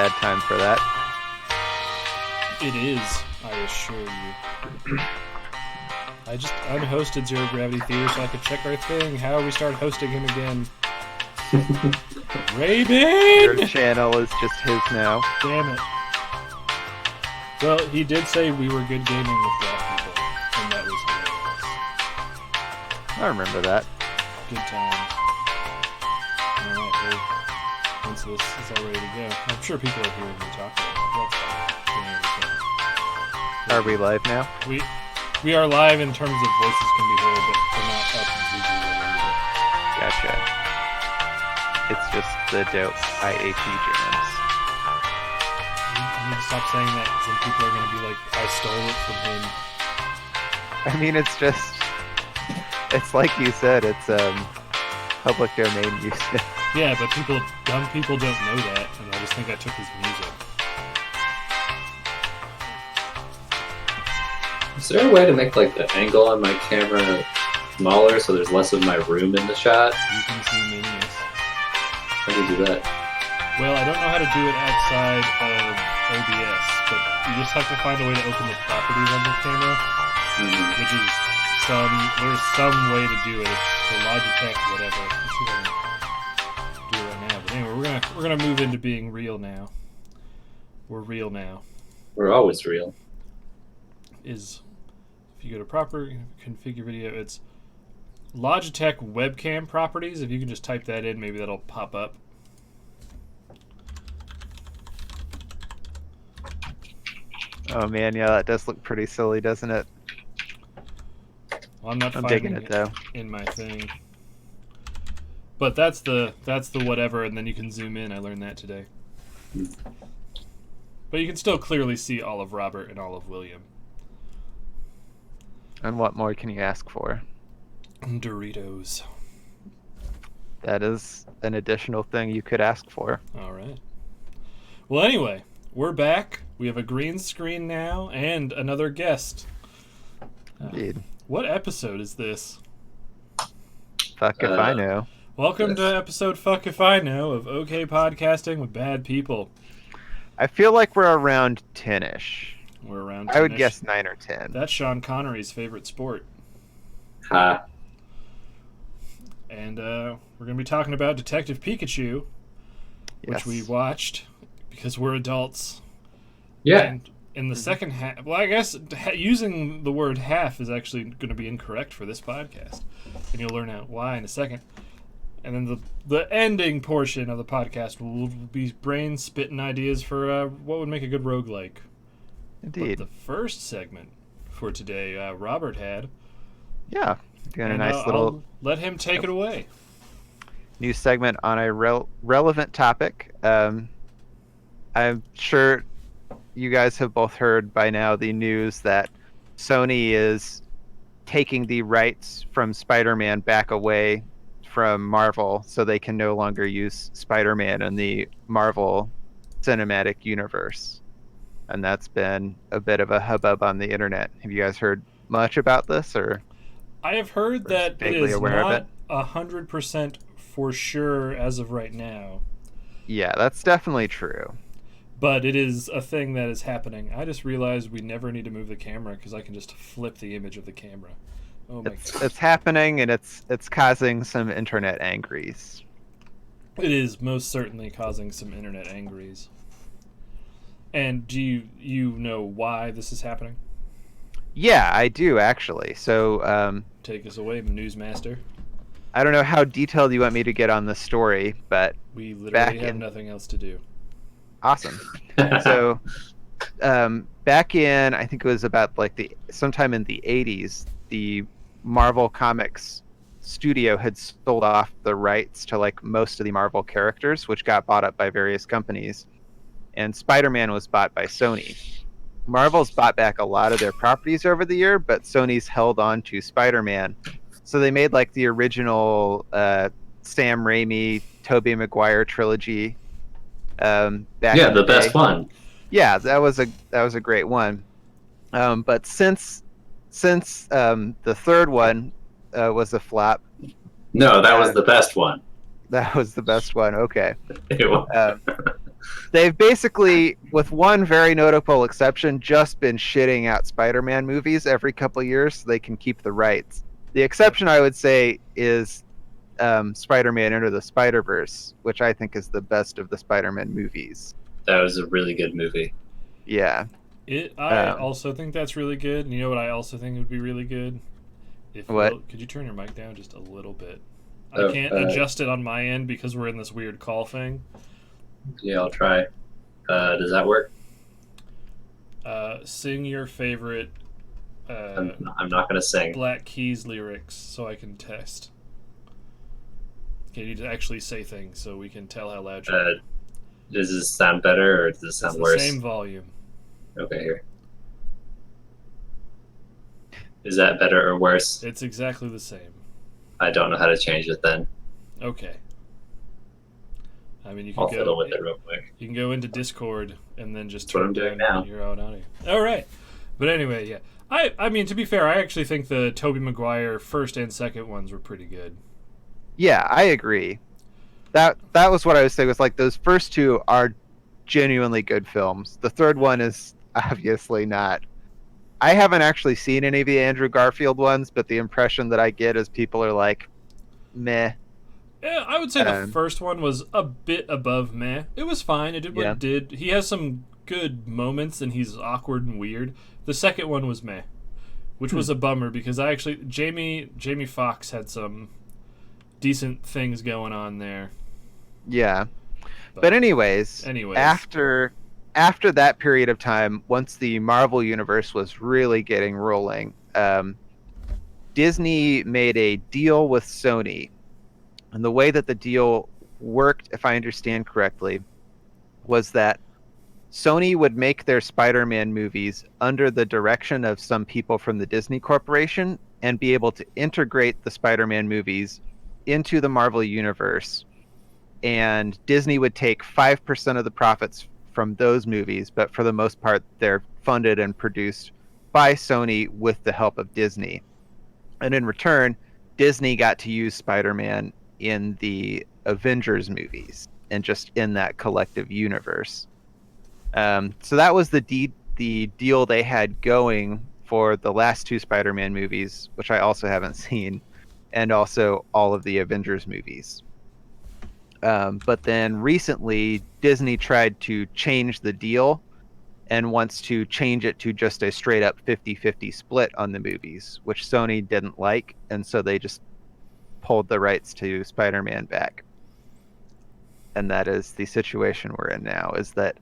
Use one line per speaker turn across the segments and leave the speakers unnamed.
bad time for that.
It is, I assure you. I just unhosted Zero Gravity Theater so I could check our thing. How we start hosting him again. Raven!
Your channel is just his now.
Damn it. Well, he did say we were good gaming with black people, and that was hilarious.
I remember that.
Good times. Alright, well, once this is all ready to go, I'm sure people are hearing me talk about it. That's fine.
Are we live now?
We are live in terms of voices can be heard, but we're not up visually yet.
Gotcha. It's just the dope IAP jams.
You need to stop saying that, because then people are going to be like, I stole it from him.
I mean, it's like you said, it's public domain music.
Yeah, but dumb people don't know that, and I just think I took his music.
Is there a way to make like the angle on my camera smaller so there's less of my room in the shot?
You can zoom in, yes.
How do you do that?
Well, I don't know how to do it outside of OBS, but you just have to find a way to open the properties on your camera, which is there's some way to do it. It's the Logitech, whatever. Let's see if I can do it right now. But anyway, we're gonna move into being real now. We're real now.
We're always real.
If you go to proper configure video, it's Logitech webcam properties. If you can just type that in, maybe that'll pop up.
Oh man, yeah, that does look pretty silly, doesn't it?
Well, I'm not
I'm
finding
digging it though.
in my thing. But that's the whatever, and then you can zoom in. I learned that today. But you can still clearly see all of Robert and all of William.
And what more can you ask for?
Doritos.
That is an additional thing you could ask for.
All right. Well, anyway, we're back. We have a green screen now and another guest.
Indeed.
What episode is this?
Fuck if I know.
Welcome to episode Fuck If I Know of OK Podcasting with Bad People.
I feel like we're around 10-ish.
We're around 10-ish.
I would guess 9 or 10.
That's Sean Connery's favorite sport.
Ha.
And we're going to be talking about Detective Pikachu, which we watched because we're adults.
Yeah.
And in the second half, well, I guess using the word half is actually going to be incorrect for this podcast. And you'll learn out why in a second. And then the ending portion of the podcast will be brain spitting ideas for what would make a good roguelike.
Indeed.
But the first segment for today, Robert had.
Yeah. Doing a nice
I'll let him take it away.
New segment on a relevant topic. I'm sure you guys have both heard by now the news that Sony is taking the rights from Spider-Man back away from Marvel so they can no longer use Spider-Man in the Marvel Cinematic Universe. And that's been a bit of a hubbub on the internet. Have you guys heard much about this, or?
I have heard that it is
aware
not 100% for sure as of right now.
Yeah, that's definitely true.
But it is a thing that is happening. I just realized we never need to move the camera because I can just flip the image of the camera. Oh my God.
It's happening, and it's causing some internet angries.
It is most certainly causing some internet angries. And do you know why this is happening?
Yeah, I do actually. So
take us away, Newsmaster.
I don't know how detailed you want me to get on the story, but
we literally have nothing else to do.
Awesome. So back in, I think it was about like sometime in the 80s, the Marvel Comics studio had sold off the rights to like most of the Marvel characters, which got bought up by various companies. And Spider-Man was bought by Sony. Marvel's bought back a lot of their properties over the year, but Sony's held on to Spider-Man. So they made like the original Sam Raimi, Tobey Maguire trilogy. Back in the
best one.
Yeah, that was a great one. But since the third one was a flop.
No, that was the best one.
That was the best one. Okay. They've basically, with one very notable exception, just been shitting out Spider-Man movies every couple of years so they can keep the rights. The exception, I would say, is Spider-Man Into the Spider-Verse, which I think is the best of the Spider-Man movies.
That was a really good movie.
Yeah.
I also think that's really good. And you know what I also think would be really good? Could you turn your mic down just a little bit? I can't adjust it on my end because we're in this weird call thing.
Yeah, I'll try. Does that work?
Sing your favorite
I'm not going to sing.
Black Keys lyrics so I can test. Okay, you need to actually say things so we can tell how loud you are.
Does this sound better or does this sound worse?
Same volume.
Okay, here. Is that better or worse?
It's exactly the same.
I don't know how to change it then.
Okay. I mean,
I'll fiddle with it real quick.
You can go into Discord and then just
turn down
your own audio. All right. But anyway, yeah. I mean, to be fair, I actually think the Tobey Maguire first and second ones were pretty good.
Yeah, I agree. That was what I was saying. Was like those first two are genuinely good films. The third one is obviously not. I haven't actually seen any of the Andrew Garfield ones, but the impression that I get is people are like, meh.
Yeah, I would say the first one was a bit above meh. It was fine. It did what it did. He has some good moments, and he's awkward and weird. The second one was meh, which was a bummer because Jamie Foxx had some decent things going on there.
Yeah. But anyways, after that period of time, once the Marvel Universe was really getting rolling, Disney made a deal with Sony. And the way that the deal worked, if I understand correctly, was that Sony would make their Spider-Man movies under the direction of some people from the Disney Corporation and be able to integrate the Spider-Man movies into the Marvel Universe. And Disney would take 5% of the profits from those movies, but for the most part, they're funded and produced by Sony with the help of Disney. And in return, Disney got to use Spider-Man in the Avengers movies and just in that collective universe. So that was the deal they had going for the last two Spider-Man movies, which I also haven't seen, and also all of the Avengers movies. But then recently, Disney tried to change the deal and wants to change it to just a straight-up 50-50 split on the movies, which Sony didn't like, and so they just pulled the rights to Spider-Man back. And that is the situation we're in now, is that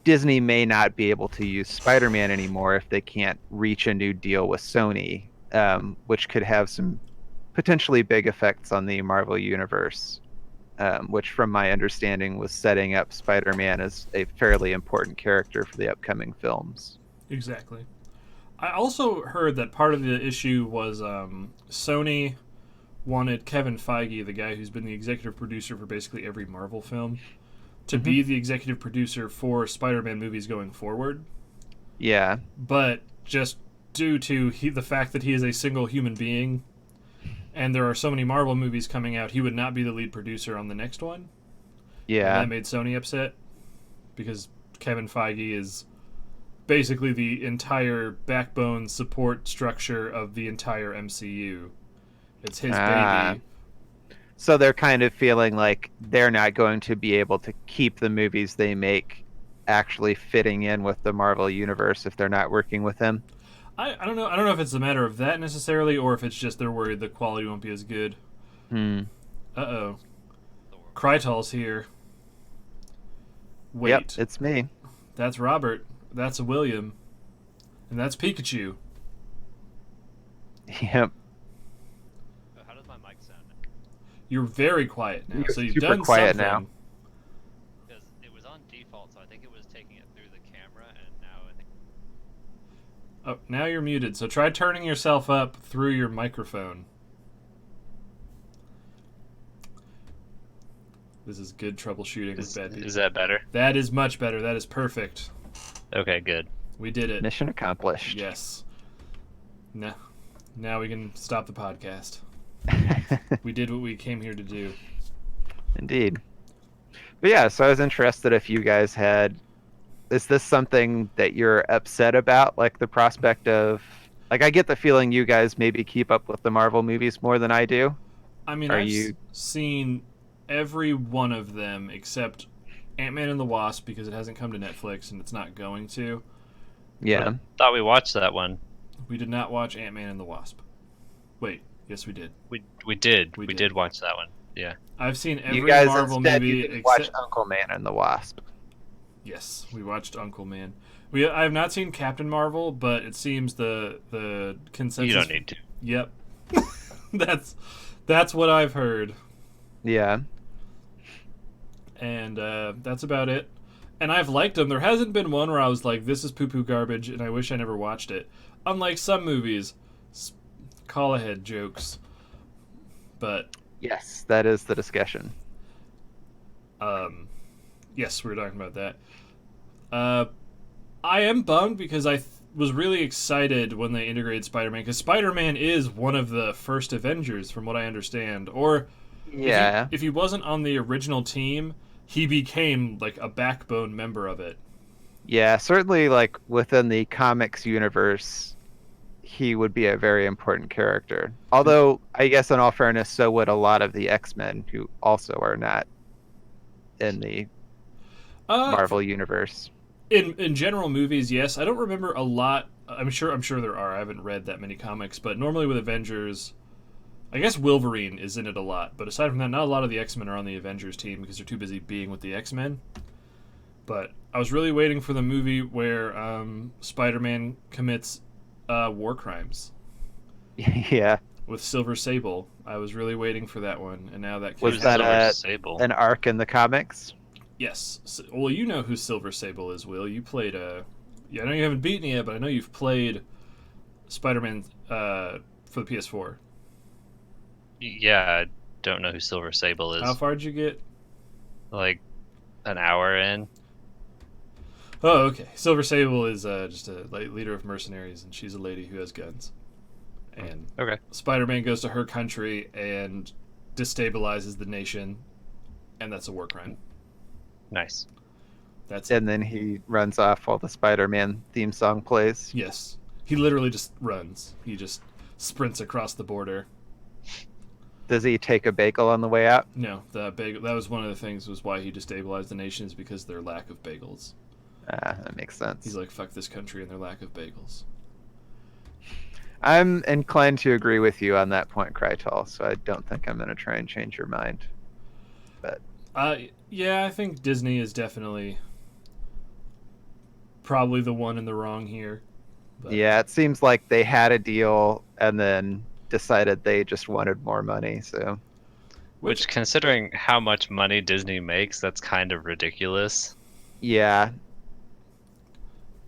Disney may not be able to use Spider-Man anymore if they can't reach a new deal with Sony, which could have some potentially big effects on the Marvel Universe. Which, from my understanding, was setting up Spider-Man as a fairly important character for the upcoming films.
Exactly. I also heard that part of the issue was Sony wanted Kevin Feige, the guy who's been the executive producer for basically every Marvel film, to be the executive producer for Spider-Man movies going forward.
Yeah.
But just due to the fact that he is a single human being, and there are so many Marvel movies coming out, he would not be the lead producer on the next one.
Yeah.
And that made Sony upset because Kevin Feige is basically the entire backbone support structure of the entire MCU. It's his baby.
So they're kind of feeling like they're not going to be able to keep the movies they make actually fitting in with the Marvel Universe if they're not working with him.
I don't know. I don't know if it's a matter of that necessarily, or if it's just they're worried the quality won't be as good. Uh-oh. Krytal's here. Wait.
Yep, it's me.
That's Robert. That's William. And that's Pikachu.
Yep.
How does my mic sound?
You're very quiet now.
You're
so you've
super
done
quiet
something.
now.
Because it was on default, so I think it was taking it through the camera, and now I think...
Oh, now you're muted. So try turning yourself up through your microphone. This is good troubleshooting with bad people.
Is that better?
That is much better. That is perfect.
Okay, good.
We did it.
Mission accomplished.
Yes. Now we can stop the podcast. We did what we came here to do.
Indeed. But yeah, so I was interested if you guys had. Is this something that you're upset about? Like the prospect of. Like, I get the feeling you guys maybe keep up with the Marvel movies more than I do.
I mean,
Are
I've
you.
seen every one of them except Ant-Man and the Wasp because it hasn't come to Netflix and it's not going to.
Yeah.
But
Thought we watched that one.
we did not watch Ant-Man and the Wasp. Wait, yes we did.
We did.
We
We
did.
did watch that one. Yeah.
I've seen
You
every
guys
Marvel
instead
movie
you didn't watch
except
Uncle Man and the Wasp.
yes, we watched Uncle Man. I have not seen Captain Marvel, but it seems the consensus.
You don't need to.
Yep, that's what I've heard,
Yeah.
and that's about it. And I've liked them. There hasn't been one where I was like, "This is poo-poo garbage," and I wish I never watched it. Unlike some movies, call ahead jokes, but
Yes, that is the discussion.
yes, we were talking about that. I am bummed because I was really excited when they integrated Spider-Man because Spider-Man is one of the first Avengers, from what I understand. Or
Yeah.
if he wasn't on the original team, he became like a backbone member of it.
Yeah, certainly like within the comics universe, he would be a very important character. Although, I guess in all fairness, so would a lot of the X-Men who also are not in the
Uh,
Marvel universe.
in general movies, yes. I don't remember a lot. I'm sure there are. I haven't read that many comics, but normally with Avengers, I guess Wolverine is in it a lot. But aside from that, not a lot of the X-Men are on the Avengers team because they're too busy being with the X-Men. But I was really waiting for the movie where Spider-Man commits war crimes
Yeah.
with Silver Sable. I was really waiting for that one, and now that
Was
came.
that
Silver
a-
Sable?
An arc in the comics?
Yes. Well, you know who Silver Sable is, Will. You played yeah, I know you haven't beaten it yet, but I know you've played Spider-Man for the PS4.
Yeah, I don't know who Silver Sable is.
How far did you get?
Like an hour in.
Oh, okay. Silver Sable is just a leader of mercenaries, and she's a lady who has guns. And
Okay.
Spider-Man goes to her country and destabilizes the nation, and that's a war crime.
Nice.
That's it.
And then he runs off while the Spider-Man theme song plays.
Yes. He literally just runs. He just sprints across the border.
Does he take a bagel on the way out?
No, that was one of the things was why he destabilized the nation is because of their lack of bagels.
Ah, that makes sense.
He's like, fuck this country and their lack of bagels.
I'm inclined to agree with you on that point, Krytol, so I don't think I'm going to try and change your mind. But
Yeah, I think Disney is definitely probably the one in the wrong here. But
yeah, it seems like they had a deal and then decided they just wanted more money. So
Which, considering how much money Disney makes, that's kind of ridiculous.
yeah,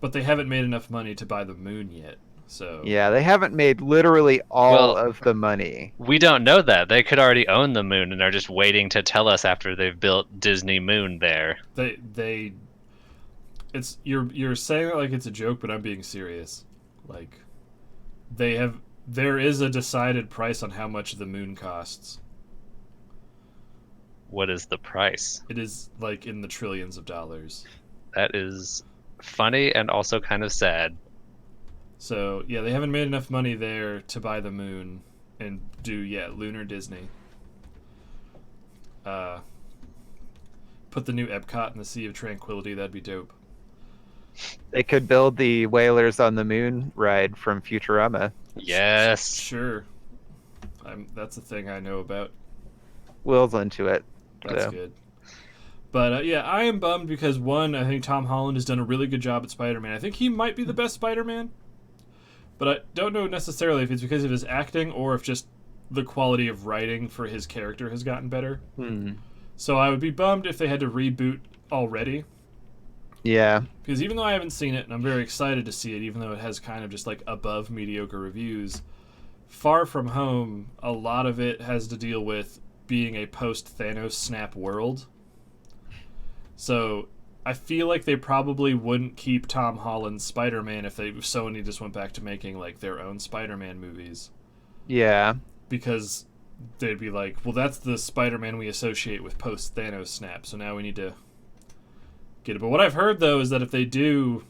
But they haven't made enough money to buy the moon yet. So
yeah, they haven't made literally all
Well,
of the money.
We don't know that. They could already own the moon and are just waiting to tell us after they've built Disney Moon there.
they it's you're saying it like it's a joke, but I'm being serious. Like there is a decided price on how much the moon costs.
What is the price?
It is like in the trillions of dollars.
That is funny and also kind of sad.
So yeah, they haven't made enough money there to buy the moon and do lunar Disney. Put the new Epcot in the Sea of Tranquility. That'd be dope.
They could build the Whalers on the Moon ride from Futurama.
Yes.
Sure. That's a thing I know about.
Will's into it.
That's
so.
good. But yeah, I am bummed because one, I think Tom Holland has done a really good job at Spider-Man. I think he might be the best Spider-Man. But I don't know necessarily if it's because of his acting or if just the quality of writing for his character has gotten better. So I would be bummed if they had to reboot already.
Yeah.
Because even though I haven't seen it, and I'm very excited to see it, even though it has kind of just like above mediocre reviews, Far From Home, a lot of it has to deal with being a post-Thanos snap world. So I feel like they probably wouldn't keep Tom Holland's Spider-Man if Sony just went back to making like their own Spider-Man movies.
Yeah.
Because they'd be like, well, that's the Spider-Man we associate with post-Thanos snap, so now we need to get it. But what I've heard, though, is that if they do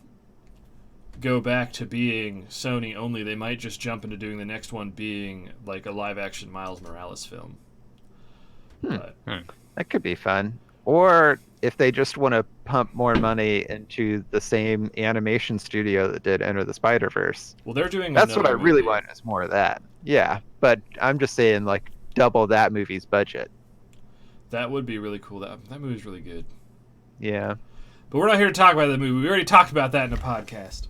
go back to being Sony only, they might just jump into doing the next one being like a live-action Miles Morales film. But,
That could be fun. Or if they just want to pump more money into the same animation studio that did Enter the Spider-Verse.
well, they're doing
That's what I
another
really
movie.
want is more of that. Yeah, but I'm just saying, like, double that movie's budget.
That would be really cool. That movie's really good.
Yeah.
But we're not here to talk about that movie. We already talked about that in a podcast.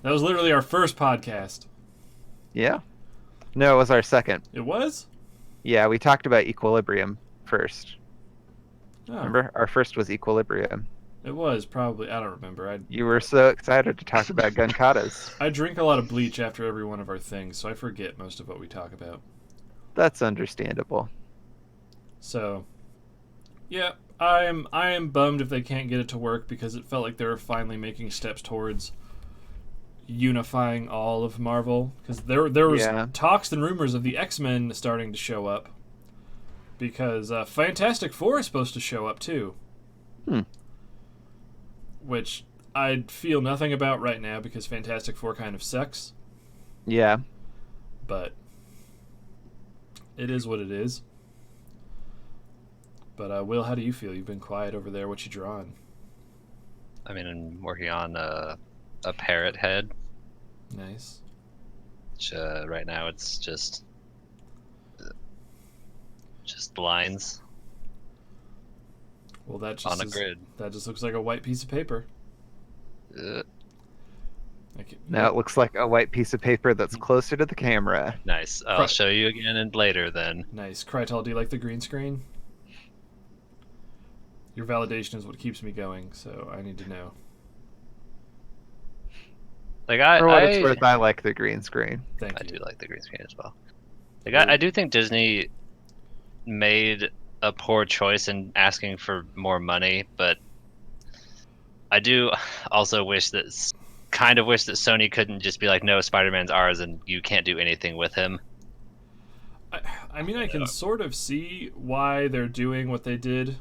That was literally our first podcast.
Yeah. No, it was our second.
It was?
Yeah, we talked about Equilibrium first.
Oh,
Remember? Our first was Equilibrium.
it was probably. I don't remember.
You were so excited to talk about Gunkatas.
I drink a lot of bleach after every one of our things, so I forget most of what we talk about.
That's understandable.
So, yeah, I am bummed if they can't get it to work because it felt like they were finally making steps towards unifying all of Marvel. Because there was talks and rumors of the X-Men starting to show up. Because Fantastic Four is supposed to show up too. Which I feel nothing about right now because Fantastic Four kind of sucks.
Yeah.
But it is what it is. But Will, how do you feel? You've been quiet over there. What you drawing?
I mean, I'm working on a parrot head.
Nice.
Which, right now it's just lines
Well, that just
on a grid.
That just looks like a white piece of paper.
Now it looks like a white piece of paper that's closer to the camera.
Nice. I'll show you again later then.
Nice. Krytal, do you like the green screen? Your validation is what keeps me going, so I need to know.
Like
For what it's worth, I like the green screen.
Thank
I
you.
do like the green screen as well. Like I do think Disney made a poor choice in asking for more money, but I do also wish that Sony couldn't just be like, no, Spider-Man's ours and you can't do anything with him.
I mean, I can sort of see why they're doing what they did.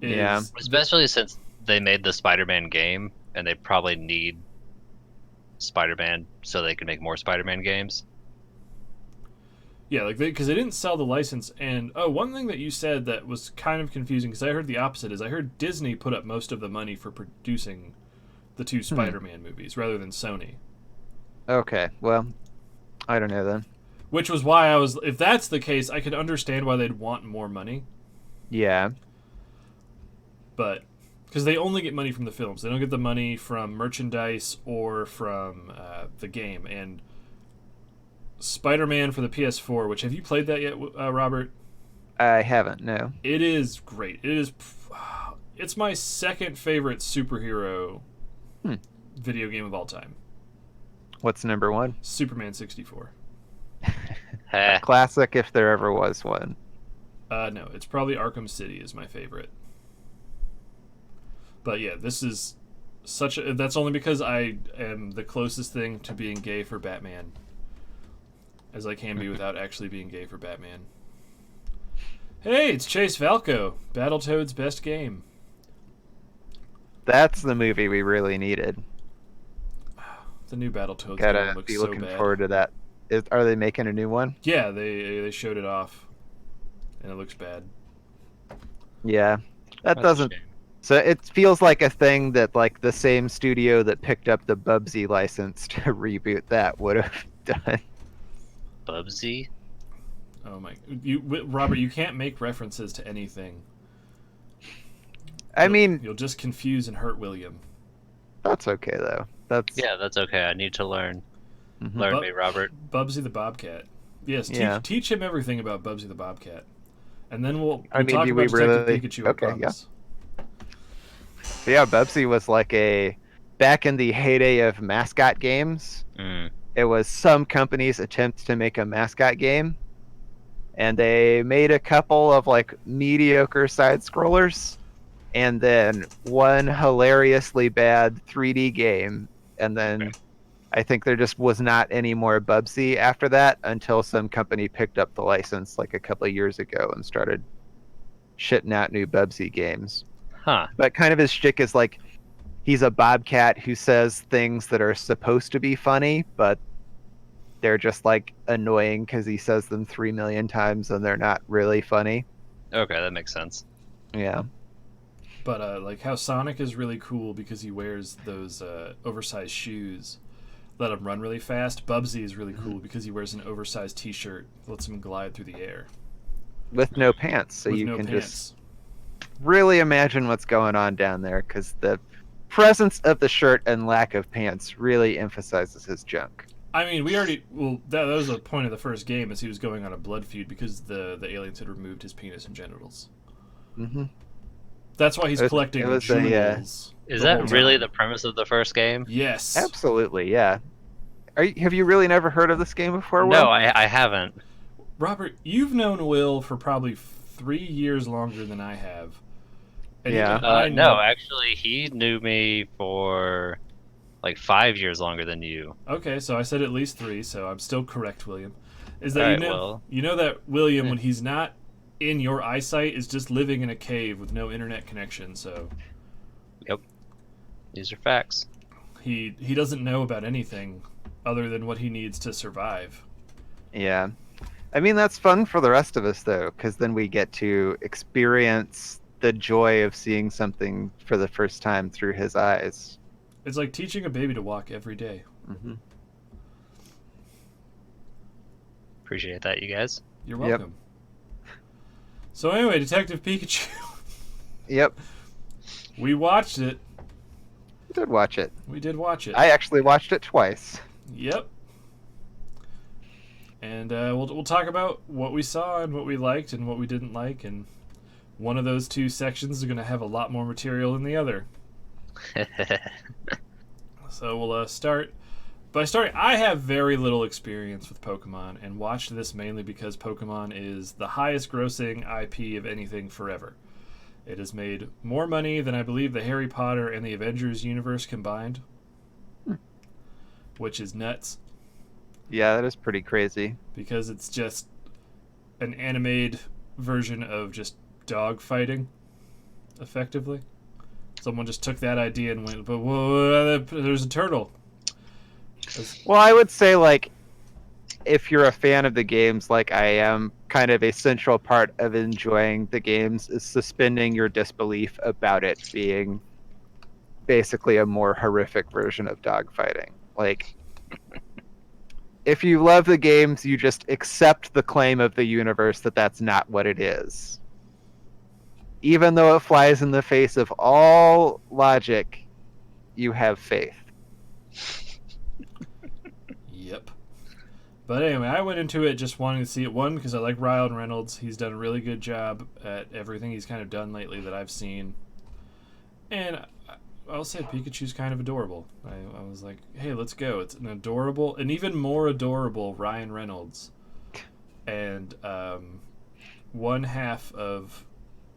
Yeah.
Especially since they made the Spider-Man game and they probably need Spider-Man so they can make more Spider-Man games.
Yeah, like because they didn't sell the license. And one thing that you said that was kind of confusing because I heard the opposite is I heard Disney put up most of the money for producing the two Spider-Man movies rather than Sony.
Okay, well, I don't know then.
Which was why I was, if that's the case, I could understand why they'd want more money.
Yeah.
But because they only get money from the films, they don't get the money from merchandise or from the game. And Spider-Man for the PS4, which have you played that yet, Robert?
I haven't, no.
It is great. It's my second favorite superhero video game of all time.
What's number one?
Superman 64.
A classic if there ever was one.
No, it's probably Arkham City is my favorite. But yeah, this is that's only because I am the closest thing to being gay for Batman as I can be without actually being gay for Batman. Hey, it's Chase Falco, Battletoads best game.
That's the movie we really needed.
The new Battletoads game
Gotta
looks
be
so
looking
bad.
forward to that. Are they making a new one?
Yeah, they showed it off, and it looks bad.
Yeah, that doesn't. So it feels like a thing that like the same studio that picked up the Bubsy license to reboot that would have done.
Bubsy?
Oh my! Robert, you can't make references to anything.
I mean,
you'll just confuse and hurt William.
That's okay though. That's
okay. I need to learn.
Mhm.
Learn me, Robert.
Bubsy the Bobcat. Yes, teach him everything about Bubsy the Bobcat, and then we'll talk about Detective Pikachu.
Okay,
I promise.
So yeah, Bubsy was like back in the heyday of mascot games. It was some company's attempt to make a mascot game, and they made a couple of like mediocre side scrollers, and then one hilariously bad 3D game, and then I think there just was not any more Bubsy after that until some company picked up the license like a couple of years ago and started shitting out new Bubsy games.
Huh.
But kind of his shtick is like he's a bobcat who says things that are supposed to be funny, but they're just like annoying because he says them 3 million times and they're not really funny.
Okay, that makes sense.
Yeah.
But like how Sonic is really cool because he wears those oversized shoes, let him run really fast. Bubsy is really cool because he wears an oversized T-shirt, lets him glide through the air
With no pants, so
with
you
no
can
pants.
just really imagine what's going on down there because the presence of the shirt and lack of pants really emphasizes his junk.
I mean, that was the point of the first game, is he was going on a blood feud because the aliens had removed his penis and genitals.
Mm-hmm.
That's why he's collecting
it was
jewels.
Is
the whole
that really
time.
the premise of the first game?
Yes.
Absolutely, yeah. Have you really never heard of this game before, Will?
No, I haven't.
Robert, you've known Will for probably 3 years longer than I have. And
Yeah.
even I know.
No, actually, he knew me for like 5 years longer than you.
Okay, so I said at least 3, so I'm still correct, William. Is that
Alright,
you know
well.
you know that William, when he's not in your eyesight, is just living in a cave with no internet connection, so
Yep. These are facts.
he doesn't know about anything other than what he needs to survive.
Yeah. I mean, that's fun for the rest of us, though, because then we get to experience the joy of seeing something for the first time through his eyes.
It's like teaching a baby to walk every day.
Mm-hmm.
Appreciate that, you guys.
You're
Yep.
welcome. So anyway, Detective Pikachu.
Yep.
We watched it.
I did watch it.
We did watch it.
I actually watched it twice.
Yep. And we'll talk about what we saw and what we liked and what we didn't like, and one of those two sections is going to have a lot more material than the other. So we'll start by starting. I have very little experience with Pokemon and watched this mainly because Pokemon is the highest grossing IP of anything forever. It has made more money than I believe the Harry Potter and the Avengers universe combined, which is nuts.
Yeah, that is pretty crazy.
Because it's just an animated version of just dog fighting, effectively. Someone just took that idea and went, but whoa, there's a turtle.
Well, I would say, like, if you're a fan of the games like I am, kind of a central part of enjoying the games is suspending your disbelief about it being basically a more horrific version of dogfighting. Like, if you love the games, you just accept the claim of the universe that that's not what it is. Even though it flies in the face of all logic, you have faith.
Yep. But anyway, I went into it just wanting to see it. One, because I like Ryan Reynolds. He's done a really good job at everything he's kind of done lately that I've seen. And I'll say Pikachu's kind of adorable. I was like, hey, let's go. It's an adorable, an even more adorable Ryan Reynolds. And one half of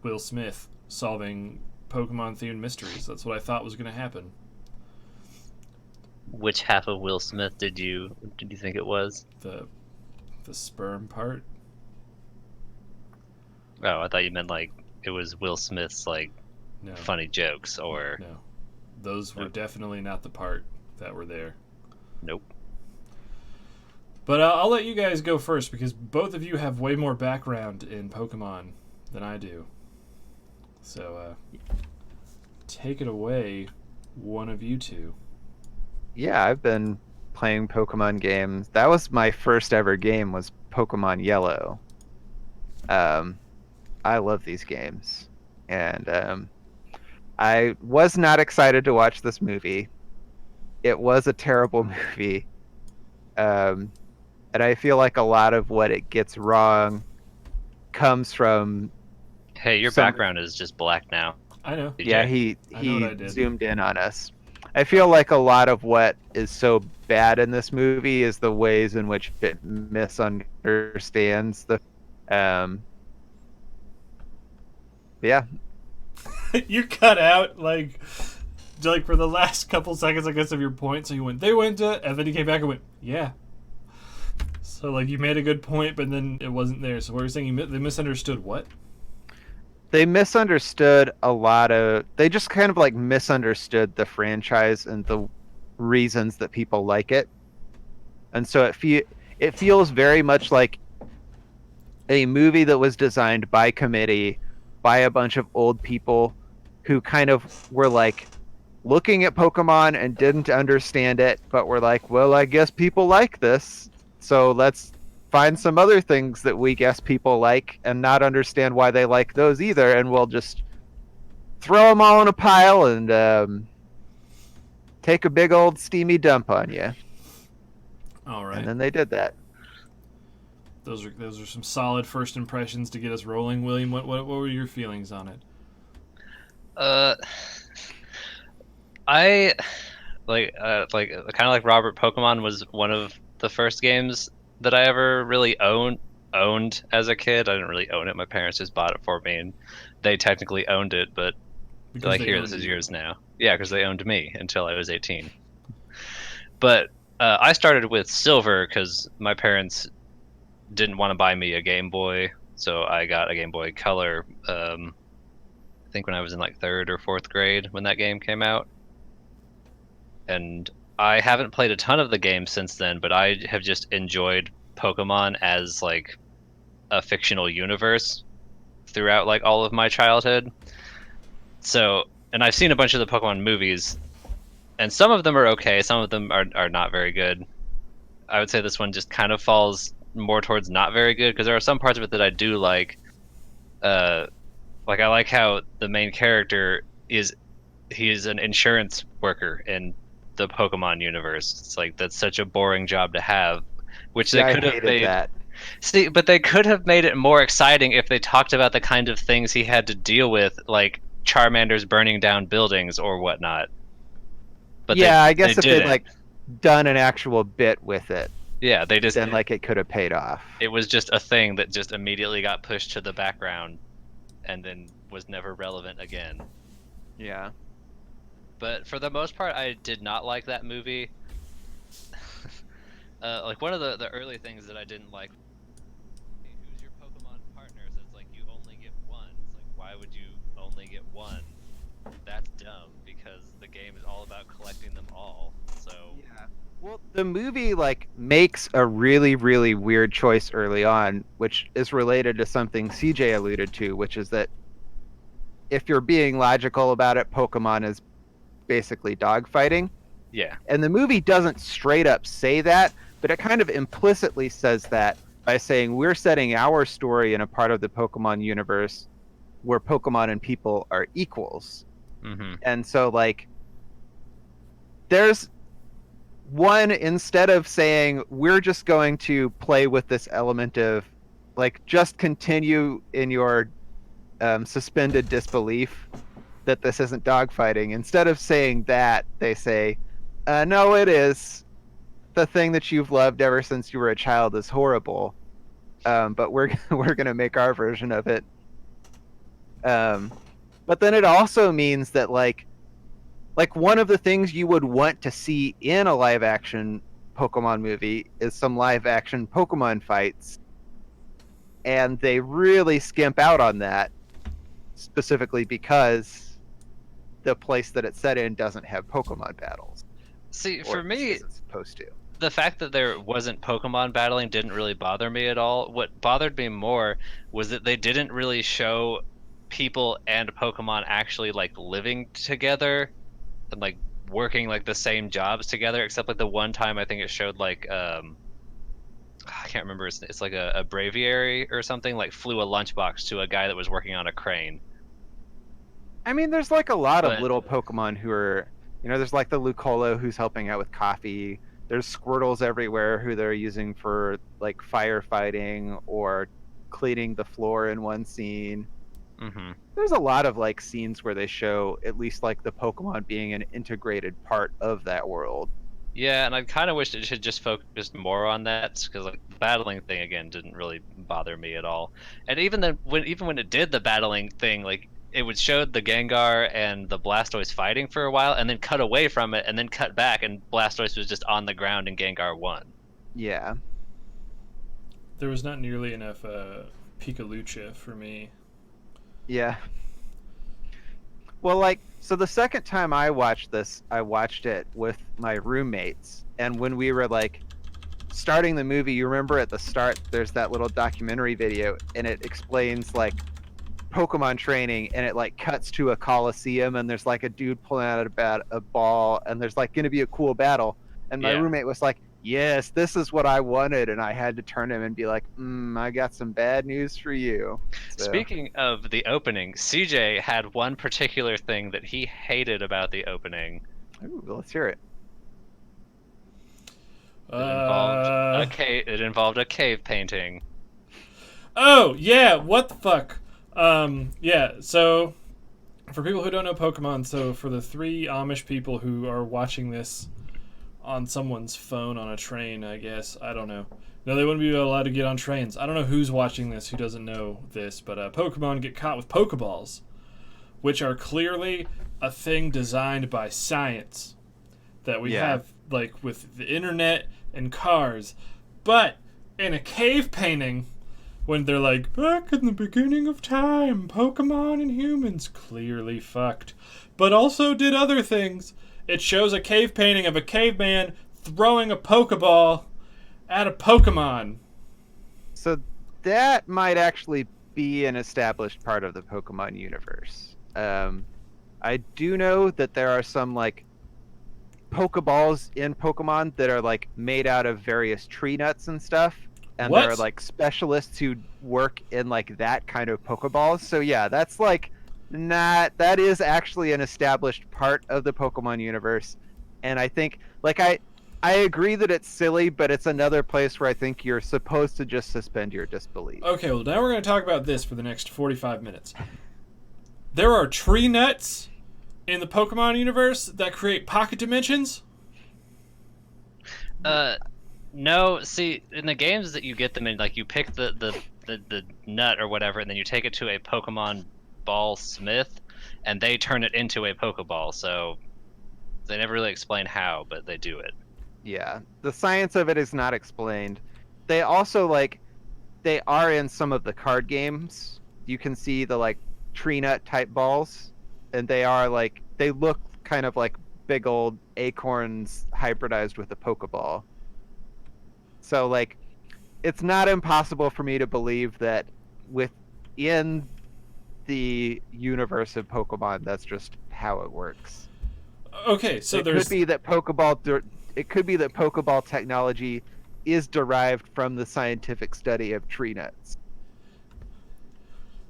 Will Smith solving Pokemon-themed mysteries. That's what I thought was going to happen.
Which half of Will Smith did you think it was?
The sperm part.
Oh, I thought you meant like it was Will Smith's like
No.
funny jokes or
No. Those were
Nope.
definitely not the part that were there.
Nope.
But I'll let you guys go first because both of you have way more background in Pokemon than I do. So take it away, one of you two.
Yeah, I've been playing Pokemon games. That was my first ever game, was Pokemon Yellow. I love these games. And I was not excited to watch this movie. It was a terrible movie. And I feel like a lot of what it gets wrong comes from...
Hey, your
Some-
background is just black now.
I know.
DJ.
Yeah, he
I know what I did.
zoomed in on us. I feel like a lot of what is so bad in this movie is the ways in which it misunderstands the...
You cut out like like for the last couple seconds, I guess, of your point. So you went, they went to, and then you came back and went, yeah. So like you made a good point, but then it wasn't there. So what you're saying, they misunderstood what?
They misunderstood a lot of. They just kind of like misunderstood the franchise and the reasons that people like it, and so it feels very much like a movie that was designed by committee by a bunch of old people who kind of were like looking at Pokemon and didn't understand it, but were like, well, I guess people like this, so let's find some other things that we guess people like and not understand why they like those either, and we'll just throw them all in a pile and take a big old steamy dump on you.
All right.
And then they did that.
Those are some solid first impressions to get us rolling. William, what were your feelings on it?
I like kind of like Robert. Pokemon was one of the first games that I ever really owned as a kid. I didn't really own it. My parents just bought it for me, and they technically owned it. But
Because
like,
they
here,
owned
this is
you.
yours now. Yeah, because they owned me until I was 18. But I started with Silver because my parents didn't want to buy me a Game Boy, so I got a Game Boy Color. I think when I was in like 3rd or 4th grade when that game came out. And I haven't played a ton of the game since then, but I have just enjoyed Pokemon as like a fictional universe throughout like all of my childhood. So, and I've seen a bunch of the Pokemon movies, and some of them are okay, some of them are not very good. I would say this one just kind of falls more towards not very good, because there are some parts of it that I do like. Like I like how the main character is an insurance worker in the Pokemon universe. It's like that's such a boring job to have, which
See,
they
I
could have
hated
made.
that.
See, but they could have made it more exciting if they talked about the kind of things he had to deal with, like Charmander's burning down buildings or whatnot. But
Yeah, I
they
guess if they'd
didn't.
like done an actual bit with it,
Yeah, they just
then like it could have paid off.
it was just a thing that just immediately got pushed to the background and then was never relevant again.
Yeah.
But for the most part, I did not like that movie. Like one of the early things that I didn't like. Hey, who's your Pokemon partner? So it's like you only get one. It's like, why would you only get one? That's dumb, because the game is all about collecting them all. So
Yeah. Well, the movie like makes a really, really weird choice early on, which is related to something CJ alluded to, which is that if you're being logical about it, Pokemon is basically dogfighting.
yeah,
And the movie doesn't straight up say that, but it kind of implicitly says that by saying we're setting our story in a part of the Pokemon universe where Pokemon and people are equals.
mm-hmm.
And so, like, there's one, instead of saying we're just going to play with this element of, like, just continue in your suspended disbelief that this isn't dogfighting. Instead of saying that, they say, no, it is. The thing that you've loved ever since you were a child is horrible, but we're gonna make our version of it. But then it also means that like one of the things you would want to see in a live action Pokemon movie is some live action Pokemon fights, and they really skimp out on that, specifically because the place that it's set in doesn't have Pokemon battles.
See,
Or
for
at
me,
least isn't supposed to.
the fact that there wasn't Pokemon battling didn't really bother me at all. What bothered me more was that they didn't really show people and Pokemon actually like living together and like working like the same jobs together, except like the one time I think it showed like I can't remember, it's like a Braviary or something, like flew a lunchbox to a guy that was working on a crane.
I mean, there's like a lot of
But-
little Pokemon who are, there's like the Lucolo who's helping out with coffee. There's Squirtles everywhere who they're using for like firefighting or cleaning the floor in one scene.
Mm-hmm.
There's a lot of like scenes where they show at least like the Pokemon being an integrated part of that world.
Yeah, and I kind of wish it should just focus more on that, because like the battling thing again didn't really bother me at all. And even when it did the battling thing, like it would show the Gengar and the Blastoise fighting for a while, and then cut away from it, and then cut back, and Blastoise was just on the ground, and Gengar won.
Yeah.
There was not nearly enough Pikalucha for me.
Yeah. Well, like, so the second time I watched this, I watched it with my roommates, and when we were like starting the movie, you remember at the start there's that little documentary video, and it explains like Pokemon training, and it like cuts to a coliseum, and there's like a dude pulling out a ball, and there's like going to be a cool battle, and my roommate was like, yes, this is what I wanted, and I had to turn him and be like, I got some bad news for you. So.
Speaking of the opening, CJ had one particular thing that he hated about the opening.
Ooh, let's hear it.
It involved a cave painting.
Oh yeah, what the fuck? Yeah. So, for people who don't know Pokemon, so for the 3 Amish people who are watching this on someone's phone on a train, I guess, I don't know. No, they wouldn't be allowed to get on trains. I don't know who's watching this who doesn't know this, but Pokemon get caught with Pokeballs, which are clearly a thing designed by science that we have, like, with the internet and cars. But in a cave painting, when they're like, back in the beginning of time, Pokemon and humans clearly fucked, but also did other things. It shows a cave painting of a caveman throwing a Pokeball at a Pokemon.
So that might actually be an established part of the Pokemon universe. I do know that there are some like Pokeballs in Pokemon that are like made out of various tree nuts and stuff. And there are like specialists who work in like that kind of Pokeballs. So yeah, that's like that is actually an established part of the Pokemon universe. And I think like I agree that it's silly, but it's another place where I think you're supposed to just suspend your disbelief.
Okay, well now we're going to talk about this for the next 45 minutes. There are tree nuts in the Pokemon universe that create pocket dimensions?
No, see, in the games that you get them in, like you pick the nut or whatever, and then you take it to a Pokemon Ball Smith, and they turn it into a Pokeball. So they never really explain how, but they do it.
Yeah, the science of it is not explained. They also like they are in some of the card games. You can see the like tree nut type balls, and they are like they look kind of like big old acorns hybridized with a Pokeball. So like it's not impossible for me to believe that within the universe of Pokemon, that's just how it works.
Okay, so
it could be that Pokeball technology is derived from the scientific study of tree nuts.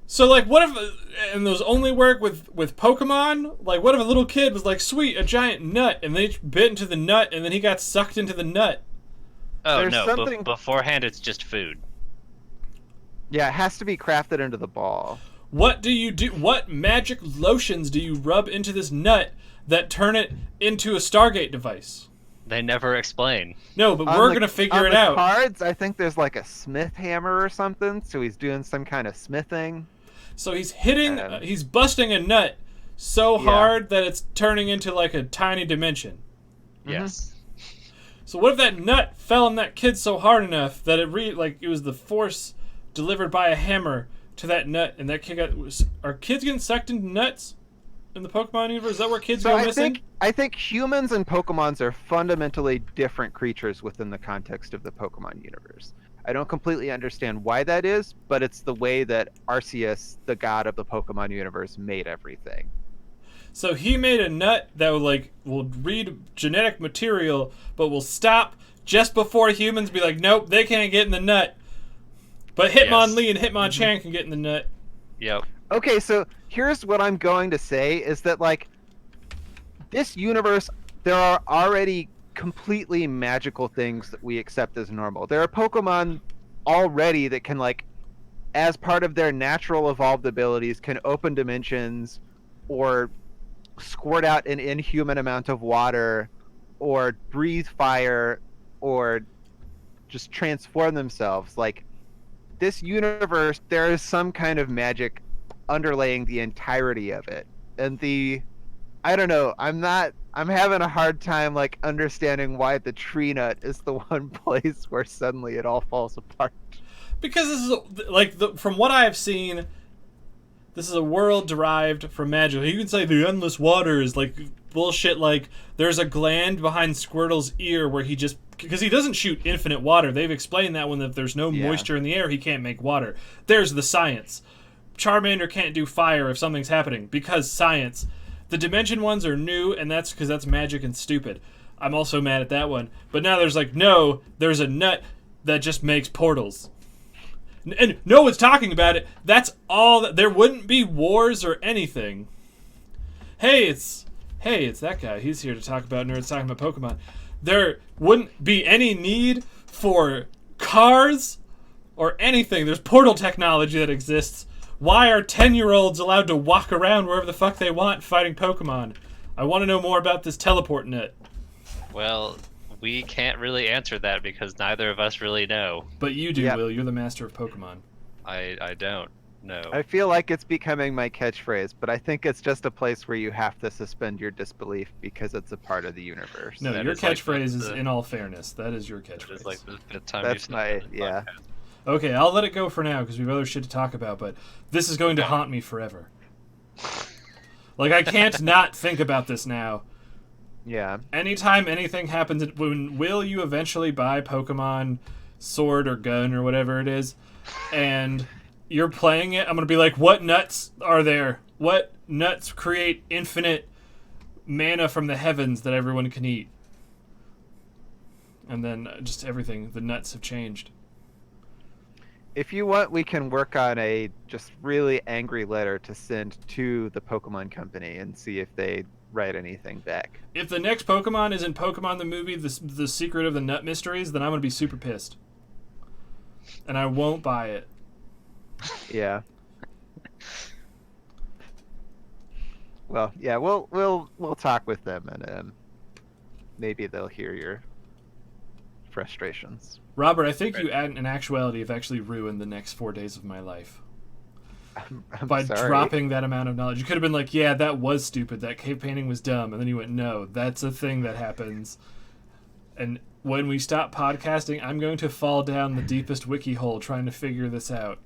So like what if and those only work with Pokemon? Like what if a little kid was like, sweet, a giant nut, and they bit into the nut and then he got sucked into the nut?
Oh, there's no, beforehand it's just food.
Yeah, it has to be crafted into the ball.
What do you do? What magic lotions do you rub into this nut that turn it into a Stargate device?
They never explain.
No, but we're going to figure it out.
On the cards, I think there's like a smith hammer or something, so he's doing some kind of smithing.
So he's hitting, he's busting a nut so hard that it's turning into like a tiny dimension.
Yes.
So what if that nut fell on that kid so hard enough that it was the force delivered by a hammer to that nut, and that kid are kids getting sucked into nuts in the Pokemon universe? Is that where kids go missing?
I think humans and Pokemons are fundamentally different creatures within the context of the Pokemon universe. I don't completely understand why that is, but it's the way that Arceus, the god of the Pokemon universe, made everything.
So he made a nut that will read genetic material, but will stop just before humans be like, nope, they can't get in the nut. But Hitmonlee and Hitmonchan can get in the nut.
Yep.
Okay, so here's what I'm going to say is that, like, this universe, there are already completely magical things that we accept as normal. There are Pokemon already that can, like, as part of their natural evolved abilities, can open dimensions or squirt out an inhuman amount of water or breathe fire or just transform themselves. Like, this universe, there is some kind of magic underlaying the entirety of it. And I don't know, I'm having a hard time like understanding why the tree nut is the one place where suddenly it all falls apart.
Because this is like from what I have seen, this is a world derived from magic. You can say the endless water is like bullshit. Like there's a gland behind Squirtle's ear where because he doesn't shoot infinite water. They've explained that if there's no moisture in the air, he can't make water. There's the science. Charmander can't do fire if something's happening because science. The dimension ones are new, and that's because that's magic and stupid. I'm also mad at that one. But now there's there's a nut that just makes portals. And no one's talking about it. That's all. There wouldn't be wars or anything. Hey, it's that guy. He's here to talk about nerds talking about Pokemon. There wouldn't be any need for cars or anything. There's portal technology that exists. Why are 10-year-olds allowed to walk around wherever the fuck they want fighting Pokemon? I want to know more about this teleport net.
Well, we can't really answer that because neither of us really know.
But you do, Will. You're the master of Pokemon.
I don't know.
I feel like it's becoming my catchphrase, but I think it's just a place where you have to suspend your disbelief because it's a part of the universe.
No,
That
your
is like
catchphrase is,
the-
in all fairness, that is your catchphrase.
It's like the fifth time
That's
you've
my-
said it.
yeah.
Okay, I'll let it go for now because we have other shit to talk about, but this is going to haunt me forever. Like, I can't not think about this now.
Yeah.
Anytime anything happens, will you eventually buy Pokemon Sword or Gun or whatever it is, and you're playing it, I'm going to be like, what nuts are there? What nuts create infinite mana from the heavens that everyone can eat? And then just everything, the nuts have changed.
If you want, we can work on a just really angry letter to send to the Pokemon Company and see if they write anything back.
If the next Pokemon isn't Pokemon the movie, the Secret of the Nut Mysteries, then I'm going to be super pissed. And I won't buy it.
Yeah. Well, yeah, we'll talk with them and maybe they'll hear your frustrations.
Robert, I think you in actuality have actually ruined the next 4 days of my life.
I'm
By
sorry.
dropping that amount of knowledge. You could have been like, yeah, that was stupid. That cave painting was dumb. And then you went, no, that's a thing that happens. And when we stop podcasting, I'm going to fall down the deepest wiki hole trying to figure this out.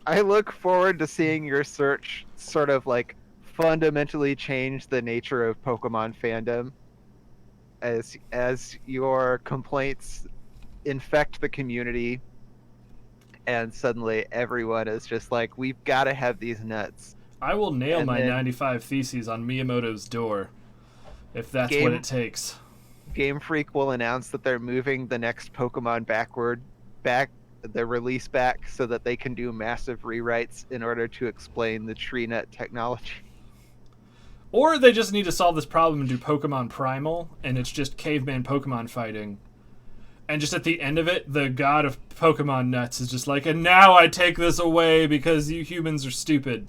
I look forward to seeing your search sort of like fundamentally change the nature of Pokemon fandom as your complaints infect the community and suddenly everyone is just like, we've got to have these nuts.
I will nail
And
my
then-
95 Theses on Miyamoto's door if that's what it takes.
Game Freak will announce that they're moving the next Pokemon back the release back so that they can do massive rewrites in order to explain the tree nut technology.
Or they just need to solve this problem and do Pokemon Primal, and it's just caveman Pokemon fighting. And just at the end of it, the god of Pokemon nuts is just like, and now I take this away because you humans are stupid.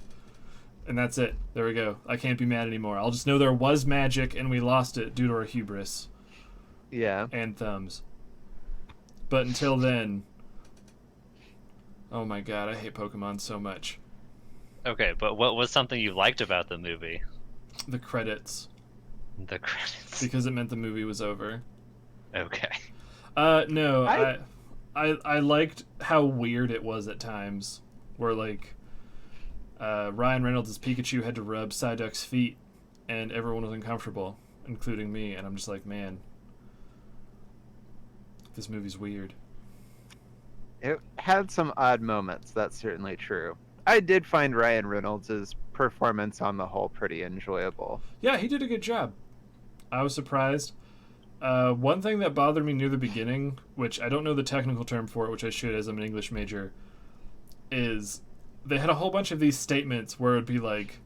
And that's it. There we go. I can't be mad anymore. I'll just know there was magic and we lost it due to our hubris.
Yeah.
And thumbs. But until then... Oh my god, I hate Pokemon so much.
Okay, but what was something you liked about the movie?
The credits.
The credits.
Because it meant the movie was over.
Okay.
No, I liked how weird it was at times. Where, like, Ryan Reynolds' Pikachu had to rub Psyduck's feet, and everyone was uncomfortable, including me, and I'm just like, man, this movie's weird.
It had some odd moments, that's certainly true. I did find Ryan Reynolds' performance on the whole pretty enjoyable.
Yeah, he did a good job. I was surprised. One thing that bothered me near the beginning, which I don't know the technical term for it, which I should as I'm an English major, is they had a whole bunch of these statements where it would be like,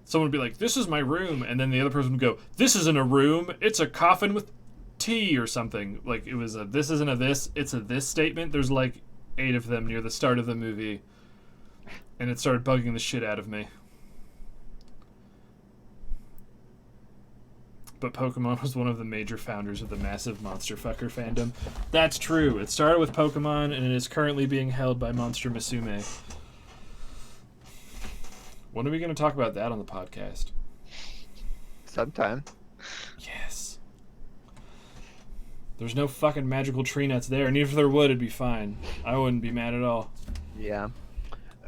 someone would be like, this is my room, and then the other person would go, this isn't a room, it's a coffin with tea or something. Like, it was a this isn't a this, it's a this statement. There's like 8 of them near the start of the movie, and it started bugging the shit out of me. but Pokemon was one of the major founders of the massive Monster Fucker fandom. That's true. It started with Pokemon, and it is currently being held by Monster Musume. When are we going to talk about that on the podcast?
Sometime.
Yes. There's no fucking magical tree nuts there, and even if there would, it'd be fine. I wouldn't be mad at all.
Yeah.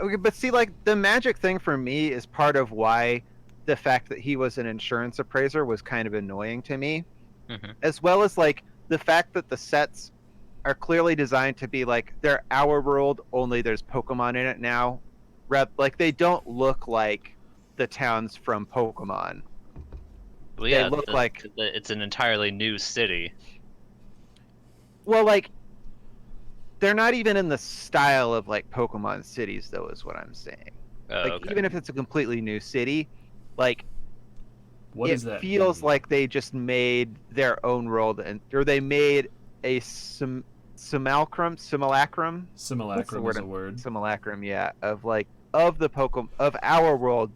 Okay, but see, like, the magic thing for me is part of why the fact that he was an insurance appraiser was kind of annoying to me.
Mm-hmm.
As well as, like, the fact that the sets are clearly designed to be, like, they're our world, only there's Pokemon in it now. Like, they don't look like the towns from Pokemon.
Well, yeah,
They look like...
it's an entirely new city.
Well, like, they're not even in the style of, like, Pokemon cities, though, is what I'm saying. Like,
Okay.
even if it's a completely new city, like,
What
it
does that
feels
mean?
like they just made their own world, or they made a simulacrum.
Simulacrum
word?
is a word.
Simulacrum, yeah, of like of the Pokemon of our world,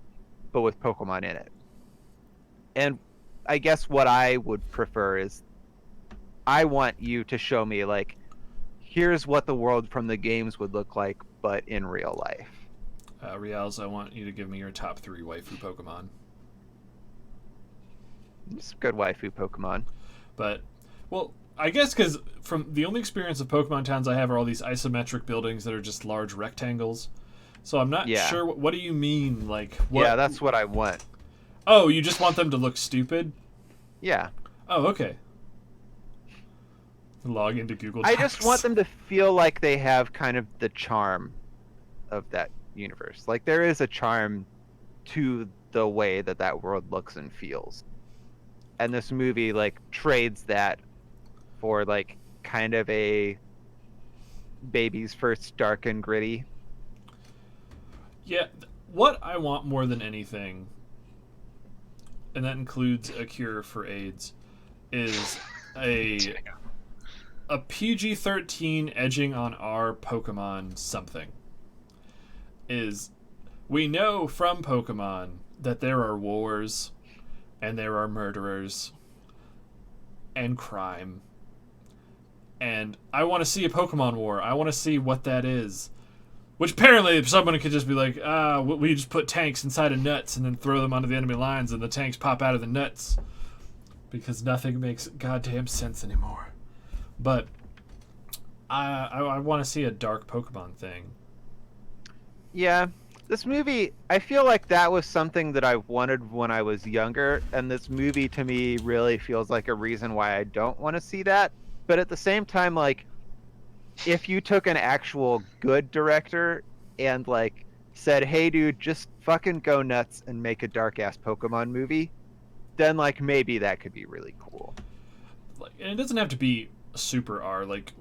but with Pokemon in it. And I guess what I would prefer is, I want you to show me, like, here's what the world from the games would look like, but in real life.
Rials, I want you to give me your top 3 waifu Pokemon.
It's good waifu Pokemon.
But, well, I guess because from the only experience of Pokemon towns I have are all these isometric buildings that are just large rectangles. So I'm not sure. What do you mean? Like, what?
Yeah, that's what I want.
Oh, you just want them to look stupid?
Yeah.
Oh, okay. Log into Google Docs.
I just want them to feel like they have kind of the charm of that universe. Like, there is a charm to the way that that world looks and feels. And this movie, like, trades that for, like, kind of a baby's first dark and gritty.
Yeah, what I want more than anything, and that includes a cure for AIDS, is a PG-13 edging on R Pokemon something. We know from Pokemon that there are wars, and there are murderers, and crime. And I want to see a Pokemon war. I want to see what that is. Which apparently someone could just be like, we just put tanks inside of nuts and then throw them onto the enemy lines and the tanks pop out of the nuts. Because nothing makes goddamn sense anymore. But I want to see a dark Pokemon thing.
Yeah. This movie, I feel like that was something that I wanted when I was younger, and this movie to me really feels like a reason why I don't want to see that. But at the same time, like, if you took an actual good director and, like, said, hey dude, just fucking go nuts and make a dark ass Pokemon movie, then, like, maybe that could be really cool.
Like, and it doesn't have to be super R. Like,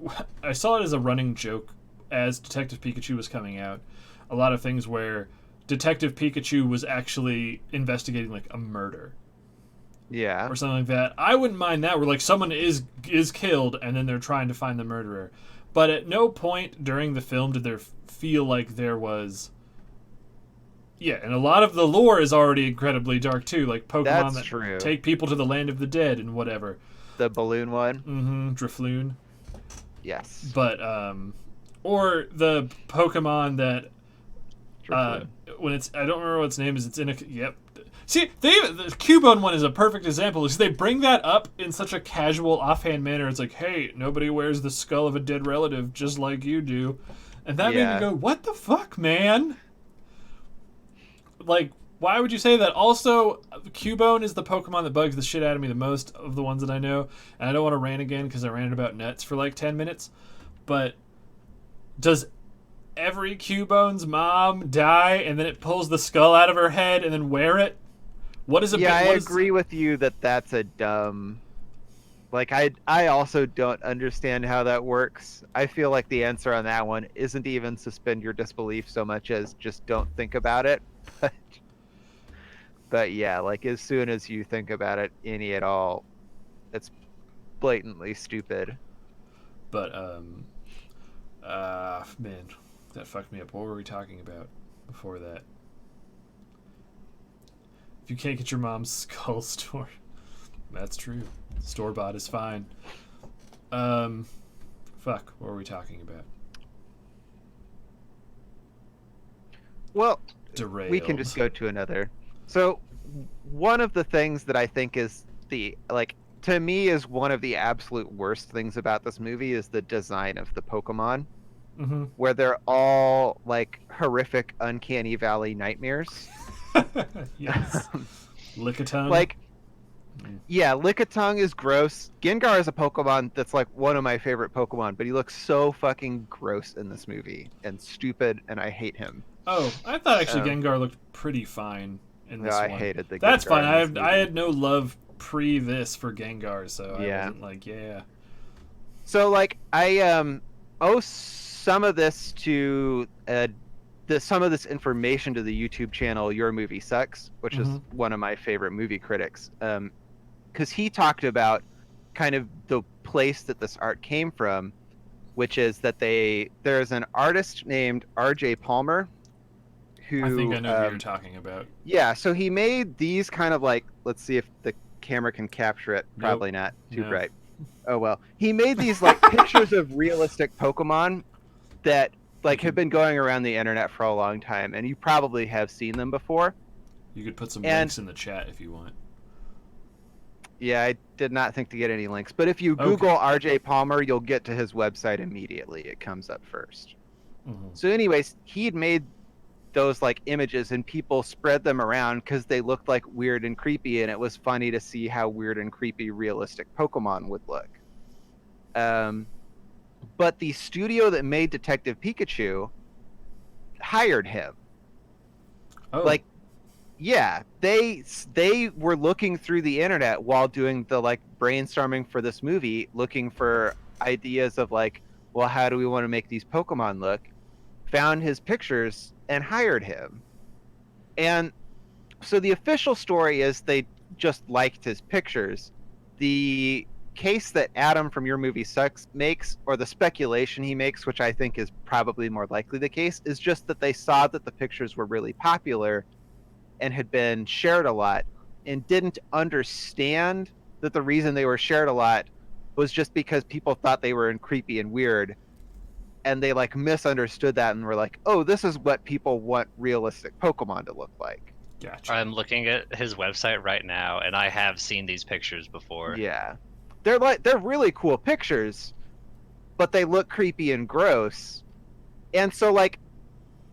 I saw it as a running joke as Detective Pikachu was coming out. A lot of things where Detective Pikachu was actually investigating, like, a murder.
Yeah.
Or something like that. I wouldn't mind that, where, like, someone is killed and then they're trying to find the murderer. But at no point during the film did there feel like there was... Yeah, and a lot of the lore is already incredibly dark, too. Like, Pokemon that
true.
take people to the land of the dead and whatever.
The balloon one?
Mm-hmm, Drifloon.
Yes.
But, or the Pokemon that... when it's, I don't remember what its name is. It's in a, yep. See, the Cubone one is a perfect example. Because they bring that up in such a casual, offhand manner. It's like, hey, nobody wears the skull of a dead relative just like you do, and that made me go, what the fuck, man? Like, why would you say that? Also, Cubone is the Pokemon that bugs the shit out of me the most of the ones that I know, and I don't want to rant again because I ranted about nuts for like 10 minutes. But does every Cubone's mom die and then it pulls the skull out of her head and then wear it? What is it?
Yeah, I agree with you that that's a dumb... Like, I also don't understand how that works. I feel like the answer on that one isn't even suspend your disbelief so much as just don't think about it. But yeah, like, as soon as you think about it any at all, it's blatantly stupid.
But, man, that fucked me up. What were we talking about before that? If you can't get your mom's skull story. That's true. Store-bought is fine. Fuck, what were we talking about?
Well,
Derailed.
we can just go to another. So, one of the things that I think is to me is one of the absolute worst things about this movie is the design of the Pokemon, where they're all like horrific, uncanny valley nightmares.
Yes. Lickitung.
Like, yeah, Lickitung is gross. Gengar is a Pokemon that's like one of my favorite Pokemon, but he looks so fucking gross in this movie and stupid, and I hate him.
Oh, I thought actually Gengar looked pretty fine in this one.
I hated the
That's
Gengar
fine.
in this
I had no love pre this for Gengar, so I wasn't like, yeah.
So like I owe some of this to some of this information to the YouTube channel Your Movie Sucks, which is one of my favorite movie critics. Because he talked about kind of the place that this art came from, which is that there's an artist named R.J. Palmer who
I think I know who you're talking about.
Yeah, so he made these kind of like, let's see if the camera can capture it. Probably not too bright. Oh well. He made these like pictures of realistic Pokemon that like have been going around the internet for a long time, and you probably have seen them before.
You could put some links in the chat if you want.
Yeah, I did not think to get any links, but if you Google RJ Palmer, you'll get to his website immediately. It comes up first. So anyways, he'd made those like images and people spread them around because they looked like weird and creepy, and it was funny to see how weird and creepy realistic Pokemon would look. But the studio that made Detective Pikachu hired him. Like, yeah, they were looking through the internet while doing the like brainstorming for this movie, looking for ideas of like, well, how do we want to make these Pokemon look? Found his pictures and hired him. And so the official story is they just liked his pictures. The case that Adam from Your Movie Sucks makes, or the speculation he makes, which I think is probably more likely the case, is just that they saw that the pictures were really popular and had been shared a lot, and didn't understand that the reason they were shared a lot was just because people thought they were creepy and weird, and they like misunderstood that and were like, oh, this is what people want realistic Pokemon to look like.
Gotcha.
I'm looking at his website right now, and I have seen these pictures before.
Yeah, they're really cool pictures, but they look creepy and gross. And so like,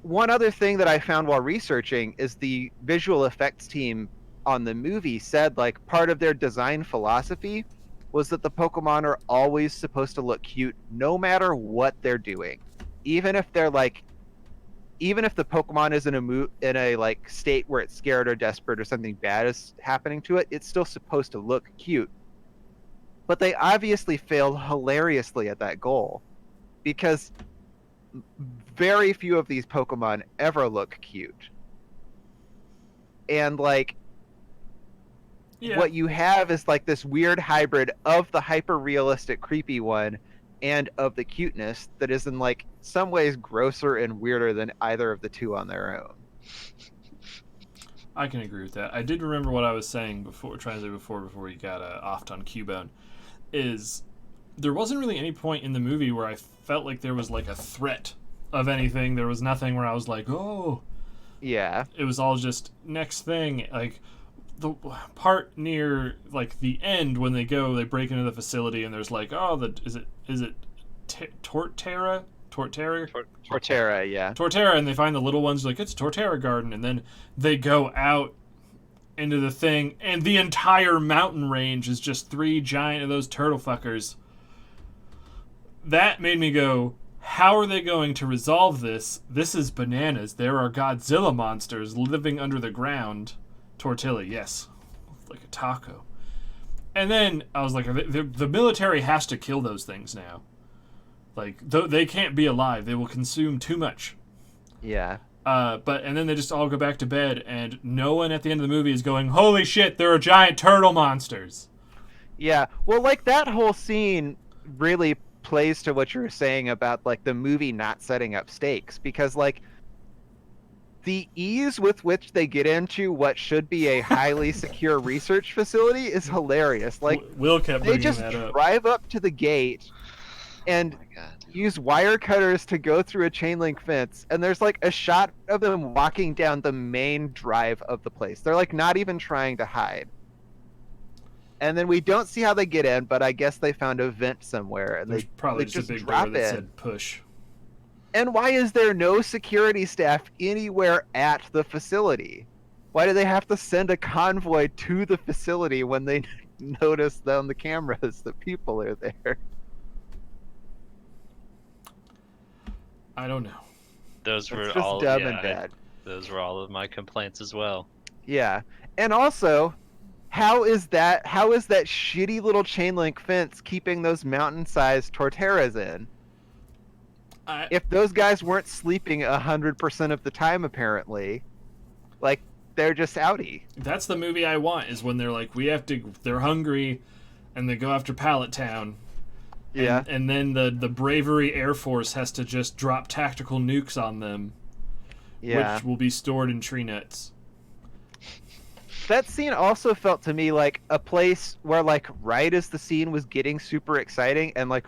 one other thing that I found while researching is the visual effects team on the movie said like part of their design philosophy was that the Pokemon are always supposed to look cute no matter what they're doing. Even if the Pokemon is in a like state where it's scared or desperate or something bad is happening to it, it's still supposed to look cute. But they obviously failed hilariously at that goal, because very few of these Pokemon ever look cute. And like, what you have is like this weird hybrid of the hyper realistic creepy one and of the cuteness that is in like some ways grosser and weirder than either of the two on their own.
I can agree with that. I did remember what I was saying before we got offed on Cubone, is there wasn't really any point in the movie where I felt like there was like a threat of anything. There was nothing where I was like, oh. Yeah. It was all just next thing. Like, the part near like the end when they break into the facility and there's like, oh, is it Torterra,
yeah,
Torterra, and they find the little ones, like, it's Torterra Garden, and then they go out into the thing and the entire mountain range is just 3 giant of those turtle fuckers. That made me go, how are they going to resolve this? This is bananas. There are Godzilla monsters living under the ground. Tortilla, yes. Like a taco. And then I was like, the military has to kill those things now. Like, they can't be alive. They will consume too much.
Yeah.
And then they just all go back to bed, and no one at the end of the movie is going, holy shit, there are giant turtle monsters.
Yeah. Well, like, that whole scene really plays to what you were saying about, like, the movie not setting up stakes. Because, like, the ease with which they get into what should be a highly secure research facility is hilarious. Like,
Will kept
they
bringing
just
that up.
drive up to the gate and
Oh my god.
use wire cutters to go through a chain link fence, and there's like a shot of them walking down the main drive of the place. They're like not even trying to hide. And then we don't see how they get in, but I guess they found a vent somewhere and
There's
they
probably
they
just a big door
drop
that
in.
said push.
And why is there no security staff anywhere at the facility? Why do they have to send a convoy to the facility when they notice on the cameras that people are there?
I don't know.
Those were
It's just
all
dumb
yeah,
and bad.
those were all of my complaints as well.
Yeah. And also, how is that shitty little chain link fence keeping those mountain-sized torteras in? If those guys weren't sleeping 100% of the time, apparently, like, they're just outie.
That's the movie I want, is when they're like, they're hungry, and they go after Pallet Town.
Yeah.
And then the Bravery Air Force has to just drop tactical nukes on them,
Yeah.
which will be stored in tree nuts.
That scene also felt to me like a place where, like, right as the scene was getting super exciting, and like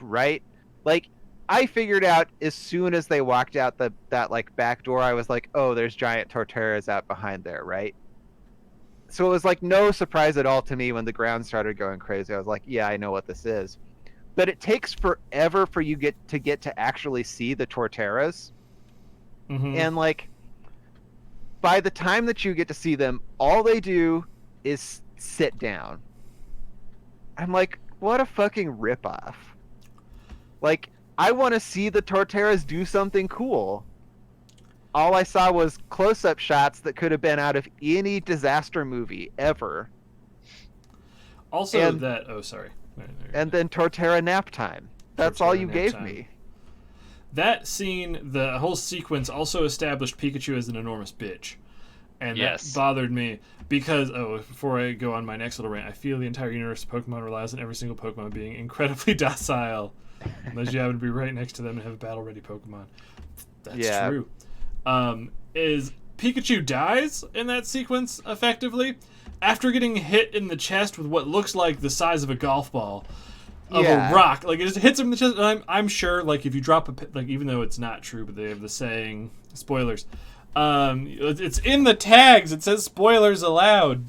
I figured out as soon as they walked out that like back door, I was like, oh, there's giant torteras out behind there, right? So it was like no surprise at all to me when the ground started going crazy. I was like, yeah, I know what this is. But it takes forever for you get to actually see the torteras.
Mm-hmm.
And like, by the time that you get to see them, all they do is sit down. I'm like, what a fucking ripoff. Like, I want to see the torteras do something cool. All I saw was close-up shots that could have been out of any disaster movie ever.
Also,
And-
sorry.
And then tortera nap time. That's all
Tortera
you
nap
gave
time.
me.
That scene, the whole sequence, also established Pikachu as an enormous bitch. And
Yes.
that bothered me because, before I go on my next little rant, I feel the entire universe of Pokemon relies on every single Pokemon being incredibly docile. Unless you happen to be right next to them and have a battle-ready Pokemon. That's
Yeah.
true. Is Pikachu dies in that sequence, effectively, after getting hit in the chest with what looks like the size of a golf ball. Of
Yeah.
a rock, like it just hits him in the chest, and I'm sure, like if you drop like, even though it's not true, but they have the saying, spoilers, it's in the tags. It says spoilers allowed.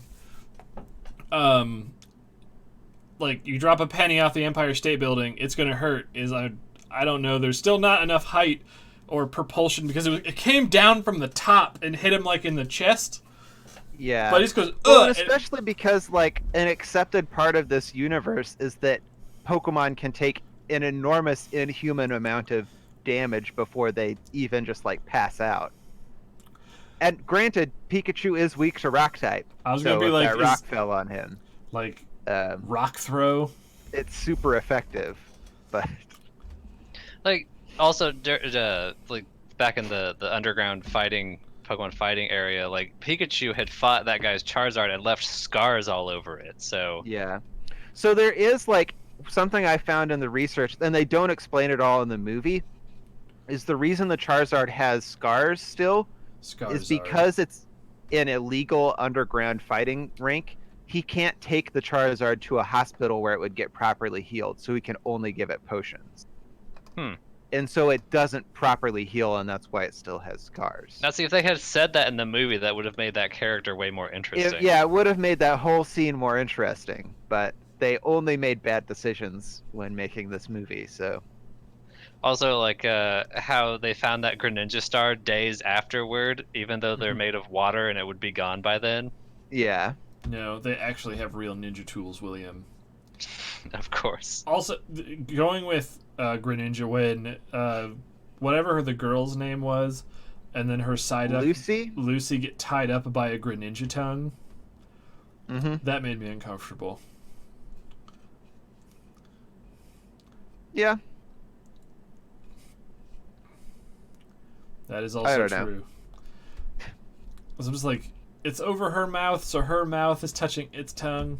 Like you drop a penny off the Empire State Building, it's gonna hurt. I don't know. There's still not enough height or propulsion because it came down from the top and hit him like in the chest.
Yeah.
But he just goes,
Well,
ugh.
and especially because, like, an accepted part of this universe is that Pokemon can take an enormous inhuman amount of damage before they even just, like, pass out. And granted, Pikachu is weak to rock type.
I was
so
gonna be
if
like,
that rock fell on him,
like
um,
rock throw.
it's super effective. But
Like also like back in the underground Pokemon fighting area, like Pikachu had fought that guy's Charizard and left scars all over it. So
yeah. So there is, like, something I found in the research, and they don't explain it all in the movie, is the reason the Charizard has scars still is because it's an illegal underground fighting rink. He can't take the Charizard to a hospital where it would get properly healed, so he can only give it potions. And so it doesn't properly heal, and that's why it still has scars.
now, see, if they had said that in the movie, that would have made that character way more interesting.
It would have made that whole scene more interesting, but they only made bad decisions when making this movie, so...
Also, like how they found that Greninja star days afterward, even though they're made of water and it would be gone by then.
Yeah.
No, they actually have real ninja tools, William.
Of course.
Also, going with Greninja, when whatever the girl's name was, and then her Lucy get tied up by a Greninja tongue.
Mm-hmm.
That made me uncomfortable.
Yeah.
That is
I
also
don't know.
true. I'm just like, it's over her mouth, so her mouth is touching its tongue.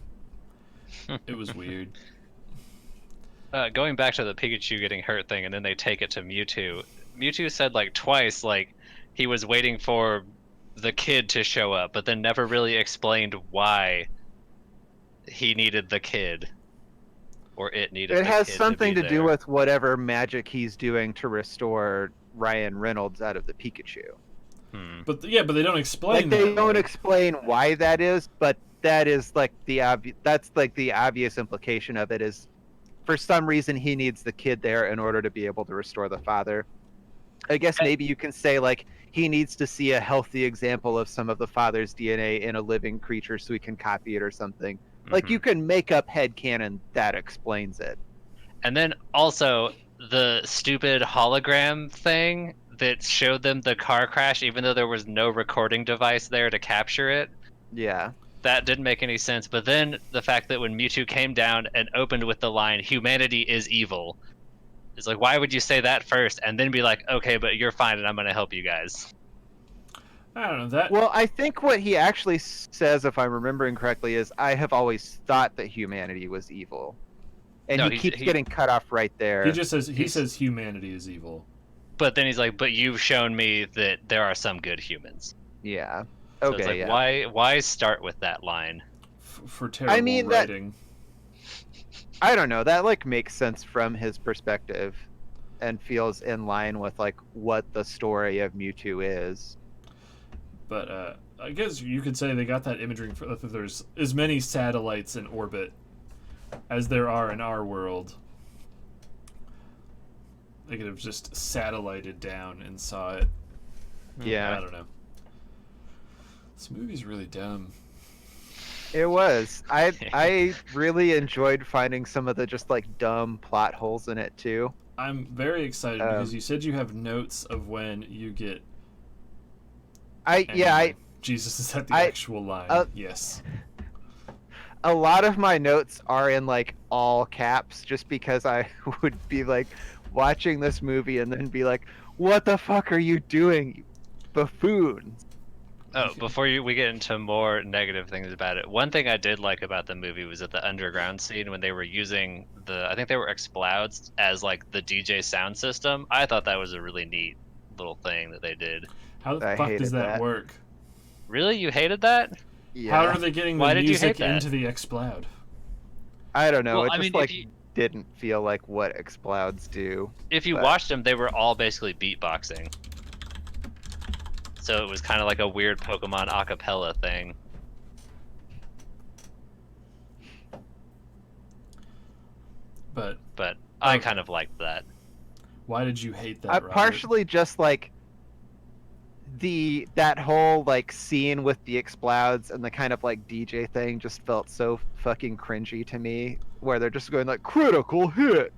It was weird.
Going back to the Pikachu getting hurt thing, and then they take it to Mewtwo. Mewtwo said like twice, like he was waiting for the kid to show up, but then never really explained why he needed the kid. Or it needed
It
the
has
kid
something
to
to
be
do
there.
with whatever magic he's doing to restore Ryan Reynolds out of the Pikachu.
But they don't explain
Like they
that.
don't
Like,
explain why that is, but that is like the that's like the obvious implication of it is for some reason he needs the kid there in order to be able to restore the father. I guess maybe you can say like he needs to see a healthy example of some of the father's DNA in a living creature so he can copy it or something. Like you can make up headcanon that explains it.
And then also the stupid hologram thing that showed them the car crash, even though there was no recording device there to capture it.
Yeah.
That didn't make any sense. But then the fact that when Mewtwo came down and opened with the line, humanity is evil. It's like, why would you say that first and then be like, okay, but you're fine and I'm going to help you guys?
I don't know that.
Well, I think what he actually says, if I'm remembering correctly, is I have always thought that humanity was evil. And
No,
he keeps getting cut off right there.
He just says says humanity is evil.
But then he's like, but you've shown me that there are some good humans.
Yeah.
So
Okay,
it's like,
yeah.
why start with that line?
For terrible writing.
I don't know. That like makes sense from his perspective and feels in line with like what the story of Mewtwo is.
But I guess you could say they got that imagery for that there's as many satellites in orbit as there are in our world. They could have just satellited down and saw it.
Yeah.
I don't know. This movie's really dumb.
It was. I really enjoyed finding some of the just like dumb plot holes in it too.
I'm very excited because you said you have notes of when you get. Jesus, is that the actual line? Yes.
A lot of my notes are in like all caps just because I would be like watching this movie and then be like, what the fuck are you doing, you buffoons?
Oh, before we get into more negative things about it, one thing I did like about the movie was at the underground scene when they were using I think they were explodes as like the DJ sound system. I thought that was a really neat little thing that they did.
How the fuck does that work?
Really? You hated that?
Yeah.
How are they getting the music into the explode?
I don't know.
Well,
it just didn't feel like what explodes do.
If you watched them, they were all basically beatboxing. So it was kind of like a weird Pokemon acapella thing.
But
I kind of liked that.
Why did you hate that?
Partially just like that whole like scene with the explodes and the kind of like DJ thing just felt so fucking cringy to me, where they're just going like critical hit.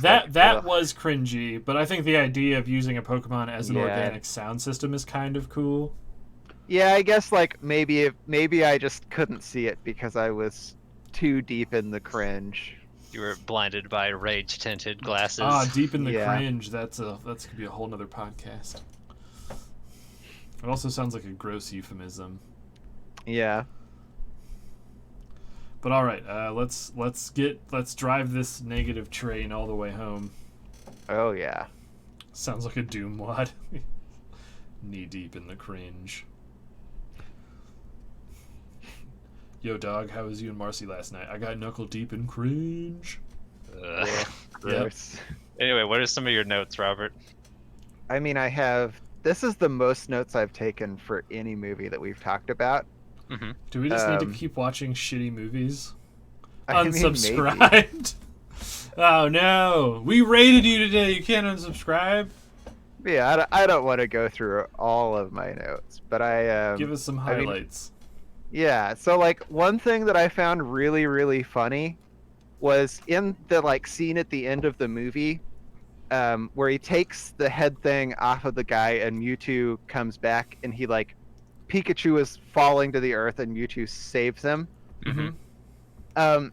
That was cringy, but I think the idea of using a Pokemon as an organic sound system is kind of cool.
Yeah, I guess like maybe I just couldn't see it because I was too deep in the cringe.
You were blinded by rage-tinted glasses.
Deep in the cringe. That's could be a whole nother podcast. It also sounds like a gross euphemism.
Yeah.
But all right, let's drive this negative train all the way home.
Oh yeah.
Sounds like a Doom wad. Knee deep in the cringe. Yo, dog, how was you and Marcy last night? I got knuckle deep in cringe.
Gross.
Yep. Anyway, what are some of your notes, Robert?
I mean, this is the most notes I've taken for any movie that we've talked about.
Mm-hmm.
Do we just need to keep watching shitty movies?
I mean,
unsubscribed? Oh no! We rated you today. You can't unsubscribe.
Yeah, I don't want to go through all of my notes, but
give us some highlights.
Yeah, so like one thing that I found really, really funny was in the like scene at the end of the movie, where he takes the head thing off of the guy and Mewtwo comes back and he like Pikachu is falling to the earth and Mewtwo saves him.
Mm-hmm.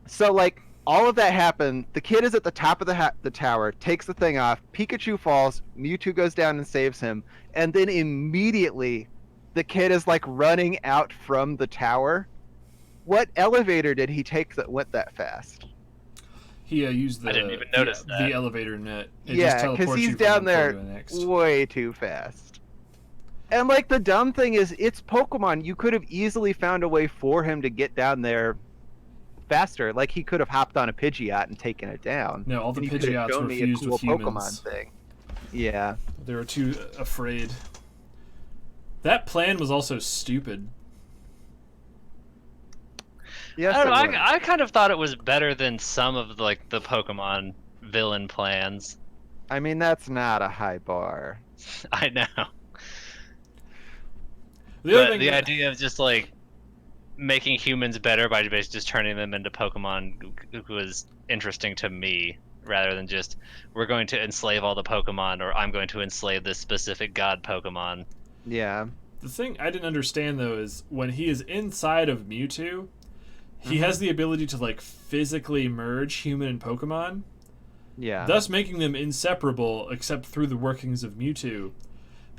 So like all of that happened. The kid is at the top of the tower, takes the thing off. Pikachu falls. Mewtwo goes down and saves him, and then immediately the kid is like running out from the tower. What elevator did he take that went that fast?
He used
I didn't even notice that.
The elevator net.
Because he's down there way too fast. And like the dumb thing is, it's Pokemon. You could have easily found a way for him to get down there faster. Like he could have hopped on a Pidgeot and taken it down.
No, all the
And you could have
Pidgeots
shown
were
me a
fused
cool
with humans.
Pokemon thing. Yeah.
They were too afraid. That plan was also stupid.
Yes,
I don't
it
know.
was.
I kind of thought it was better than some of like the Pokemon villain plans.
I mean, that's not a high bar.
I know.
The other
But
thing
the idea of just like making humans better by just turning them into Pokemon was interesting to me, rather than just we're going to enslave all the Pokemon or I'm going to enslave this specific god Pokemon.
Yeah.
The thing I didn't understand though is when he is inside of Mewtwo, he has the ability to like physically merge human and Pokemon,
Yeah.
thus making them inseparable except through the workings of Mewtwo.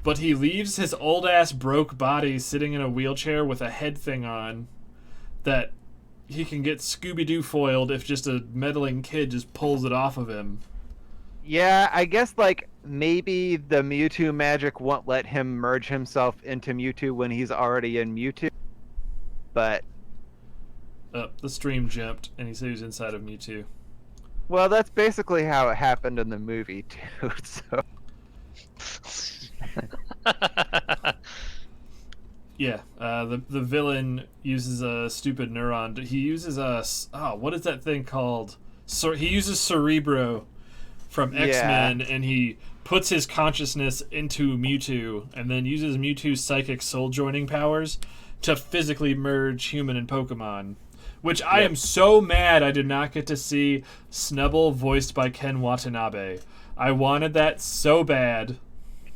But he leaves his old ass broke body sitting in a wheelchair with a head thing on that he can get Scooby-Doo foiled if just a meddling kid just pulls it off of him.
Yeah, I guess like maybe the Mewtwo magic won't let him merge himself into Mewtwo when he's already in Mewtwo. But
The stream jumped and he said he was inside of Mewtwo.
well, that's basically how it happened in the movie too. So
Yeah, the villain uses a stupid neuron. He uses what is that thing called? He uses Cerebro from X-Men, and he puts his consciousness into Mewtwo, and then uses Mewtwo's psychic soul joining powers to physically merge human and Pokemon. Which I am so mad I did not get to see Snubbull voiced by Ken Watanabe. I wanted that so bad.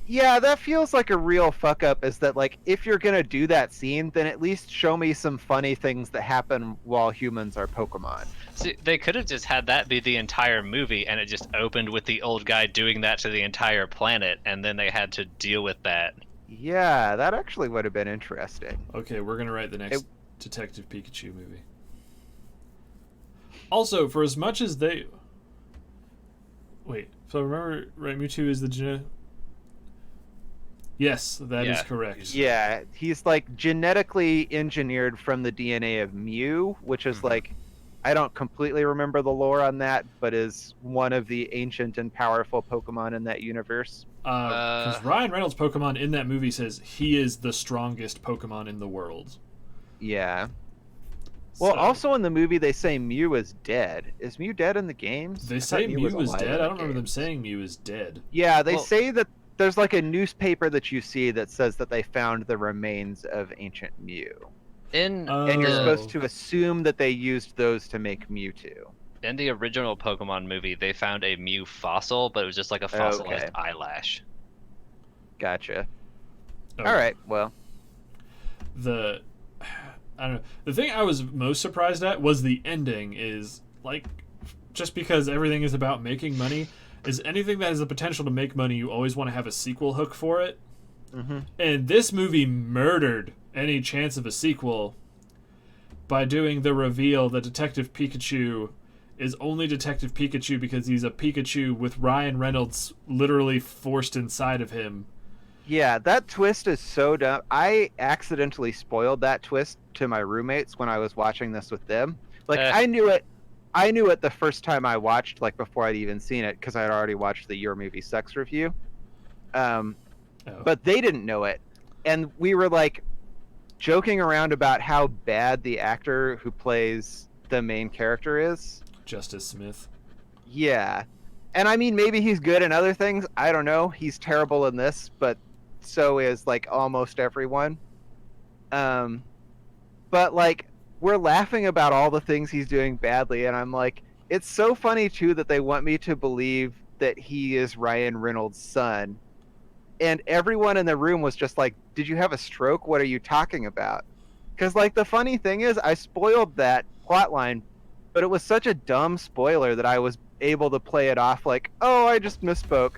yeah, that feels like a real fuck up. Is that like if you're gonna do that scene, then at least show me some funny things that happen while humans are Pokemon.
See, they could have just had that be the entire movie, and it just opened with the old guy doing that to the entire planet, and then they had to deal with that.
Yeah, that actually would have been interesting.
Okay, we're gonna write the next Detective Pikachu movie. Also, for as much as they... Wait, so remember, right, Mewtwo is the Yes, that is correct.
Yeah, he's like genetically engineered from the DNA of Mew, which is like, I don't completely remember the lore on that, but is one of the ancient and powerful Pokemon in that universe.
Because Ryan Reynolds' Pokemon in that movie says he is the strongest Pokemon in the world.
Yeah. Well,
So,
also in the movie they say Mew is dead. Is Mew dead in the games?
they
I thought
say Mew is
alive
dead.
in
I
the
don't remember them
games.
saying Mew is dead.
Yeah, they
Well-
say that there's like a newspaper that you see that says that they found the remains of ancient Mew.
In
And you're
Oh.
supposed to assume that they used those to make Mewtwo.
in the original Pokemon movie, they found a Mew fossil, but it was just like a fossilized
Okay.
eyelash.
Gotcha.
Oh.
All right, well.
I don't know. The thing I was most surprised at was the ending. Is like, just because everything is about making money, is anything that has the potential to make money, you always want to have a sequel hook for it.
Mm-hmm.
And this movie murdered any chance of a sequel by doing the reveal that Detective Pikachu is only Detective Pikachu because he's a Pikachu with Ryan Reynolds literally forced inside of him.
Yeah, that twist is so dumb. I accidentally spoiled that twist to my roommates when I was watching this with them. Like, I knew it the first time I watched, like, before I'd even seen it, because I'd already watched the Your Movie Sucks review. But they didn't know it. And we were, like, joking around about how bad the actor who plays the main character is.
Justice Smith.
Yeah. And I mean, maybe he's good in other things. I don't know. He's terrible in this, but so is like almost everyone. But like, we're laughing about all the things he's doing badly, and I'm like, it's so funny too that they want me to believe that he is Ryan Reynolds' son. And everyone in the room was just like, did you have a stroke? What are you talking about? Because like, the funny thing is, I spoiled that plotline, but it was such a dumb spoiler that I was able to play it off like, oh, I just misspoke.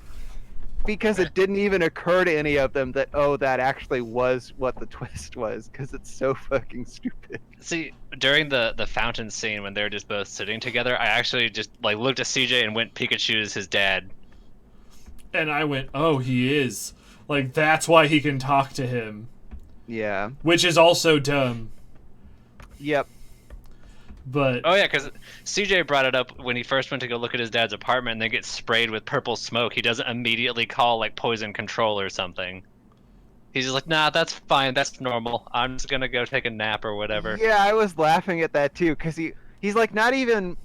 Because it didn't even occur to any of them that, oh, that actually was what the twist was, because it's so fucking stupid.
See, during the fountain scene when they're just both sitting together, I actually just like looked at CJ and went, Pikachu is his dad.
And I went, oh, he is. Like, that's why he can talk to him.
Yeah.
Which is also dumb.
Yep.
But
Oh yeah, because CJ brought it up when he first went to go look at his dad's apartment and then gets sprayed with purple smoke. He doesn't immediately call like poison control or something. He's just like, nah, that's fine, that's normal. I'm just gonna go take a nap or whatever.
Yeah, I was laughing at that too, because he's like not even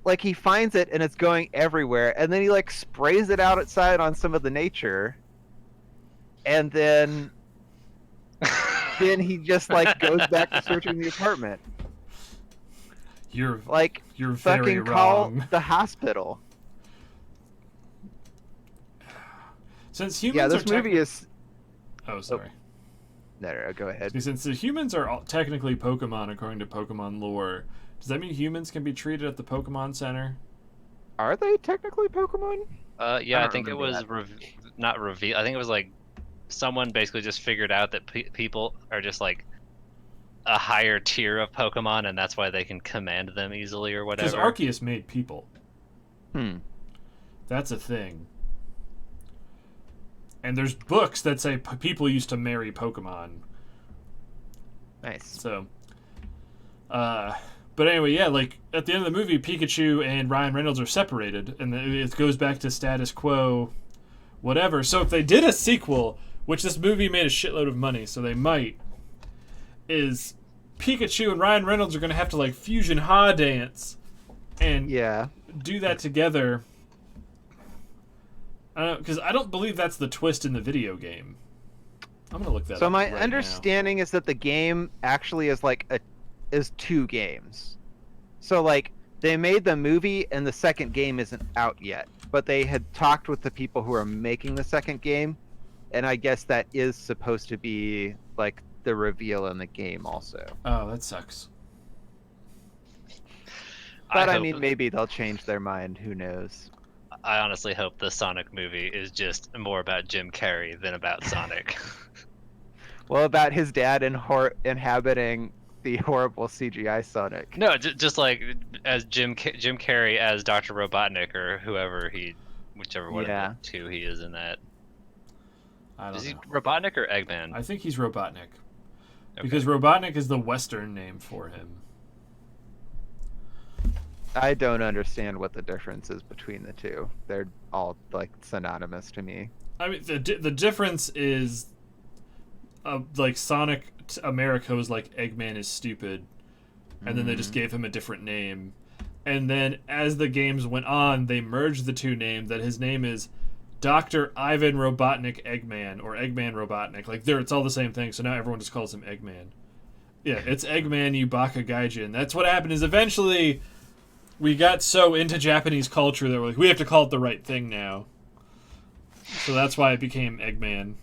like he finds it and it's going everywhere, and then he like sprays it out outside on some of the nature, and then he just like goes back to searching the apartment.
you're
Like,
very
fucking call
wrong.
the hospital.
Since humans
Yeah,
are
this movie is.
Oh, sorry.
No, go ahead.
Since the humans are technically Pokemon according to Pokemon lore, does that mean humans can be treated at the Pokemon Center?
Are they technically Pokemon?
Yeah,
I
I
don't
think it
remember
was not revealed. I think it was like someone basically just figured out that people are just like a higher tier of Pokemon, and that's why they can command them easily or
Because
whatever.
Arceus made people. That's a thing. And there's books that say people used to marry Pokemon.
Nice.
So, but anyway, yeah, like at the end of the movie, Pikachu and Ryan Reynolds are separated, and it goes back to status quo, whatever. So if they did a sequel, which this movie made a shitload of money, so they might, is Pikachu and Ryan Reynolds are going to have to like fusion ha dance and
Yeah.
do that together. Because I don't believe that's the twist in the video game. I'm gonna look that
So
up.
my
right
understanding is that the game actually is like is 2 games. So like they made the movie and the second game isn't out yet, but they had talked with the people who are making the second game, and I guess that is supposed to be like the reveal in the game also.
now. Oh, that sucks.
But I
hope-
mean, maybe they'll change their mind. Who knows?
I honestly hope the Sonic movie is just more about Jim Carrey than about Sonic.
Well, about his dad inhabiting the horrible CGI Sonic.
No, just like as Jim Carrey as Dr. Robotnik or whichever one
Yeah.
of the two he is in that.
I don't
Is he
know.
Robotnik or Eggman?
I think he's Robotnik.
Okay.
Because Robotnik is the Western name for him.
I don't understand what the difference is between the two. They're all like synonymous to me.
I mean, the difference is, like Sonic America was like Eggman is stupid, and then they just gave him a different name, and then as the games went on, they merged the two names. That his name is Dr. Ivan Robotnik Eggman or Eggman Robotnik. Like it's all the same thing. So now everyone just calls him Eggman. Yeah, it's Eggman Yubaka Gaijin. That's what happened. Is eventually we got so into Japanese culture that we're like, we have to call it the right thing now. So that's why it became Eggman.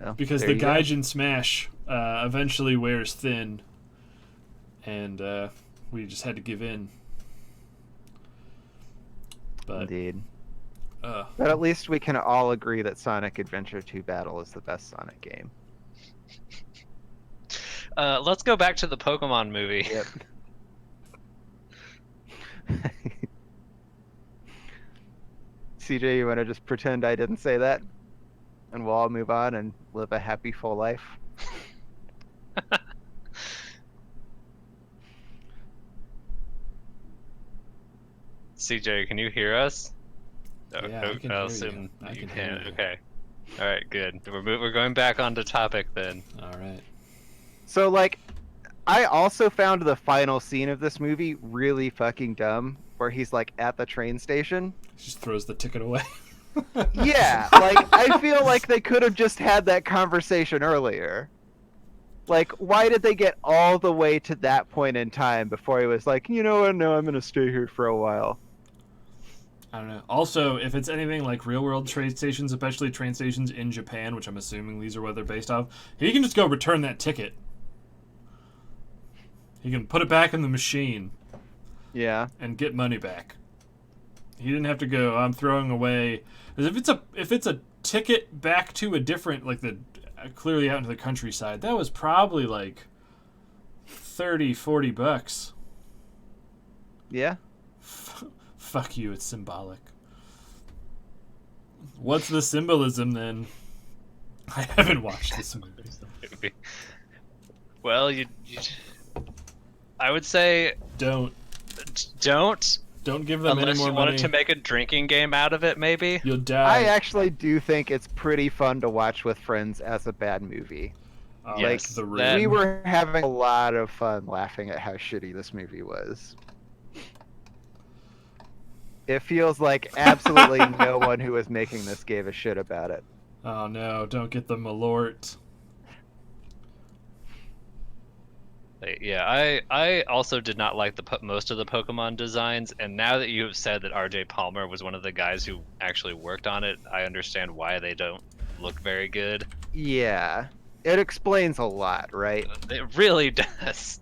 Well,
Because
there
the
you go.
Gaijin Smash eventually wears thin. And we just had to give in. But,
Indeed. But at least we can all agree that Sonic Adventure 2 Battle is the best Sonic game.
Let's go back to the Pokemon movie.
Yep. CJ, you want to just pretend I didn't say that? And we'll all move on and live a happy, full life?
CJ, can you hear us?
Yeah, I can
I'll
hear
assume
you. I
you
can
can.
hear you.
Okay. All right, good. We're going back onto topic then.
all right.
So, like, I also found the final scene of this movie really fucking dumb, where he's, like, at the train station.
He just throws the ticket away.
Yeah, like, I feel like they could have just had that conversation earlier. Like, why did they get all the way to that point in time before he was like, you know what, no, I'm going to stay here for a while?
I don't know. Also, if it's anything like real-world train stations, especially train stations in Japan, which I'm assuming these are what they're based off, he can just go return that ticket. He can put it back in the machine
Yeah.
and get money back. He didn't have to go, I'm throwing away. Because if it's a ticket back to a different, like the clearly out into the countryside, that was probably like $30-40.
Yeah.
Fuck you, it's symbolic. What's the symbolism then? I haven't watched this movie.
Well, I would say
Don't give them any
unless
more
you
money.
wanted to make a drinking game out of it, maybe.
You'll die.
I actually do think it's pretty fun to watch with friends as a bad movie.
Yes,
The Room.
that-
We were having a lot of fun laughing at how shitty this movie was. It feels like absolutely no one who was making this gave a shit about it.
Oh no! Don't get the Malort.
Yeah, I also did not like most of the Pokemon designs, and now that you have said that R.J. Palmer was one of the guys who actually worked on it, I understand why they don't look very good.
Yeah, it explains a lot, right?
It really does.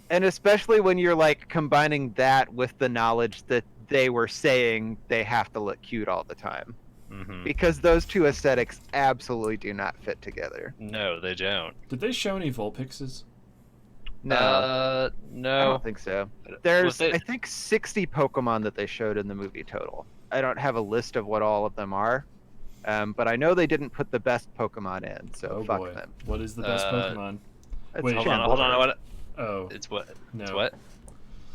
And especially when you're like combining that with the knowledge that they were saying they have to look cute all the time.
Hmm.
Because those two aesthetics absolutely do not fit together.
No, they don't.
Did they show any Vulpixes?
No, I
No.
don't think so. There's,
Was it-
I think, 60 Pokemon that they showed in the movie total. I don't have a list of what all of them are, but I know they didn't put the best Pokemon in, so
Oh
fuck
boy!
them.
What is the best Pokemon?
That's
Wait,
Hold on.
Chandler.
What?
Oh
It's what?
no!
It's what?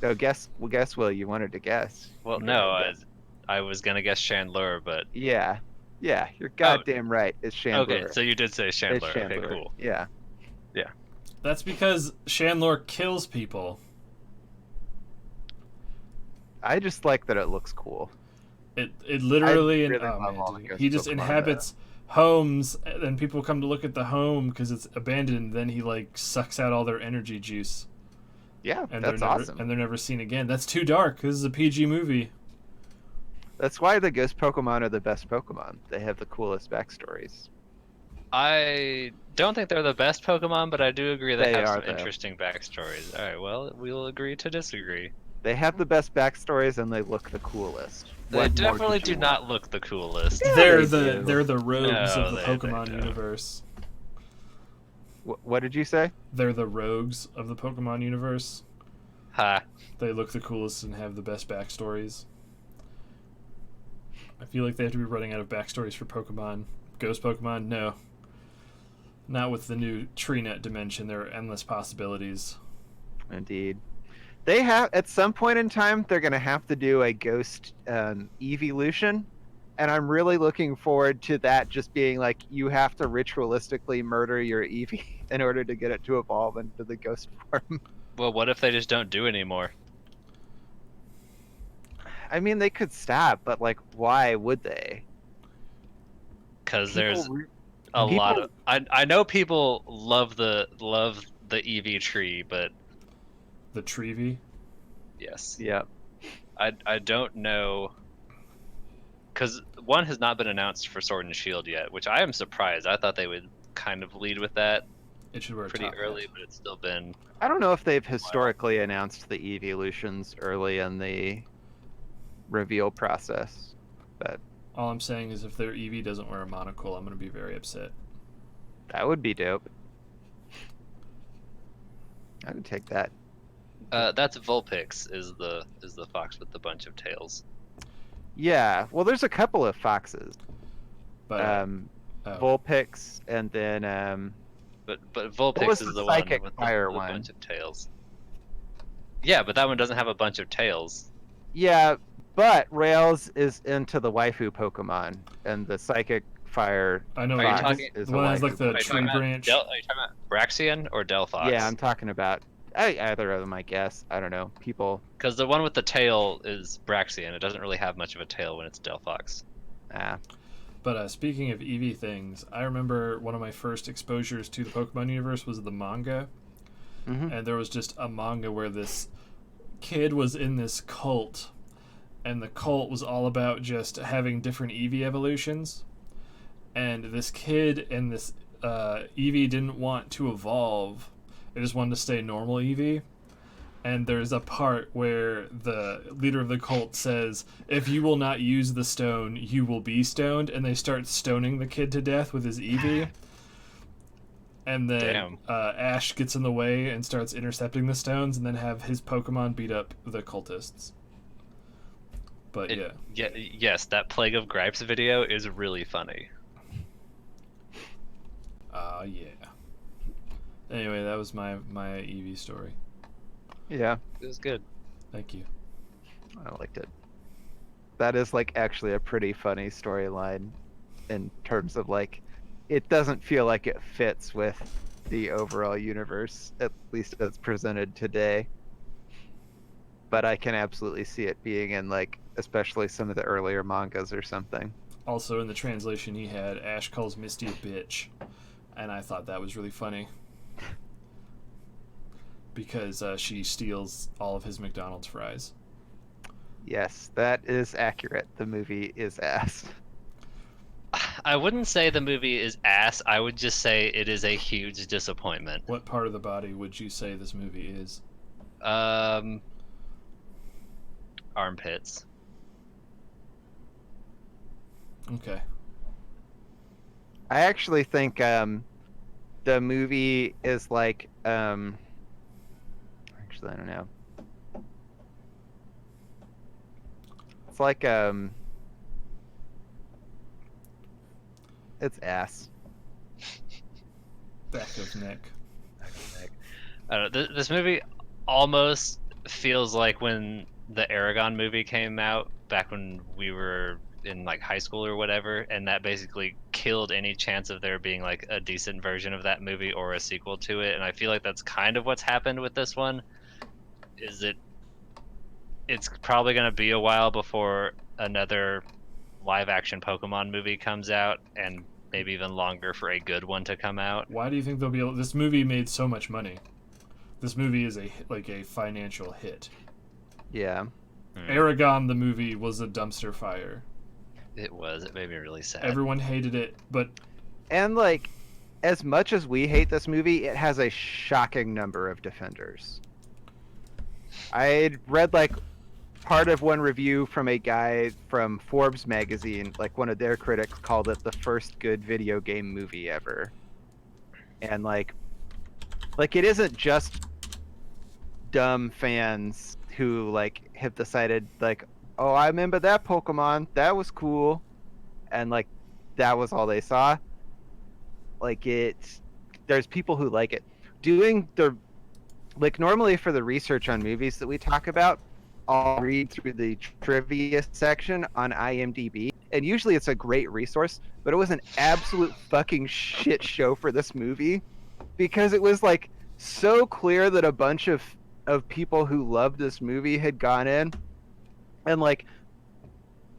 No, guess, Will, you wanted to guess.
Well, no, I was gonna guess Chandler, but
Yeah, you're goddamn right. It's Chandler.
okay, so you did say
It's
Chandler.
Chandler.
Okay, cool.
Yeah.
That's because Chandler kills people.
I just like that it looks cool.
It literally
I really
oh,
love
man,
all the
dude.
ghost
He just
Pokemon,
inhabits homes, and people come to look at the home because it's abandoned. Then he like sucks out all their energy juice,
Yeah,
and
that's
they're never,
awesome.
And they're never seen again. That's too dark. This is a PG movie.
That's why the ghost Pokemon are the best Pokemon. They have the coolest backstories.
I don't think they're the best Pokemon, but I do agree they have
They
some
are, though.
interesting backstories. All right, well, we'll agree to disagree.
They have the best backstories and they look the coolest.
They
What more
definitely
could you
do
want?
not look the coolest.
Yeah,
they're
they do.
they're the rogues
No,
of the
they
Pokemon
don't.
universe.
What did you say?
They're the rogues of the Pokemon universe.
Ha.
They look the coolest and have the best backstories. I feel like they have to be running out of backstories for Pokemon. Ghost Pokemon, no. Not with the new TreeNet dimension. There are endless possibilities.
Indeed. They have, at some point in time, they're going to have to do a ghost evolution. And I'm really looking forward to that just being like, you have to ritualistically murder your Eevee in order to get it to evolve into the ghost form.
Well, what if they just don't do anymore?
I mean, they could stop, but like, why would they?
Because there's
People re-
a
people-
lot of. I know people love the EV tree, but
The Treevee.
yes,
Yeah.
I don't know. Because one has not been announced for Sword and Shield yet, which I am surprised. I thought they would kind of lead with that
It should wear a
pretty
top
early,
hat.
but it's still been.
I don't know if they've historically announced the evolutions early in the reveal process, but
All I'm saying is if their Eevee doesn't wear a monocle, I'm going to be very upset.
that would be dope. I would take that.
That's Vulpix is the fox with the bunch of tails.
Yeah, well, there's a couple of foxes.
But oh,
Vulpix, and then
But
was
Vulpix is
the
the one
psychic
with
fire
the
one?
bunch of tails. Yeah, but that one doesn't have a bunch of tails.
yeah, but Rails is into the waifu Pokemon, and the psychic fire
I know
Are you
what
fox
talking-
is
the
a
one that has
waifu
like the
Are you
Pokemon.
talking
tree
about
branch.
Are you talking about Braxian or Delphox?
Yeah, I'm talking about either of them, I guess. I don't know. People.
Because the one with the tail is Braxian. It doesn't really have much of a tail when it's Delphox.
But speaking of Eevee things, I remember one of my first exposures to the Pokemon universe was the manga.
Mhm.
And there was just a manga where this kid was in this cult, and the cult was all about just having different Eevee evolutions. And this kid and this Eevee didn't want to evolve. They just wanted to stay normal Eevee. And there's a part where the leader of the cult says, if you will not use the stone, you will be stoned. And they start stoning the kid to death with his Eevee. And then
Damn.
Ash gets in the way and starts intercepting the stones, and then have his Pokemon beat up the cultists. But yeah.
Yes, that Plague of Gripes video is really funny.
Yeah. Anyway, that was my Eevee story.
Yeah,
It was good.
Thank you.
I liked it. That is like actually a pretty funny storyline in terms of like it doesn't feel like it fits with the overall universe, at least as presented today. But I can absolutely see it being in like especially some of the earlier mangas or something.
Also, in the translation he had, Ash calls Misty a bitch, and I thought that was really funny because she steals all of his McDonald's fries.
Yes, that is accurate. The movie is ass.
I wouldn't say the movie is ass. I would just say it is a huge disappointment.
What part of the body would you say this movie is?
Armpits.
Okay.
I actually think the movie is like actually I don't know. It's like it's ass.
Back of neck.
I don't know, this movie almost feels like when the Aragon movie came out back when we were in like high school or whatever, and that basically killed any chance of there being like a decent version of that movie or a sequel to it. And I feel like that's kind of what's happened with this one. Is it's probably going to be a while before another live action Pokemon movie comes out, and maybe even longer for a good one to come out.
Why do you think they'll be able... This movie made so much money. This movie is a financial hit.
Yeah.
Aragon, the movie, was a dumpster fire.
It was. It made me really sad.
Everyone hated it, but...
And like as much as we hate this movie, it has a shocking number of defenders. I read like part of one review from a guy from Forbes magazine, like one of their critics called it the first good video game movie ever. And like it isn't just dumb fans who like have decided like, oh, I remember that Pokemon, that was cool, and like that was all they saw. Like there's people who like it. Doing the like normally for the research on movies that we talk about, I'll read through the trivia section on IMDb, and usually it's a great resource, but it was an absolute fucking shit show for this movie because it was like so clear that a bunch of people who loved this movie had gone in and like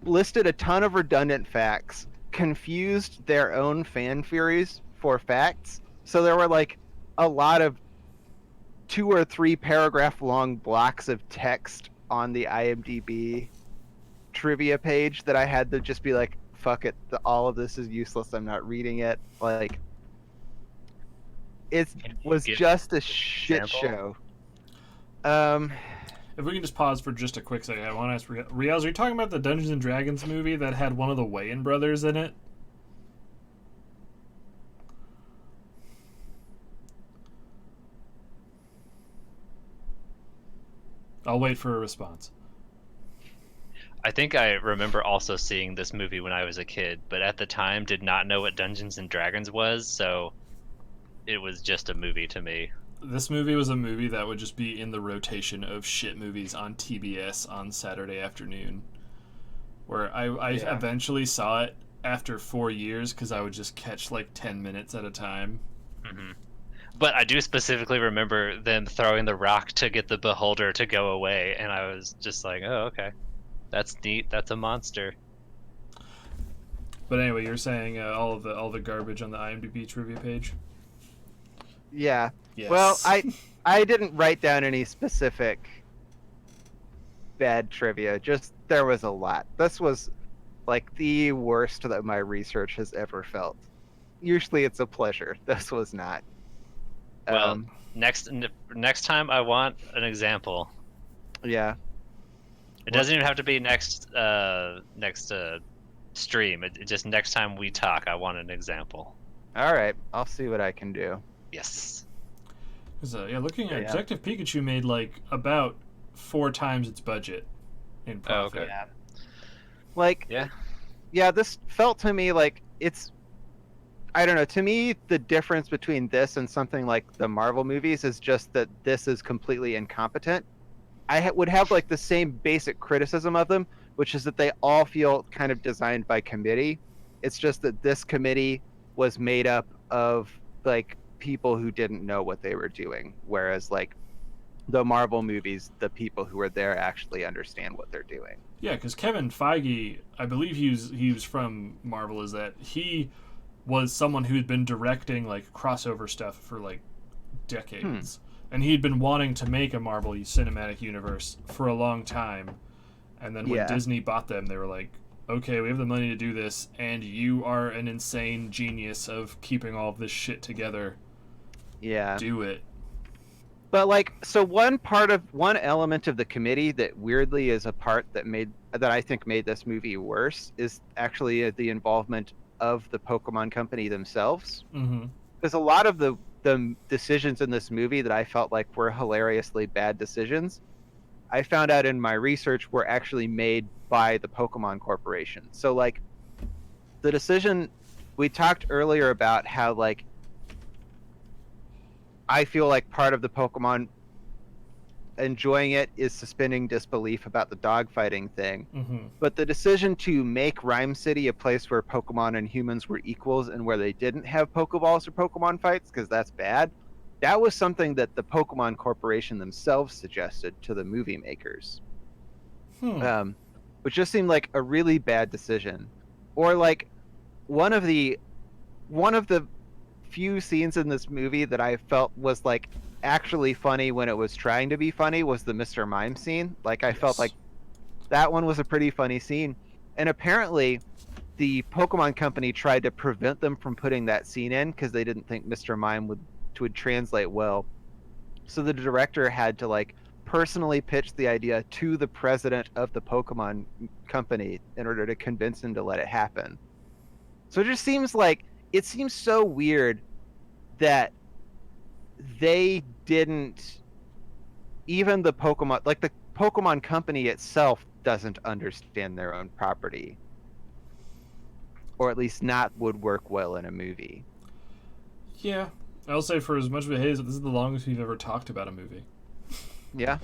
listed a ton of redundant facts, confused their own fan theories for facts. So there were like a lot of 2 or 3 paragraph long blocks of text on the IMDb trivia page that I had to just be like, fuck it, all of this is useless, I'm not reading it. Like it was just a shit show.
If we can just pause for just a quick second, I want to ask Riaz, are you talking about the Dungeons and Dragons movie that had one of the Wayans brothers in it? I'll wait for a response.
I think I remember also seeing this movie when I was a kid, but at the time did not know what Dungeons and Dragons was, so it was just a movie to me.
This movie was a movie that would just be in the rotation of shit movies on TBS on Saturday afternoon, where I eventually saw it after 4 years because I would just catch like 10 minutes at a time.
Mm-hmm. But I do specifically remember them throwing the rock to get the beholder to go away, and I was just like, oh, okay. That's neat. That's a monster.
But anyway, you're saying all the garbage on the IMDb trivia page?
Yeah.
Yes.
Well, I didn't write down any specific bad trivia. Just there was a lot. This was like the worst that my research has ever felt. Usually it's a pleasure. This was not.
Well, next time I want an example.
Yeah.
It doesn't even have to be next stream. It just next time we talk, I want an example.
All right, I'll see what I can do.
Yes.
Looking at Detective Pikachu made like about 4 times its budget in profit.
Oh, okay.
Yeah. Like, yeah, this felt to me like it's, I don't know, to me, the difference between this and something like the Marvel movies is just that this is completely incompetent. I would have like the same basic criticism of them, which is that they all feel kind of designed by committee. It's just that this committee was made up of like people who didn't know what they were doing, whereas like the Marvel movies, the people who are there actually understand what they're doing.
Yeah, because Kevin Feige, I believe he was from Marvel, is that he was someone who had been directing like crossover stuff for like decades. And he'd been wanting to make a Marvel Cinematic Universe for a long time. And then when Disney bought them, they were like, okay, we have the money to do this, and you are an insane genius of keeping all of this shit together.
Yeah.
Do it.
But like, so one element of the committee that weirdly is a part that I think made this movie worse is actually the involvement of the Pokemon Company themselves. Because a lot of the decisions in this movie that I felt like were hilariously bad decisions, I found out in my research were actually made by the Pokemon Corporation. So like, the decision we talked earlier about how like I feel like part of the Pokemon enjoying it is suspending disbelief about the dogfighting thing. But the decision to make Rhyme City a place where Pokemon and humans were equals and where they didn't have Pokeballs or Pokemon fights, because that's bad, that was something that the Pokemon Corporation themselves suggested to the movie makers. Which just seemed like a really bad decision. Or like one of the few scenes in this movie that I felt was like actually funny when it was trying to be funny was the Mr. Mime scene. Like I felt like that one was a pretty funny scene. And apparently the Pokemon Company tried to prevent them from putting that scene in because they didn't think Mr. Mime would translate well. So the director had to like personally pitch the idea to the president of the Pokemon Company in order to convince him to let it happen. So it just seems so weird that they didn't, even the Pokemon, like the Pokemon Company itself doesn't understand their own property, or at least not would work well in a movie.
Yeah, I'll say for as much of it is, this is the longest we've ever talked about a movie.
Yeah.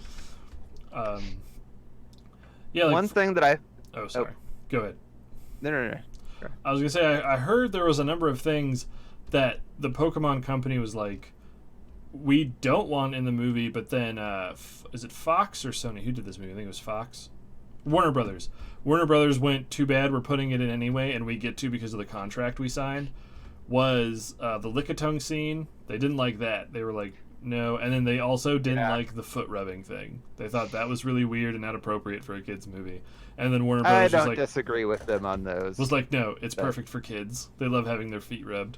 Yeah. Like,
one thing that I.
Oh, sorry. Go ahead.
No. Sure.
I was gonna say I heard there was a number of things that the Pokemon Company was like, we don't want in the movie, but then is it Fox or Sony? Who did this movie? I think it was Fox. Warner Brothers. Warner Brothers went, too bad, we're putting it in anyway, and we get to because of the contract we signed. Was the Lickitung scene? They didn't like that. They were like, no, and then they also didn't like the foot rubbing thing. They thought that was really weird and not appropriate for a kids movie. And then Warner Brothers
I don't disagree with them on those.
Was like, no, it's perfect for kids. They love having their feet rubbed.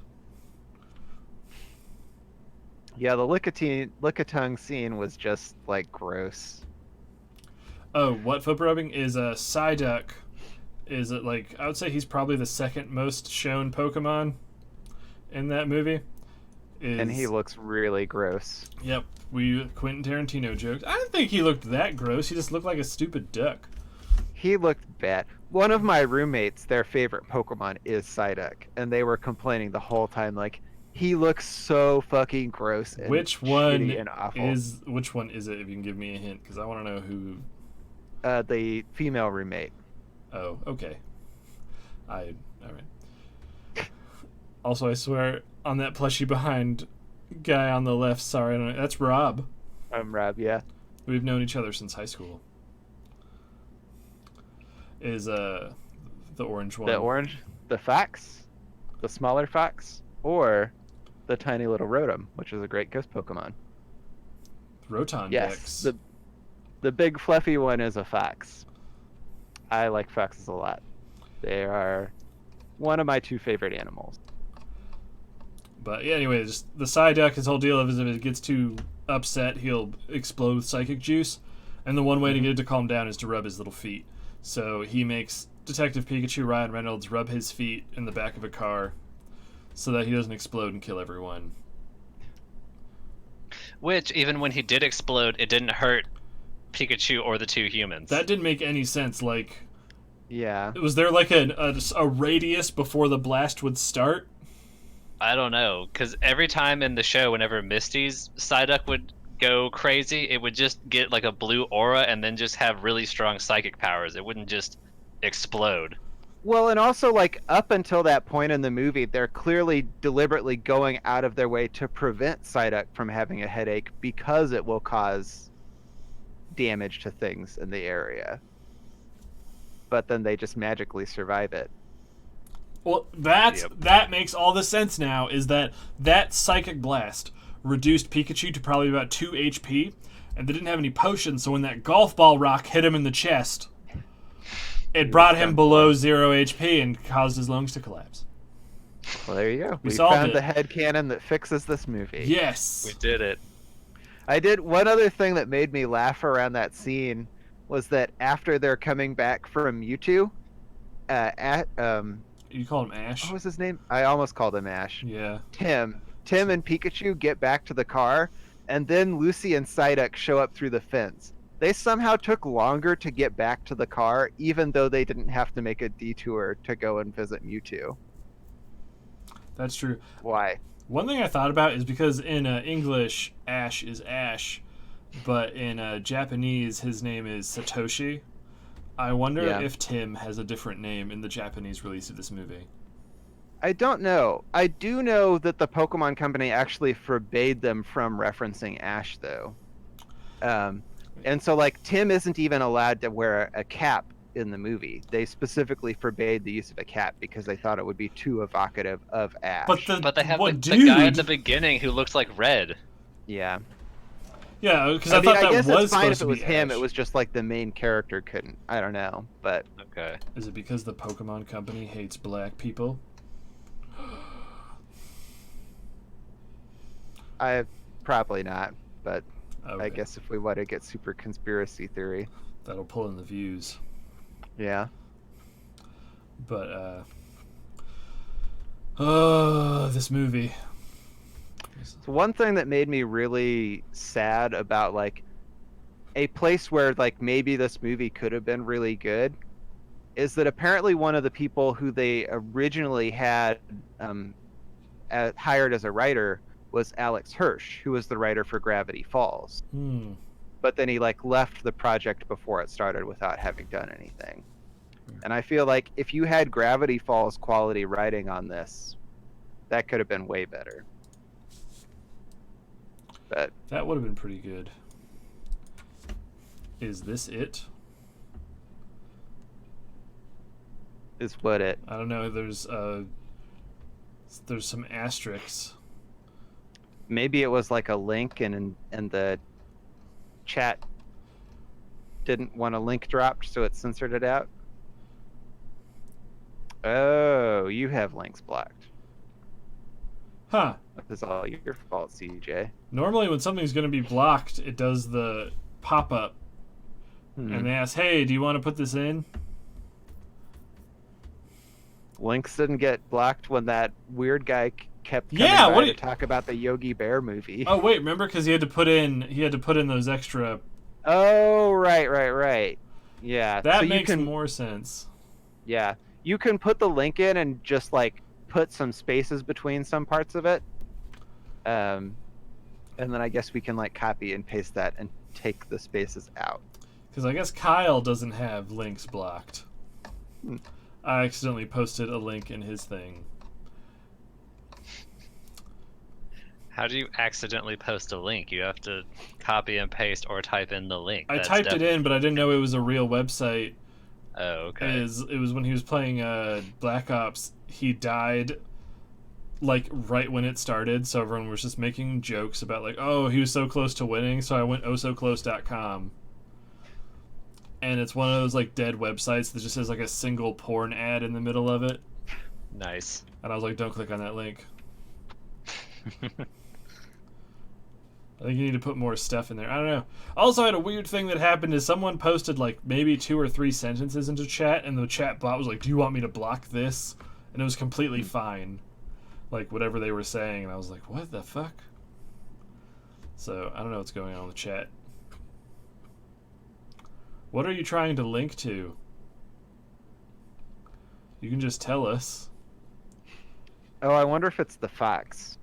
Yeah, the Lickitung scene was just like gross.
Oh, what foot rubbing is a Psyduck? Is it like, I would say he's probably the second most shown Pokemon in that movie.
And he looks really gross.
Yep, Quentin Tarantino jokes. I didn't think he looked that gross. He just looked like a stupid duck.
He looked bad. One of my roommates, their favorite Pokemon is Psyduck, and they were complaining the whole time, like, he looks so fucking gross and
which one
shitty and awful.
Which one is it, if you can give me a hint? Because I want to know who...
the female roommate.
Oh, okay. Alright. Also, I swear, on that plushie behind guy on the left, sorry, that's Rob.
I'm Rob, yeah.
We've known each other since high school. Is the orange one.
The orange? The fox? The smaller fox? Or the tiny little Rotom, which is a great ghost Pokemon.
Rotom
Yes, the big fluffy one is a fox. I like foxes a lot. They are one of my two favorite animals.
But yeah, anyway, just the Psyduck, his whole deal is if it gets too upset, he'll explode with psychic juice. And the one way to get it to calm down is to rub his little feet. So he makes Detective Pikachu, Ryan Reynolds, rub his feet in the back of a car so that he doesn't explode and kill everyone.
Which, even when he did explode, it didn't hurt Pikachu or the two humans.
That didn't make any sense. Like,
Yeah.
Was there like a radius before the blast would start?
I don't know, because every time in the show, whenever Misty's Psyduck would go crazy, it would just get like a blue aura and then just have really strong psychic powers. It wouldn't just explode.
Well, and also like up until that point in the movie, they're clearly deliberately going out of their way to prevent Psyduck from having a headache because it will cause damage to things in the area. But then they just magically survive it.
Well,
Yep.
that makes all the sense now. Is that psychic blast reduced Pikachu to probably about 2 HP, and they didn't have any potions, so when that golf ball rock hit him in the chest, it brought him below 0 HP and caused his lungs to collapse.
Well, there you go. We
solved
found
it.
the headcanon that fixes this movie.
Yes.
We did it.
I did one other thing that made me laugh around that scene was that after they're coming back from Mewtwo,
You call him Ash?
what was his name? I almost called him Ash.
Yeah.
Tim and Pikachu get back to the car, and then Lucy and Psyduck show up through the fence. They somehow took longer to get back to the car, even though they didn't have to make a detour to go and visit Mewtwo.
That's true.
Why?
One thing I thought about is because in English, Ash is Ash, but in Japanese, his name is Satoshi. I wonder
Yeah.
if Tim has a different name in the Japanese release of this movie.
I don't know. I do know that the Pokemon Company actually forbade them from referencing Ash, though. And so, like, Tim isn't even allowed to wear a cap in the movie. They specifically forbade the use of a cap because they thought it would be too evocative of Ash.
But they have
what,
the guy at
dude?
the beginning who looks like Red.
Yeah.
Yeah, because
I
I
mean,
thought
I
that
guess
was
it's fine if
supposed
it
to
was
be
him.
Ash.
It was just like the main character couldn't. I don't know, but
Okay.
Is it because the Pokemon Company hates black people?
I probably not. But
Okay.
I guess if we want to get super conspiracy theory,
That'll pull in the views.
yeah.
But, this movie.
So one thing that made me really sad about like a place where like maybe this movie could have been really good is that apparently one of the people who they originally had hired as a writer was Alex Hirsch, who was the writer for Gravity Falls. But then he like left the project before it started without having done anything. And I feel like if you had Gravity Falls quality writing on this, that could have been way better. But
That would have been pretty good. Is this it?
is what it
I don't know. There's some asterisks.
maybe it was like a link and the chat didn't want a link dropped, so it censored it out. Oh, you have links blocked.
Huh.
This is all your fault, CJ.
Normally when something's going to be blocked, it does the pop-up. And they ask, hey, do you want to put this in?
Links didn't get blocked when that weird guy kept coming
Yeah,
by
what
to
do you-
talk about the Yogi Bear movie.
Oh, wait, remember? Because he had to put in those extra...
Oh, right. Yeah.
That
so you
makes
can,
more sense.
Yeah. You can put the link in and just like put some spaces between some parts of it. And then I guess we can like copy and paste that and take the spaces out.
Because I guess Kyle doesn't have links blocked. I accidentally posted a link in his thing.
How do you accidentally post a link? You have to copy and paste or type in the link.
I typed it in, but I didn't know it was a real website.
Oh, okay.
It was when he was playing Black Ops. He died like right when it started, so everyone was just making jokes about like, oh, he was so close to winning, so I went ohsoclose.com. And it's one of those like dead websites that just has like a single porn ad in the middle of it.
Nice.
And I was like, don't click on that link. I think you need to put more stuff in there. I don't know. Also, I had a weird thing that happened is someone posted like maybe 2 or 3 sentences into chat, and the chat bot was like, do you want me to block this? And it was completely fine. Like, whatever they were saying, and I was like, what the fuck? So, I don't know what's going on in the chat. What are you trying to link to? You can just tell us.
Oh, I wonder if it's the fox.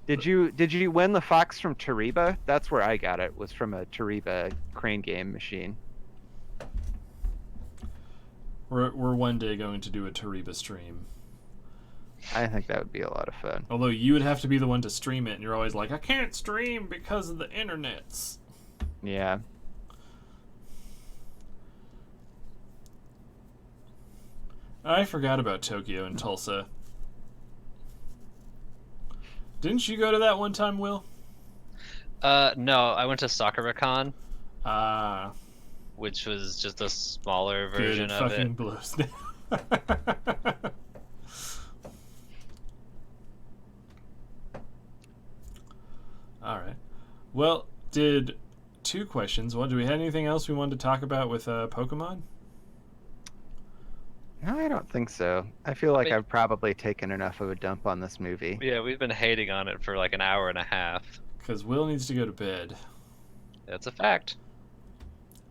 Did you win the fox from Tariba? That's where I got it. Was from a Tariba crane game machine.
We're one day going to do a Tariba stream.
I think that would be a lot of fun.
Although you would have to be the one to stream it, and you're always like, I can't stream because of the internets.
Yeah.
I forgot about Tokyo and Tulsa. Didn't you go to that one time, Will?
No, I went to Sakura-Con,
Ah,
which was just a smaller
good.
version
It
of
fucking
it.
blows. All right. Well, two questions. One, do we have anything else we wanted to talk about with Pokemon?
No, I don't think so. I feel like
Wait.
I've probably taken enough of a dump on this movie.
Yeah, we've been hating on it for like an hour and a half.
Because Will needs to go to bed.
That's a fact.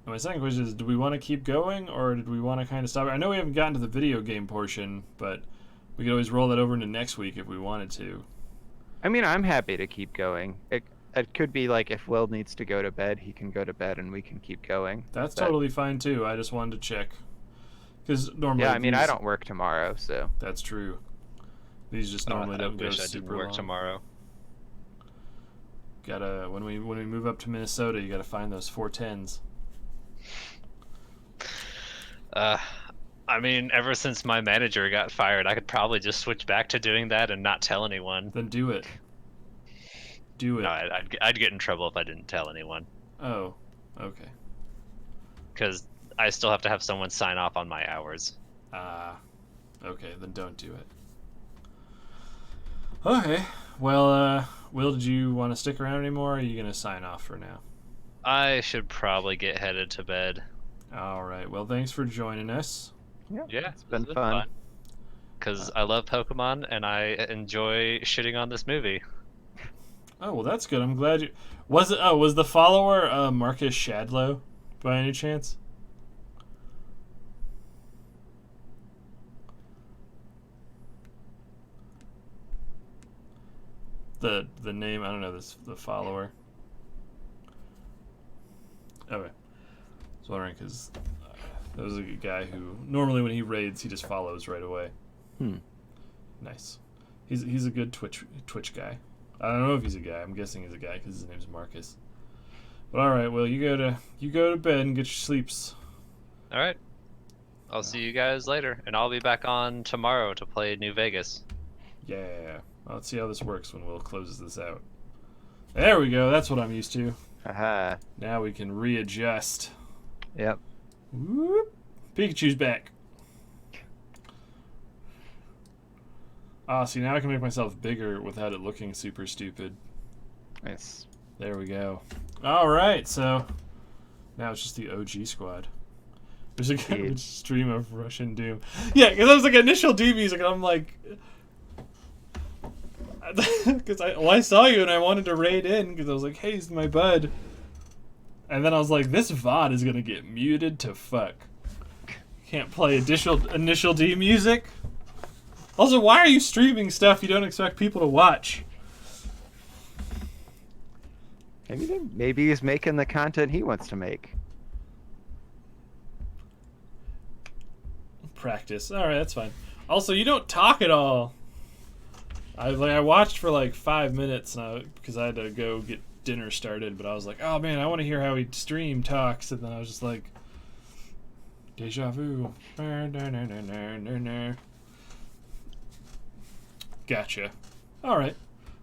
And my second question is, do we want to keep going, or did we want to kind of stop? I know we haven't gotten to the video game portion, but we could always roll that over into next week if we wanted to.
I mean, I'm happy to keep going. It could be like if Will needs to go to bed, he can go to bed and we can keep going.
That's
But-
totally fine, too. I just wanted to check. Because normally...
Yeah, I mean, I
these-
don't work tomorrow, so.
That's true. These just normally
I
don't go
wish I
super
didn't work
long.
tomorrow.
Gotta when we move up to Minnesota, you gotta find those 410s.
I mean, ever since my manager got fired, I could probably just switch back to doing that and not tell anyone.
Then do it. Do it.
No, I'd get in trouble if I didn't tell anyone,
Oh, okay.
because I still have to have someone sign off on my hours.
Okay, then don't do it. Okay. Well, Will, did you want to stick around anymore, or are you gonna sign off for now?
I should probably get headed to bed.
All right. Well, thanks for joining us.
Yeah,
It's been fun.
Because I love Pokemon and I enjoy shitting on this movie.
Oh, well, that's good. I'm glad you... Was it... Oh, was the follower Marcus Shadlow, by any chance? The name, I don't know, the follower. Okay. I was wondering, because there was a guy who... Normally when he raids, he just follows right away. Nice. He's a good Twitch guy. I don't know if he's a guy. I'm guessing he's a guy because his name's Marcus. But all right, well, you go to bed and get your sleeps.
All right. I'll see you guys later, and I'll be back on tomorrow to play New Vegas.
Yeah. Well, let's see how this works when Will closes this out. There we go. That's what I'm used to.
Haha.
Now we can readjust.
Yep.
Whoop. Pikachu's back. See, now I can make myself bigger without it looking super stupid.
Nice.
There we go. All right, so now it's just the OG squad. There's a good stream of Russian Doom. Yeah, because I was like initial D music, and I'm like, because I saw you and I wanted to raid in because I was like, hey, he's my bud. And then I was like, this VOD is gonna get muted to fuck. Can't play initial D music. Also, why are you streaming stuff you don't expect people to watch?
Maybe he's making the content he wants to make.
Practice. All right, that's fine. Also, you don't talk at all. I watched for like 5 minutes because I had to go get dinner started, but I was like, oh man, I want to hear how he stream talks, and then I was just like, deja vu. Gotcha. All right.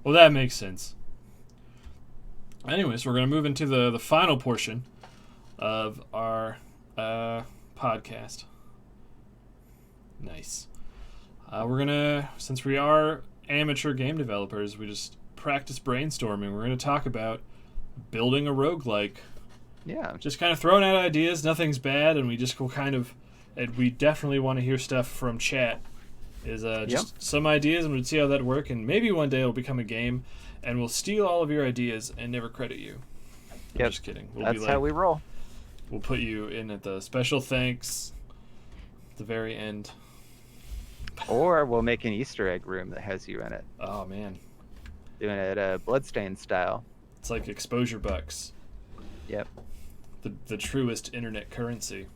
Well, that makes sense. Anyways, we're going to move into the final portion of our podcast. Nice. We're going to, since we are amateur game developers, we just practice brainstorming. We're going to talk about building a roguelike.
Yeah.
Just kind of throwing out ideas. Nothing's bad, and we just will kind of, and we definitely want to hear stuff from chat. Is just some ideas, and we'll see how that work, and maybe one day it'll become a game, and we'll steal all of your ideas and never credit you. I'm just kidding.
That's how we roll.
We'll put you in at the special thanks The very end.
Or we'll make an Easter egg room that has you in it,
Oh man,
doing it Bloodstain style.
it's like exposure bucks.
Yep.
The truest internet currency.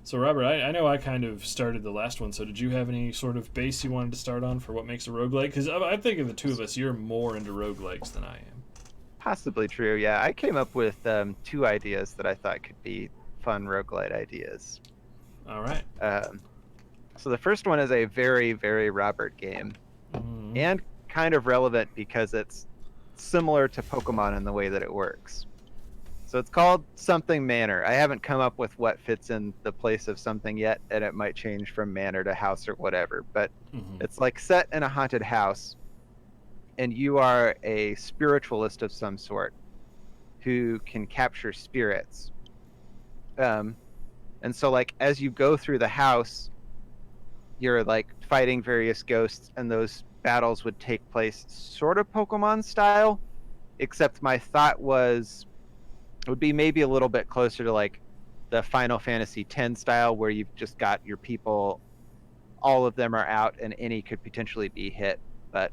So Robert, I know I kind of started the last one. So did you have any sort of base you wanted to start on for what makes a roguelike? Because I think of the two of us, you're more into roguelikes than I am.
Possibly true. Yeah, I came up with 2 ideas that I thought could be fun roguelite ideas.
All right.
So the first one is a very, very Robert game, and kind of relevant because it's similar to Pokemon in the way that it works. So it's called Something Manor. I haven't come up with what fits in the place of something yet, and it might change from manor to house or whatever, but it's like set in a haunted house, and you are a spiritualist of some sort who can capture spirits. And so like as you go through the house, you're like fighting various ghosts, and those battles would take place sort of Pokemon style, except my thought was it would be maybe a little bit closer to like the Final Fantasy X style, where you've just got your people, all of them are out, and any could potentially be hit, but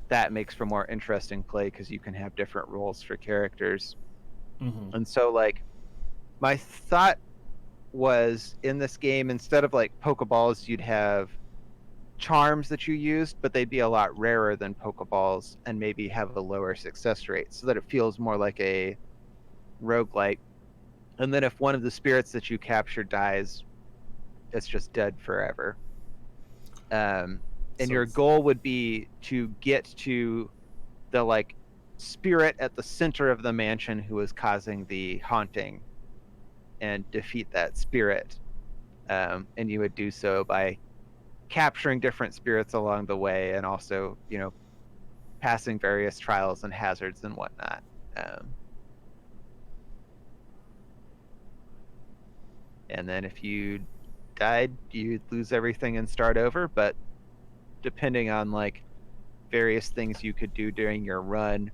that makes for more interesting play because you can have different roles for characters. And so like my thought was in this game, instead of like Pokeballs, you'd have charms that you used, but they'd be a lot rarer than Pokeballs and maybe have a lower success rate, so that it feels more like a roguelike. And then if one of the spirits that you capture dies, it's just dead forever. And
So
your
it's-
goal would be to get to the like spirit at the center of the mansion who is causing the haunting and defeat that spirit. And you would do so by capturing different spirits along the way, and also, you know, passing various trials and hazards and whatnot. And then if you died, you'd lose everything and start over, but depending on like various things you could do during your run,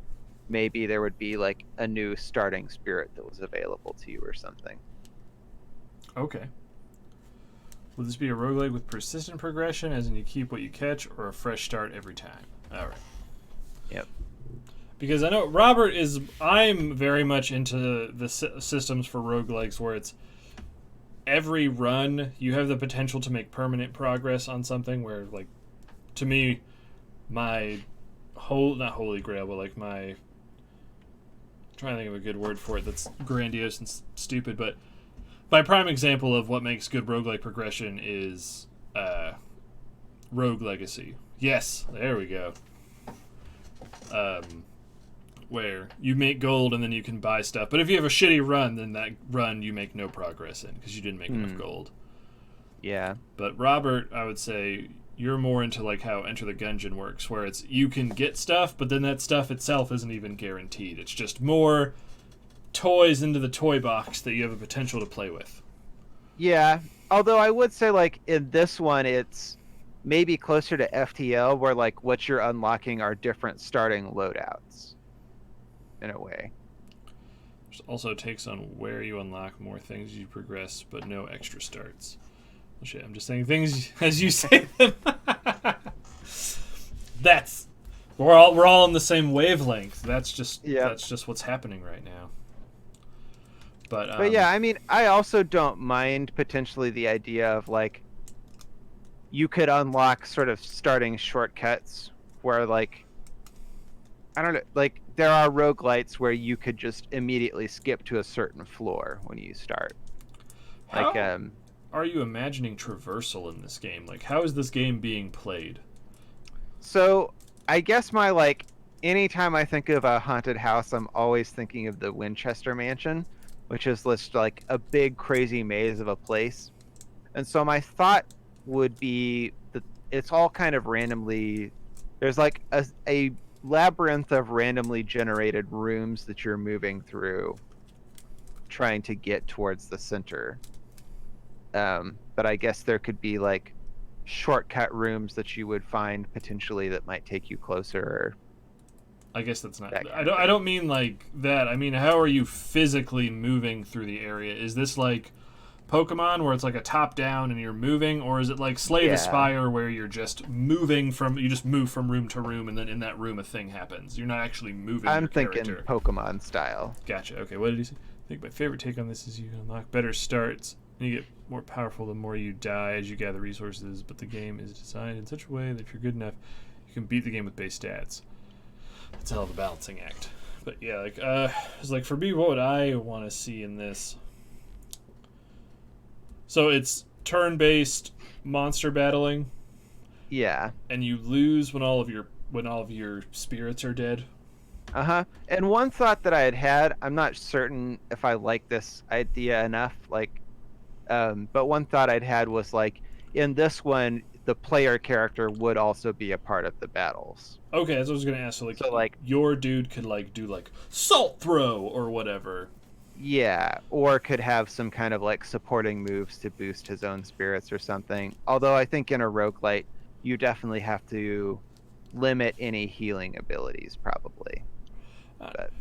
maybe there would be like a new starting spirit that was available to you or something.
Okay. Will this be a roguelike with persistent progression, as in you keep what you catch, or a fresh start every time? All right.
Yep.
Because I know Robert is... I'm very much into the systems for roguelikes where it's every run you have the potential to make permanent progress on something, where, like, to me, my not holy grail, but like my... I'm trying to think of a good word for it that's grandiose and stupid, but my prime example of what makes good roguelike progression is Rogue Legacy. Yes, there we go. Where you make gold and then you can buy stuff. But if you have a shitty run, then that run you make no progress in because you didn't make enough gold.
Yeah.
But Robert, I would say you're more into like how Enter the Gungeon works, where it's you can get stuff, but then that stuff itself isn't even guaranteed. It's just more toys into the toy box that you have a potential to play with.
Yeah. Although I would say like in this one, it's maybe closer to FTL, where like what you're unlocking are different starting loadouts in a way.
Which also takes on where you unlock more things as you progress, but no extra starts. Well, shit, I'm just saying things as you say them. That's we're all on the same wavelength. That's just what's happening right now. But
yeah, I mean, I also don't mind potentially the idea of like you could unlock sort of starting shortcuts where like I don't know, like there are roguelites where you could just immediately skip to a certain floor when you start.
How
Like
are you imagining traversal in this game? Like how is this game being played?
So I guess my like anytime I think of a haunted house, I'm always thinking of the Winchester Mansion, which is just like a big crazy maze of a place. And so my thought would be that it's all kind of randomly, there's like a labyrinth of randomly generated rooms that you're moving through trying to get towards the center. But I guess there could be like shortcut rooms that you would find potentially that might take you closer. Or
I guess that's not.
that
I don't mean like that. I mean, how are you physically moving through the area? Is this like Pokemon where it's like a top down and you're moving, or is it like Slay the Spire where you're just moving you just move from room to room, and then in that room a thing happens? You're not actually moving.
I'm
your
thinking
character.
Pokemon style.
Gotcha. Okay, what did he say? I think my favorite take on this is you can unlock better starts and you get more powerful the more you die as you gather resources, but the game is designed in such a way that if you're good enough, you can beat the game with base stats. It's a hell of a balancing act. But yeah, like it's like for me, what would I want to see in this? So it's turn-based monster battling.
Yeah.
And you lose when all of your spirits are dead.
And one thought that I had, I'm not certain if I like this idea enough, like, but one thought I'd had was like, in this one, the player character would also be a part of the battles.
Okay, that's what I was gonna ask. So like your dude could like do like salt throw or whatever.
Yeah, or could have some kind of like supporting moves to boost his own spirits or something. Although I think in a roguelite, you definitely have to limit any healing abilities, probably. But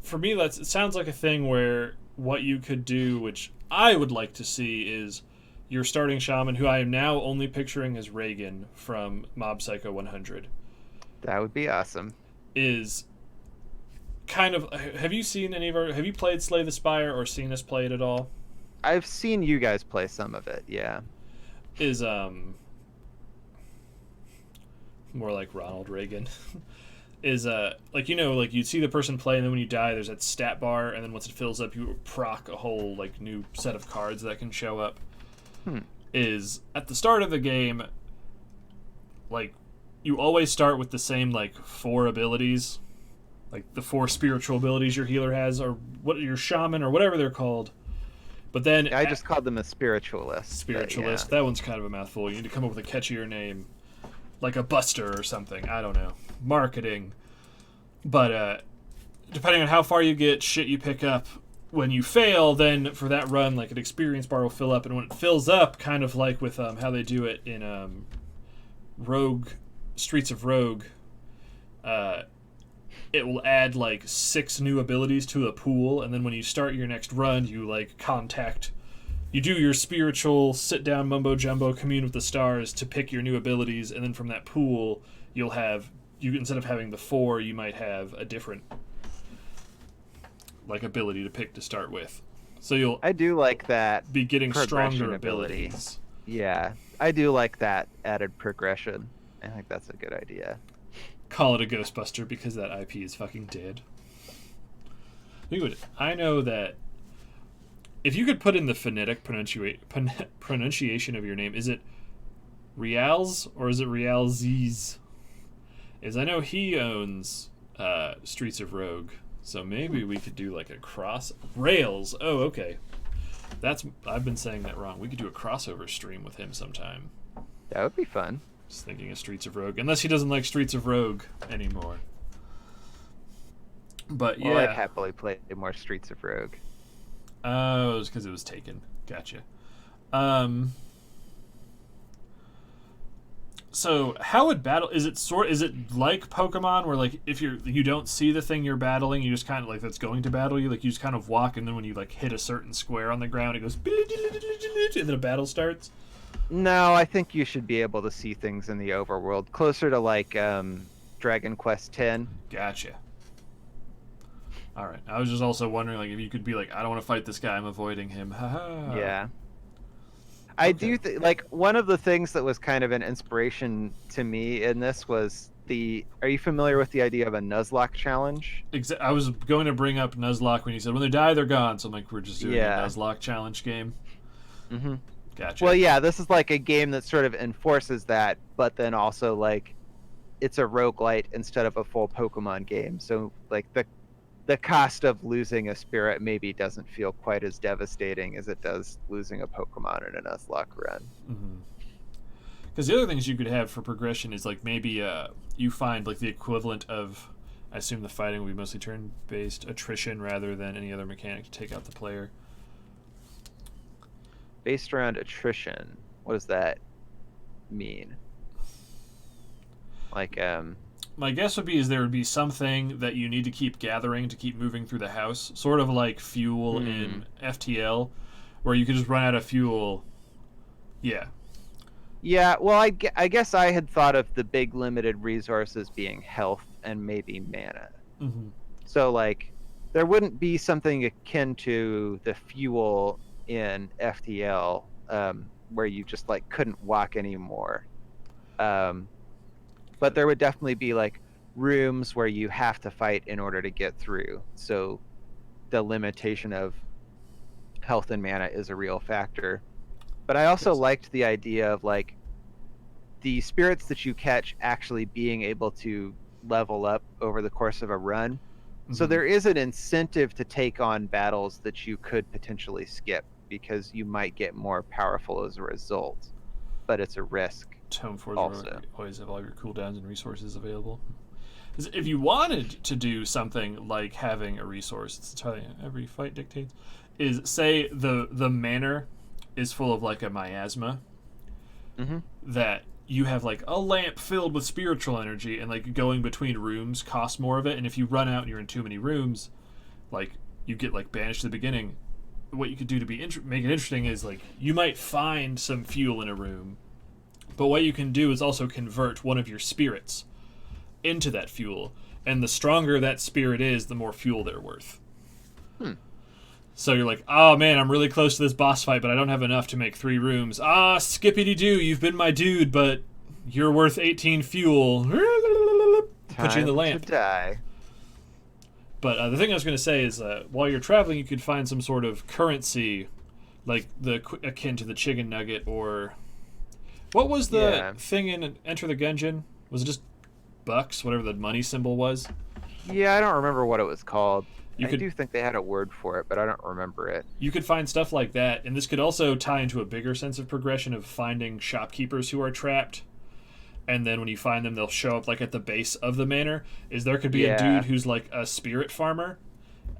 for me, it sounds like a thing where what you could do, which I would like to see, is your starting shaman, who I am now only picturing as Reagan from Mob Psycho 100.
That would be awesome.
Is kind of, have you played Slay the Spire or seen us play it at all?
I've seen you guys play some of it, yeah.
Is more like Ronald Reagan. Is like, you know, like you'd see the person play, and then when you die there's that stat bar, and then once it fills up you proc a whole like new set of cards that can show up. Is at the start of the game, like, you always start with the same like 4 abilities, like the 4 spiritual abilities your healer has, or what your shaman or whatever they're called. But then
I just called them a spiritualist.
Spiritualist. That one's kind of a mouthful. You need to come up with a catchier name, like a Buster or something. I don't know. Marketing. But depending on how far you get, shit you pick up. When you fail, then for that run, like an experience bar will fill up, and when it fills up, kind of like with how they do it in Streets of Rogue, it will add like 6 new abilities to a pool, and then when you start your next run, you like you do your spiritual sit down mumbo jumbo commune with the stars to pick your new abilities, and then from that pool you'll have, instead of having the 4, you might have a different like ability to pick to start with. So
I do like that.
Be getting stronger abilities.
Yeah, I do like that added progression. I think that's a good idea.
Call it a Ghostbuster because that IP is fucking dead. Dude, I know that if you could put in the phonetic pronunciation of your name, is it Rials or is it Rialziz? Is I know he owns Streets of Rogue. So maybe we could do like a cross Rails. Oh, okay. I've been saying that wrong. We could do a crossover stream with him sometime.
That would be fun.
Just thinking of Streets of Rogue, unless he doesn't like Streets of Rogue anymore. But yeah,
I'd happily play more Streets of Rogue.
Oh, it was because it was taken. Gotcha. So how would battle? Is it like Pokemon where like if you don't see the thing you're battling, you just kind of like that's going to battle you, like you just kind of walk, and then when you like hit a certain square on the ground, it goes and then a battle starts?
No, I think you should be able to see things in the overworld, closer to like Dragon Quest X.
Gotcha. All right. I was just also wondering like if you could be like, I don't want to fight this guy, I'm avoiding him. Haha.
Yeah. I do like one of the things that was kind of an inspiration to me in this was are you familiar with the idea of a Nuzlocke challenge?
I was going to bring up Nuzlocke when you said when they die they're gone, so I'm like, we're just doing a Nuzlocke challenge game. Mm-hmm. Gotcha.
Well, yeah, this is like a game that sort of enforces that, but then also like it's a roguelite instead of a full Pokemon game. So like the cost of losing a spirit maybe doesn't feel quite as devastating as it does losing a Pokemon in a Nuzlocke run.
Because the other things you could have for progression is like maybe you find like the equivalent of, I assume the fighting will be mostly turn-based attrition rather than any other mechanic to take out the player.
Based around attrition, what does that mean? Like,
my guess would be there would be something that you need to keep gathering to keep moving through the house, sort of like fuel in FTL, where you could just run out of fuel. Yeah.
Yeah, well, I guess I had thought of the big limited resources being health and maybe mana.
Mm-hmm.
So, like, there wouldn't be something akin to the fuel in FTL, where you just, like, couldn't walk anymore. But there would definitely be, like, rooms where you have to fight in order to get through. So the limitation of health and mana is a real factor. But I also liked the idea of, like, the spirits that you catch actually being able to level up over the course of a run. Mm-hmm. So there is an incentive to take on battles that you could potentially skip because you might get more powerful as a result. But it's a risk.
Tome Forge always have all your cooldowns and resources available. If you wanted to do something like having a resource, it's entirely every fight dictates, is say the manor is full of like a miasma, that you have like a lamp filled with spiritual energy, and like going between rooms costs more of it, and if you run out and you're in too many rooms, like you get like banished to the beginning. What you could do to make it interesting is like you might find some fuel in a room, but what you can do is also convert one of your spirits into that fuel, and the stronger that spirit is, the more fuel they're worth. So you're like, oh man, I'm really close to this boss fight, but I don't have enough to make 3 rooms. Ah, skippity-doo, you've been my dude, but you're worth 18 fuel. Put you in the lamp.
To die.
But the thing I was going to say is, while you're traveling, you could find some sort of currency, like akin to the chicken nugget, or what was the thing in Enter the Gungeon? Was it just bucks, whatever the money symbol was?
Yeah, I don't remember what it was called.
I
do think they had a word for it, but I don't remember it.
You could find stuff like that, and this could also tie into a bigger sense of progression of finding shopkeepers who are trapped, and then when you find them, they'll show up like at the base of the manor. There could be a dude who's like a spirit farmer,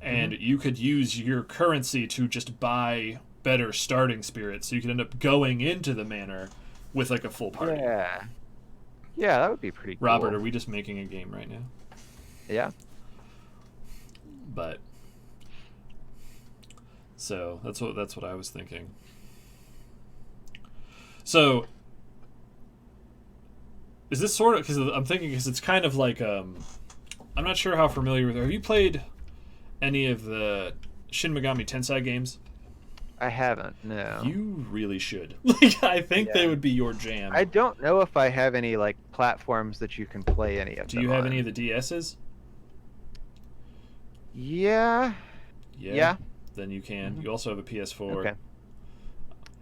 and you could use your currency to just buy better starting spirits, so you could end up going into the manor with like a full party.
Yeah, that would be pretty cool.
Robert, are we just making a game right now?
Yeah.
But so that's what I was thinking. So is this sort of, because I'm thinking, because it's kind of like I'm not sure how familiar with it. Have you played any of the Shin Megami Tensei games?
I haven't, no.
You really should. Like, I think they would be your jam.
I don't know if I have any like platforms that you can play any of them.
Do you have any of the DSs?
Yeah.
Then you can. You also have a PS4.
Okay.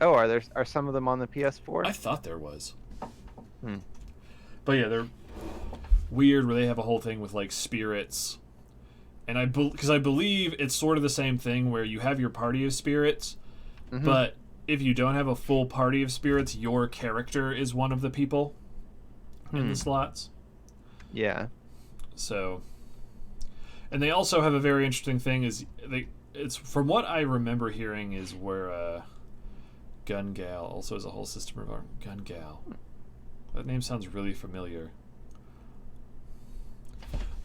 Oh, are some of them on the PS4?
I thought there was. But yeah, they're weird where they have a whole thing with like spirits, and because I believe it's sort of the same thing where you have your party of spirits, but if you don't have a full party of spirits, your character is one of the people in the slots. Yeah. So. And they also have a very interesting thing it's from what I remember hearing is where Gun Gal also has a whole system of Gun Gal. That name sounds really familiar.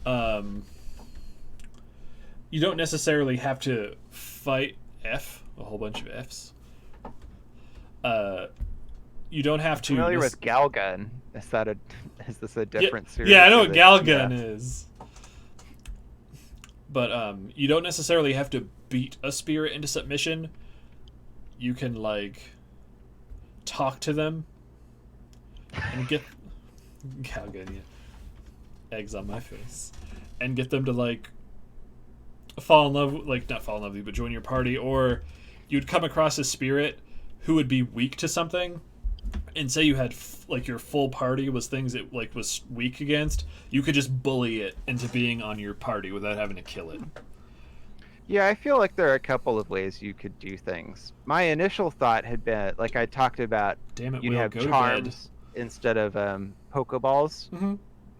You don't necessarily have to fight a whole bunch of Fs. You don't have to.
Familiar with Galgun? Is this a different series?
Yeah, I know what Galgun is. But you don't necessarily have to beat a spirit into submission. You can like talk to them and get eggs on my face and get them to like fall in love, like not fall in love with you, but join your party. Or you'd come across a spirit who would be weak to something, and say you had like your full party was things it like was weak against, you could just bully it into being on your party without having to kill it.
Yeah, I feel like there are a couple of ways you could do things. My initial thought had been, like I talked about, you'd have charms instead of Pokeballs.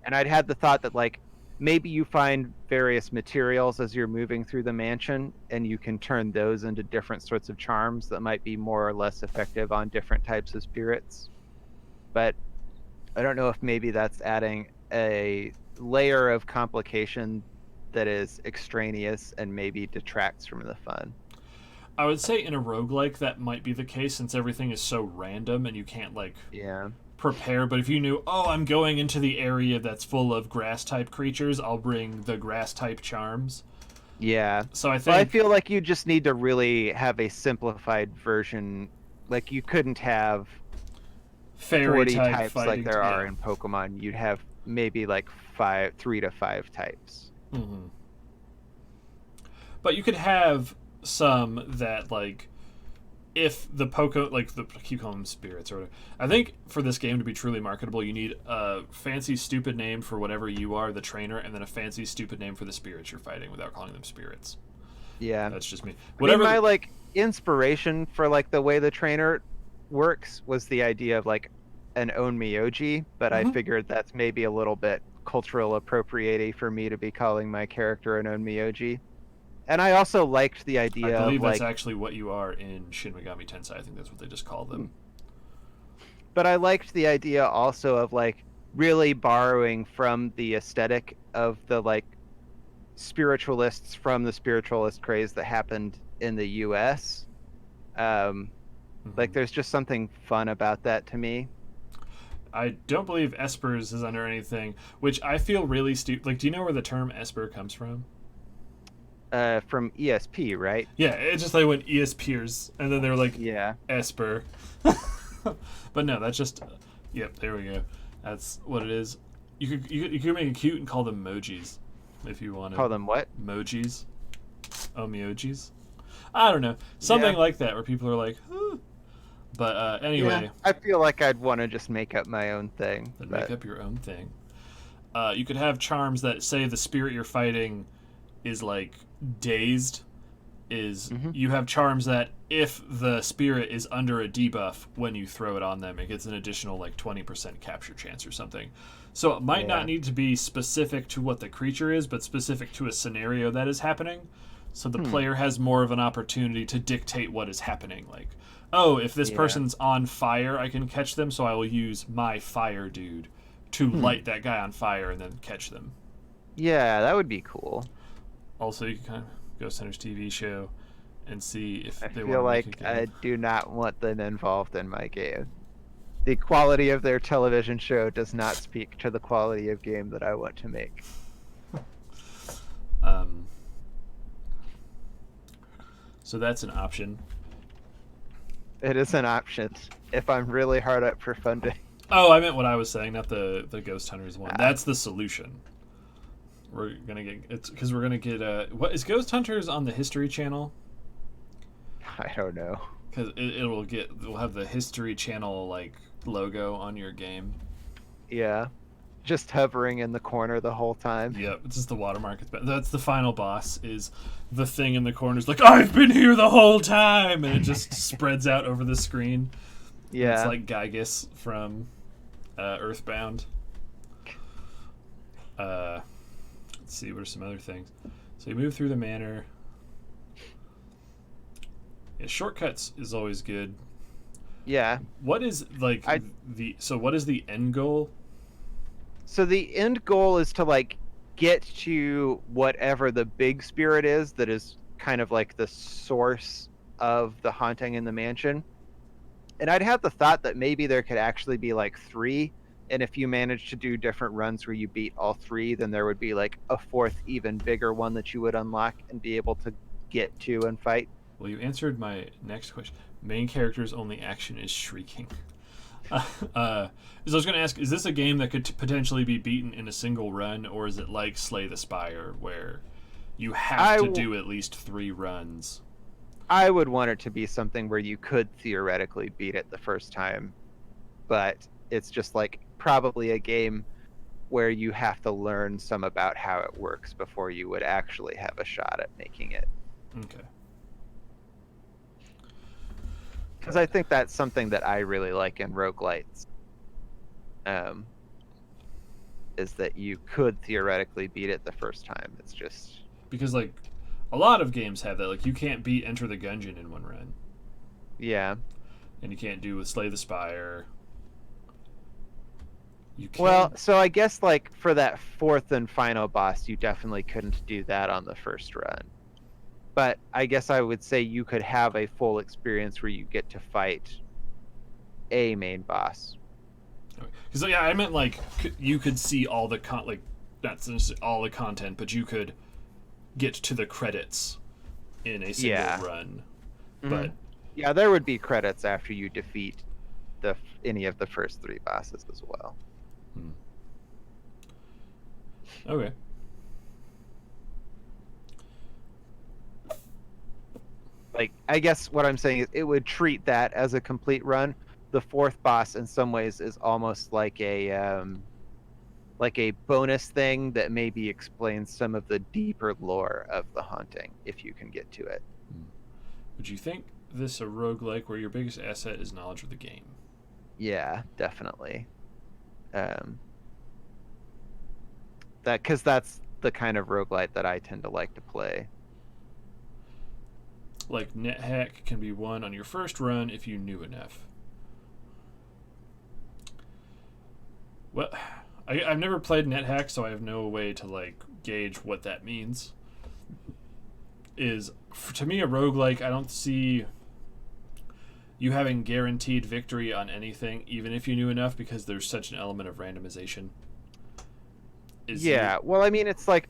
And I'd had the thought that like maybe you find various materials as you're moving through the mansion, and you can turn those into different sorts of charms that might be more or less effective on different types of spirits. But I don't know if maybe that's adding a layer of complication that is extraneous and maybe detracts from the fun.
I would say in a roguelike that might be the case since everything is so random and you can't like
Yeah.
prepare. But if you knew, oh, I'm going into the area that's full of grass type creatures, I'll bring the grass type charms.
Yeah.
So I think
Well, I feel like you just need to really have a simplified version. Like you couldn't have
fairy
40
type
types
fighting,
like there are
yeah.
in Pokemon. You'd have maybe like 3 to 5 types.
Mm-hmm. But you could have some that like if the like the keep calling them spirits or whatever. I think for this game to be truly marketable, you need a fancy stupid name for whatever you are, the trainer, and then a fancy stupid name for the spirits you're fighting without calling them spirits.
Yeah.
That's just me.
Whatever. My like inspiration for like the way the trainer works was the idea of like an Onmyoji, but I figured that's maybe a little bit cultural appropriating for me to be calling my character an Onmyoji. And I also liked the idea
I believe
of
that's
like,
actually what you are in Shin Megami Tensei. I think that's what they just call them.
but I liked the idea also of like really borrowing from the aesthetic of the like spiritualists from the spiritualist craze that happened in the US. Like there's just something fun about that to me.
I don't believe Espers is under anything, which I feel really stupid. Like, do you know where the term Esper comes from?
From ESP, right?
Yeah, it's just like when ESPers, and then they were like,
yeah,
Esper. But no, that's just, yep, there we go. That's what it is. You could make it cute and call them mojis, if you want to.
Call them what?
Mojis. Omyojis. I don't know, something like that, where people are like, huh. But anyway,
yeah, I feel like I'd want to just make up my own thing.
Then make up your own thing. You could have charms that say the spirit you're fighting is like dazed. You have charms that if the spirit is under a debuff when you throw it on them, it gets an additional like 20% capture chance or something. So it might not need to be specific to what the creature is, but specific to a scenario that is happening. So the player has more of an opportunity to dictate what is happening. Like, oh, if this person's on fire, I can catch them, so I will use my fire dude to light that guy on fire and then catch them.
Yeah, that would be cool.
Also, you can kind of go Center's TV show and see if
I
they
feel
want to
like
make a game.
I do not want them involved in my game. The quality of their television show does not speak to the quality of game that I want to make.
So that's an option.
It is an option if I'm really hard up for funding.
Oh, I meant what I was saying, not the Ghost Hunters one. That's the solution. We're gonna get what is Ghost Hunters on the History Channel?
I don't know.
Because we'll have the History Channel like logo on your game.
Yeah, just hovering in the corner the whole time.
Yep, it's just the watermark. That's the final boss. Is the thing in the corner is like, I've been here the whole time, and it just spreads out over the screen.
Yeah,
it's like Gygus from Earthbound. Let's see, what are some other things? So you move through the manor. Yeah, shortcuts is always good.
Yeah.
What is like what is the end goal?
So the end goal is to like get to whatever the big spirit is that is kind of like the source of the haunting in the mansion. And I'd have the thought that maybe there could actually be like 3, and if you manage to do different runs where you beat all 3, then there would be like a 4th even bigger one that you would unlock and be able to get to and fight.
Well, you answered my next question. Main character's only action is shrieking. So I was going to ask, is this a game that could potentially be beaten in a single run, or is it like Slay the Spire, where you have to do at least 3 runs?
I would want it to be something where you could theoretically beat it the first time, but it's just like probably a game where you have to learn some about how it works before you would actually have a shot at making it.
Okay.
Because I think that's something that I really like in roguelites. Is that you could theoretically beat it the first time. It's just
because like a lot of games have that. Like you can't beat Enter the Gungeon in one run.
Yeah.
And you can't do with Slay the Spire. You can.
Well, so I guess like for that 4th and final boss, you definitely couldn't do that on the first run. but I guess I would say you could have a full experience where you get to fight a main boss.
Because yeah, I meant like you could see all the like not all the content, but you could get to the credits in a single run.
Mm-hmm.
But
yeah, there would be credits after you defeat any of the first 3 bosses as well.
Okay.
Like, I guess what I'm saying is it would treat that as a complete run. The 4th boss in some ways is almost like a bonus thing that maybe explains some of the deeper lore of the haunting if you can get to it.
Would you think this a roguelike where your biggest asset is knowledge of the game?
Yeah, definitely. Because that's the kind of roguelite that I tend to like to play.
Like NetHack can be won on your first run if you knew enough. Well, I've never played NetHack, so I have no way to like gauge what that means. To me, a roguelike, I don't see you having guaranteed victory on anything, even if you knew enough, because there's such an element of randomization.
Well, I mean, it's like,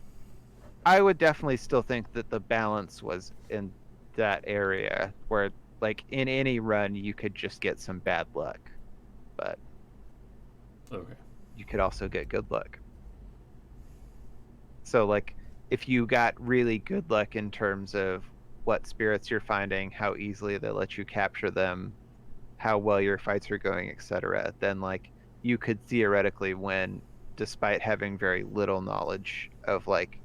I would definitely still think that the balance was in that area where, like, in any run, you could just get some bad luck. But
okay,
you could also get good luck. So, like, if you got really good luck in terms of what spirits you're finding, how easily they let you capture them, how well your fights are going, etc., then, like, you could theoretically win despite having very little knowledge of, like,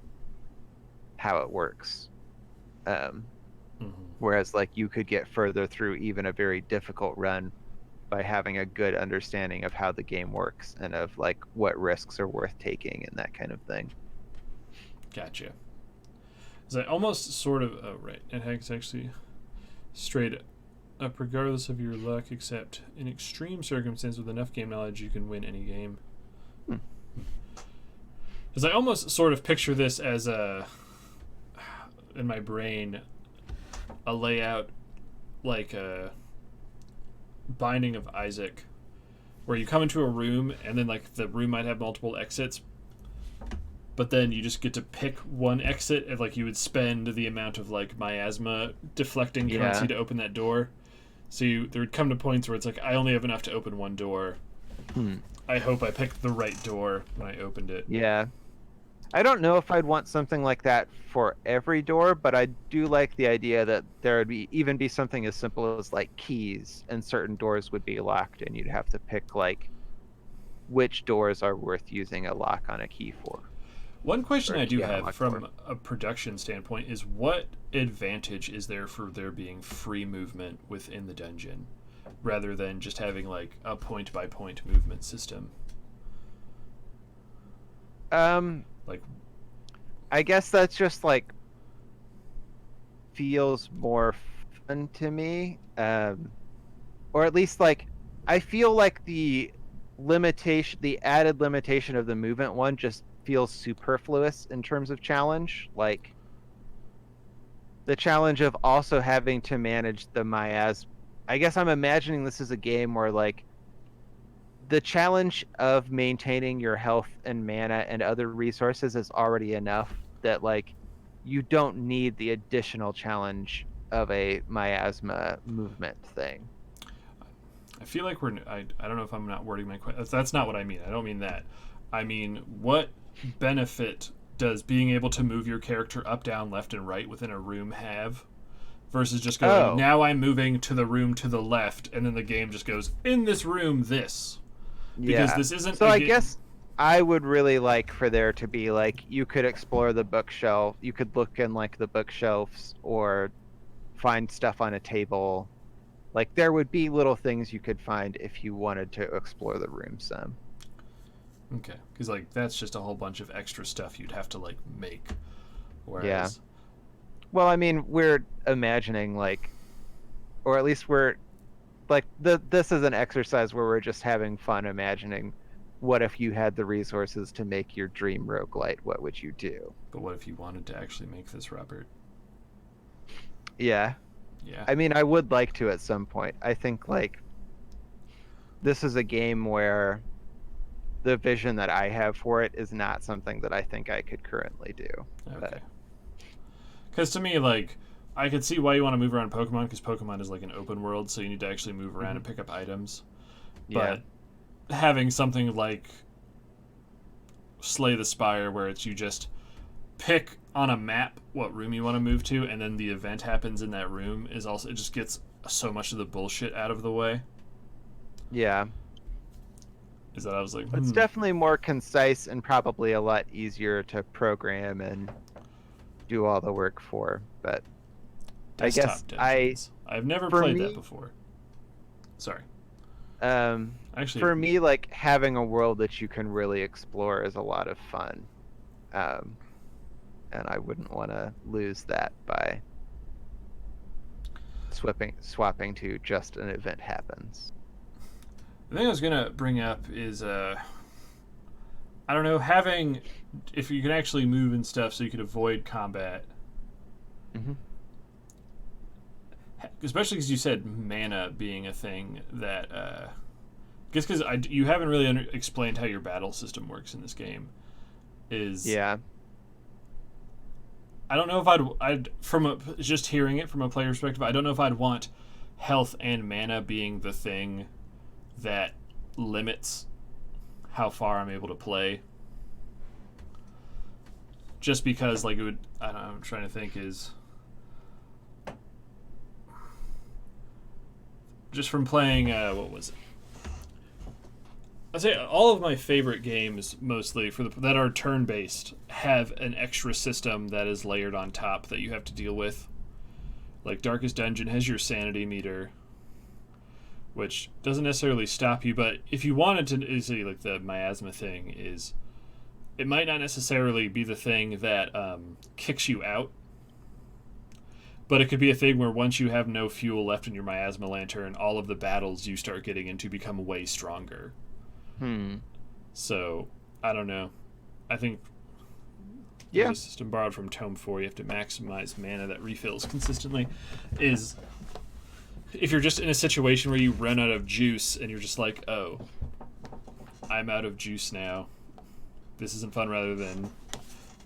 how it works. Whereas, like, you could get further through even a very difficult run by having a good understanding of how the game works and of, like, what risks are worth taking and that kind of thing.
Gotcha. Is that almost sort of... Oh, right. It has actually straight up regardless of your luck, except in extreme circumstances with enough game knowledge, you can win any game. Because I almost sort of picture this as in my brain, a layout like a Binding of Isaac, where you come into a room and then like the room might have multiple exits, but then you just get to pick one exit, and like you would spend the amount of like miasma deflecting currency to open that door. So there would come to points where it's like, I only have enough to open one door. I hope I picked the right door when I opened it.
Yeah. I don't know if I'd want something like that for every door, but I do like the idea that there would even be something as simple as like keys, and certain doors would be locked, and you'd have to pick like which doors are worth using a lock on a key for.
One question I do have from a production standpoint is, what advantage is there for there being free movement within the dungeon rather than just having like a point-by-point movement system? Like,
I guess that's just like feels more fun to me, or at least like I feel like the added limitation of the movement one just feels superfluous in terms of challenge. Like the challenge of also having to manage the miasma. I guess I'm imagining this is a game where like the challenge of maintaining your health and mana and other resources is already enough that like you don't need the additional challenge of a miasma movement thing.
I feel like I don't know if I'm not wording my question. That's not what I mean. I don't mean that. I mean, what benefit does being able to move your character up, down, left, and right within a room have versus just going, now I'm moving to the room to the left, and then the game just goes, in this room, this. Because this isn't...
So I guess I would really like for there to be, like, you could explore the bookshelf. You could look in, like, the bookshelves or find stuff on a table. Like, there would be little things you could find if you wanted to explore the room some.
Okay. Because, like, that's just a whole bunch of extra stuff you'd have to, like, make. Whereas...
Yeah. Well, I mean, we're imagining, like... Or at least we're... Like, this is an exercise where we're just having fun imagining what if you had the resources to make your dream roguelite, what would you do?
But what if you wanted to actually make this, Robert?
Yeah.
Yeah.
I mean, I would like to at some point. I think like this is a game where the vision that I have for it is not something that I think I could currently do.
Okay. Because to me, like, I could see why you want to move around Pokemon, because Pokemon is like an open world, so you need to actually move around and pick up items.
Yeah.
But having something like Slay the Spire, where it's you just pick on a map what room you want to move to, and then the event happens in that room, is also, it just gets so much of the bullshit out of the way.
Yeah.
Is that I was like,
It's definitely more concise and probably a lot easier to program and do all the work for. But I guess
I've never played that before. Sorry. Actually,
for me, like having a world that you can really explore is a lot of fun, and I wouldn't want to lose that by swapping to just an event happens.
The thing I was gonna bring up is I don't know, having, if you can actually move and stuff so you could avoid combat.
Mm-hmm.
Especially because you said mana being a thing that I guess because you haven't really explained how your battle system works in this game.
Yeah.
I don't know if I'd just hearing it from a player perspective, I don't know if I'd want health and mana being the thing that limits how far I'm able to play. Just because, like, it would, I don't know, I'm trying to think, is just from playing, what was it? I'd say all of my favorite games, mostly that are turn-based, have an extra system that is layered on top that you have to deal with. Like Darkest Dungeon has your sanity meter, which doesn't necessarily stop you, but if you wanted to, say, like the miasma thing is, it might not necessarily be the thing that kicks you out, but it could be a thing where once you have no fuel left in your miasma lantern, all of the battles you start getting into become way stronger. So, I don't know. I think there's a system borrowed from Tome 4, you have to maximize mana that refills consistently, is if you're just in a situation where you run out of juice and you're just like, oh, I'm out of juice now, this isn't fun, rather than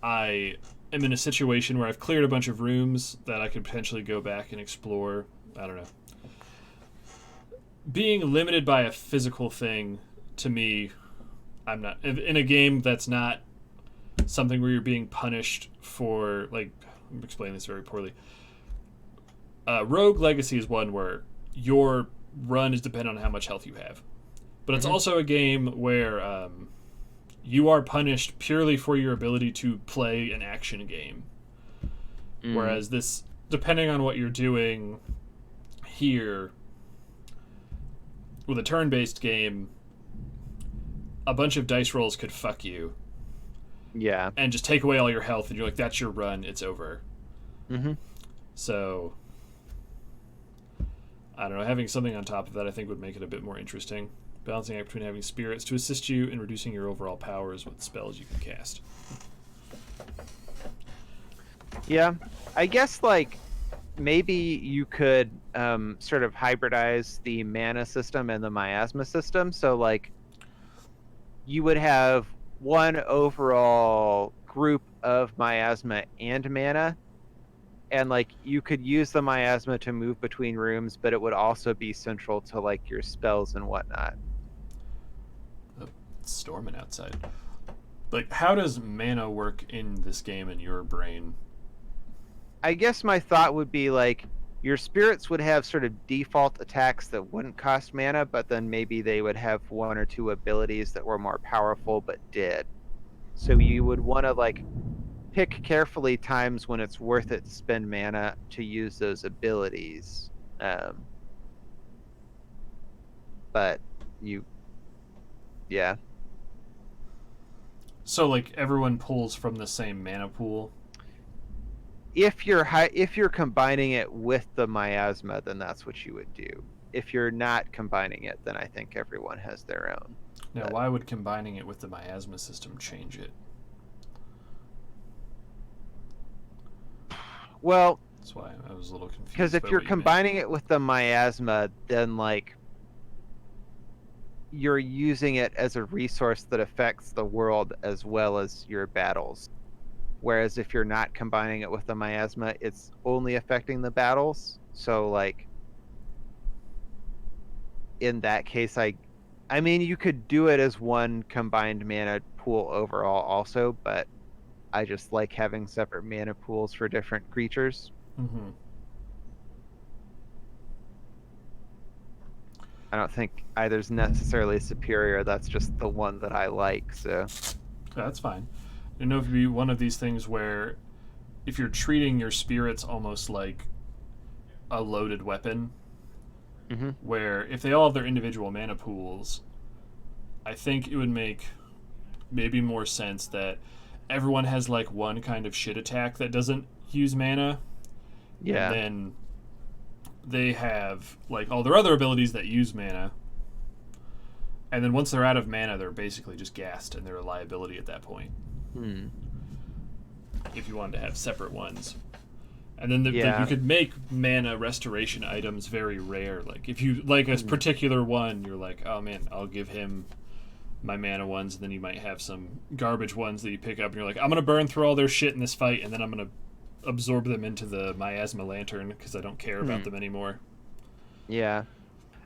I am in a situation where I've cleared a bunch of rooms that I could potentially go back and explore. I don't know. Being limited by a physical thing, to me, I'm not in a game that's not something where you're being punished for, like, I'm explaining this very poorly. Rogue Legacy is one where your run is dependent on how much health you have, but it's also a game where you are punished purely for your ability to play an action game. Whereas this, depending on what you're doing here, with a turn-based game, a bunch of dice rolls could fuck you.
Yeah.
And just take away all your health, and you're like, that's your run, it's over. So, I don't know, having something on top of that I think would make it a bit more interesting. Balancing out between having spirits to assist you in reducing your overall powers with spells you can cast.
Yeah. I guess, like, maybe you could sort of hybridize the mana system and the miasma system. So, like, you would have one overall group of miasma and mana, and like you could use the miasma to move between rooms, but it would also be central to like your spells and whatnot.
It's storming outside. Like, how does mana work in this game in your brain?
I guess my thought would be like your spirits would have sort of default attacks that wouldn't cost mana, but then maybe they would have one or two abilities that were more powerful but did. So you would want to like pick carefully times when it's worth it to spend mana to use those abilities. But yeah.
So, like, everyone pulls from the same mana pool?
If you're combining it with the miasma, then that's what you would do. If you're not combining it, then I think everyone has their own.
Now, why would combining it with the miasma system change it?
Well,
that's why was a little confused.
Because if
by
you're
what you meant.
combining it with the miasma, then like you're using it as a resource that affects the world as well as your battles. Whereas if you're not combining it with the miasma, it's only affecting the battles. So like in that case, I mean you could do it as one combined mana pool overall also, but I just like having separate mana pools for different creatures.
Mm-hmm.
I don't think either's necessarily superior. That's just the one that I like. So
That's fine. I know if it'd be one of these things where if you're treating your spirits almost like a loaded weapon,
mm-hmm.
where if they all have their individual mana pools, I think it would make maybe more sense that everyone has like one kind of shit attack that doesn't use mana.
Yeah.
And then they have like all their other abilities that use mana. And then once they're out of mana, they're basically just gassed and they're a liability at that point. If you wanted to have separate ones. And then you could make mana restoration items very rare. Like if you like a particular one, you're like, oh man, I'll give him my mana ones, and then you might have some garbage ones that you pick up and you're like, I'm gonna burn through all their shit in this fight, and then I'm gonna absorb them into the miasma lantern because I don't care about them anymore.
Yeah.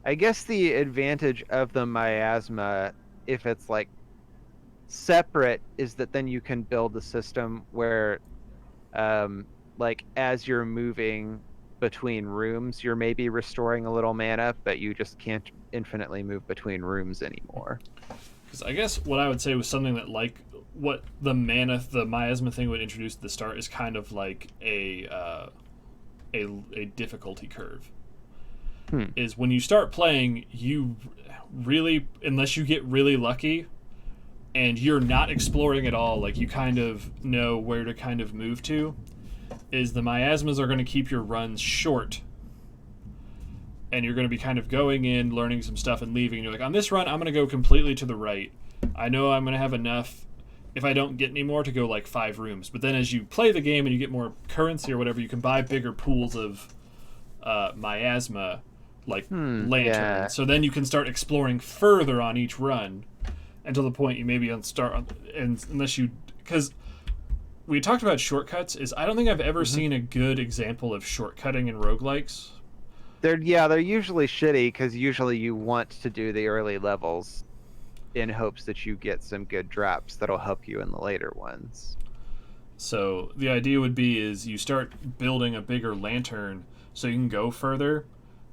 I guess the advantage of the miasma, if it's like separate, is that then you can build a system where like as you're moving between rooms, you're maybe restoring a little mana, but you just can't infinitely move between rooms anymore.
Because I guess what I would say was something that, like, what the miasma thing would introduce at the start is kind of like a difficulty curve. Is when you start playing, you really, unless you get really lucky, and you're not exploring at all, like you kind of know where to kind of move to, is the miasmas are going to keep your runs short. And you're going to be kind of going in, learning some stuff, and leaving. And you're like, on this run, I'm going to go completely to the right. I know I'm going to have enough, if I don't get any more, to go like 5 rooms. But then as you play the game and you get more currency or whatever, you can buy bigger pools of miasma, like lanterns.
Yeah.
So then you can start exploring further on each run until the point you maybe unless you... Because we talked about shortcuts. I don't think I've ever seen a good example of shortcutting in roguelikes.
They're usually shitty because usually you want to do the early levels in hopes that you get some good drops that'll help you in the later ones.
So the idea would be is you start building a bigger lantern so you can go further,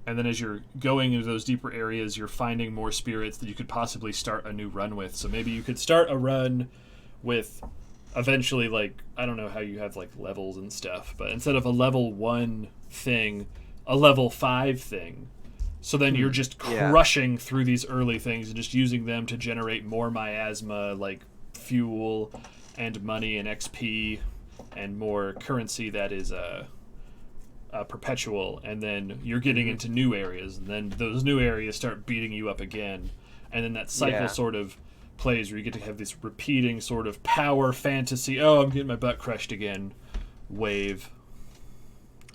and then as you're going into those deeper areas, you're finding more spirits that you could possibly start a new run with. So maybe you could start a run with eventually, like, I don't know how you have like levels and stuff, but instead of a level 1 thing, a level 5 thing. So then you're just crushing through these early things and just using them to generate more miasma, like fuel and money and XP and more currency that is perpetual. And then you're getting into new areas, and then those new areas start beating you up again. And then that cycle sort of plays where you get to have this repeating sort of power fantasy, oh, I'm getting my butt crushed again, wave.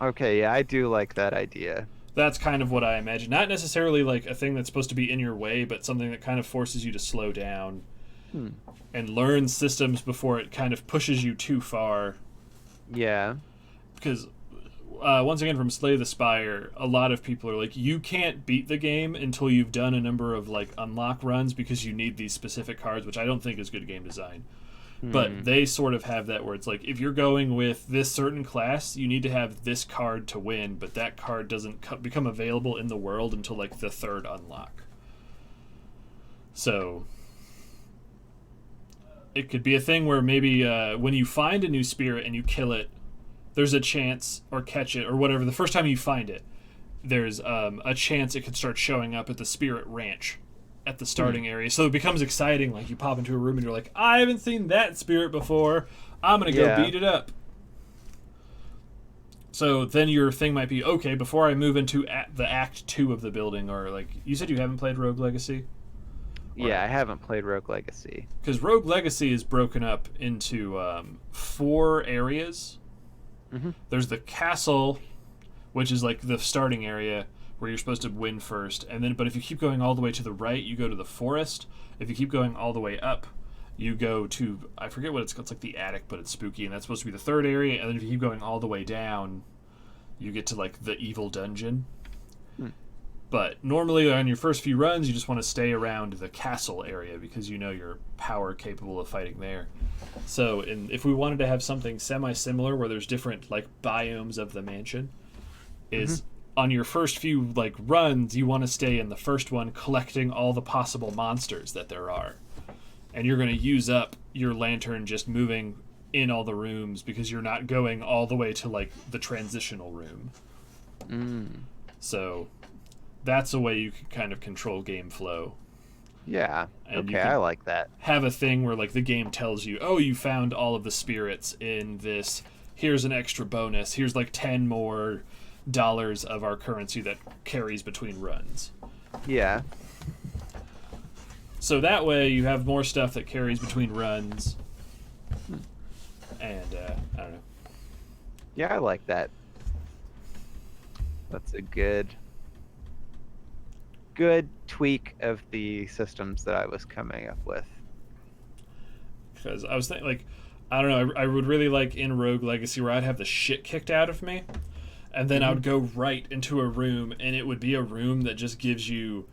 Okay, yeah, I do like that idea.
That's kind of what I imagine. Not necessarily like a thing that's supposed to be in your way, but something that kind of forces you to slow down and learn systems before it kind of pushes you too far.
Yeah.
Because, once again, from Slay the Spire, a lot of people are like, you can't beat the game until you've done a number of like unlock runs because you need these specific cards, which I don't think is good game design. But they sort of have that where it's like, if you're going with this certain class, you need to have this card to win, but that card doesn't become available in the world until like the 3rd unlock. So it could be a thing where maybe when you find a new spirit and you kill it, there's a chance, or catch it, or whatever, the first time you find it, there's a chance it could start showing up at the spirit ranch at the starting area. So it becomes exciting. Like you pop into a room and you're like, I haven't seen that spirit before. I'm going to go beat it up. So then your thing might be, okay, before I move into the Act 2 of the building, or like, you said you haven't played Rogue Legacy?
Yeah, I haven't played Rogue Legacy.
Because Rogue Legacy is broken up into 4 areas. There's the castle, which is like the starting area where you're supposed to win first. And then, but if you keep going all the way to the right, you go to the forest. If you keep going all the way up, you go to, I forget what it's called. It's like the attic, but it's spooky, and that's supposed to be the third area. And then if you keep going all the way down, you get to like the evil dungeon. But normally on your first few runs, you just want to stay around the castle area because you know you're power capable of fighting there. So if we wanted to have something semi-similar where there's different like biomes of the mansion, is on your first few like runs, you want to stay in the first one collecting all the possible monsters that there are. And you're going to use up your lantern just moving in all the rooms because you're not going all the way to like the transitional room. So that's a way you can kind of control game flow.
Yeah.
And
okay, I like that.
Have a thing where like the game tells you, oh, you found all of the spirits in this. Here's an extra bonus. Here's like 10 more dollars of our currency that carries between runs.
Yeah.
So that way you have more stuff that carries between runs. And I don't know.
Yeah, I like that. That's a good tweak of the systems that I was coming up with.
Because I was thinking, like, I don't know, I would really like in Rogue Legacy where I'd have the shit kicked out of me, and then I would go right into a room, and it would be a room that just gives you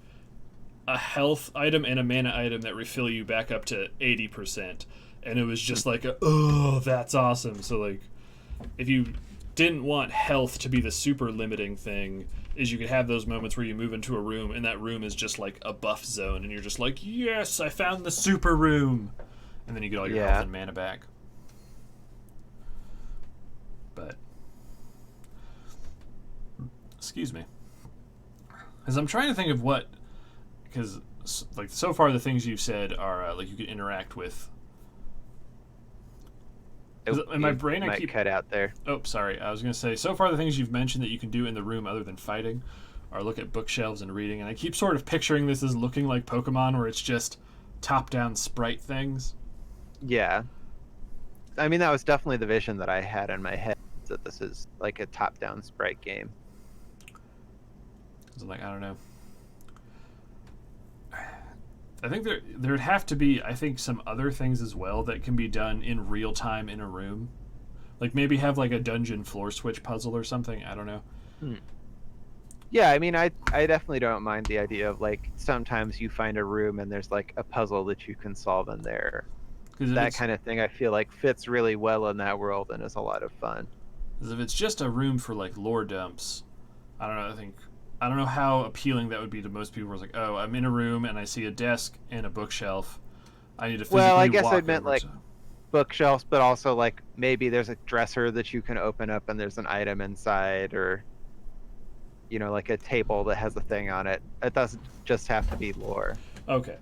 a health item and a mana item that refill you back up to 80%. And it was just like, oh, that's awesome. So, like, if you didn't want health to be the super limiting thing, is you could have those moments where you move into a room and that room is just like a buff zone and you're just like, yes, I found the super room, and then you get all your health and mana back. But excuse me, as I'm trying to think of what, because like so far the things you've said are like you can interact with. In my brain, I keep
cut out there.
Oh, sorry. I was going to say, so far the things you've mentioned that you can do in the room other than fighting are look at bookshelves and reading, and I keep sort of picturing this as looking like Pokemon, where it's just top-down sprite things.
Yeah. I mean, that was definitely the vision that I had in my head, that this is like a top-down sprite game.
So, like, I don't know. I think there'd have to be, I think, some other things as well that can be done in real time in a room. Like maybe have like a dungeon floor switch puzzle or something. I don't know.
Yeah, I mean, I definitely don't mind the idea of like sometimes you find a room and there's like a puzzle that you can solve in there. That kind of thing I feel like fits really well in that world and is a lot of fun.
Because if it's just a room for like lore dumps, I don't know, I don't know how appealing that would be to most people. It's like, oh, I'm in a room and I see a desk and a bookshelf. I need to physically
Well, I guess
walk
I meant
over
like
to...
bookshelves, but also like maybe there's a dresser that you can open up and there's an item inside, or you know, like a table that has a thing on it. It doesn't just have to be lore.
Okay.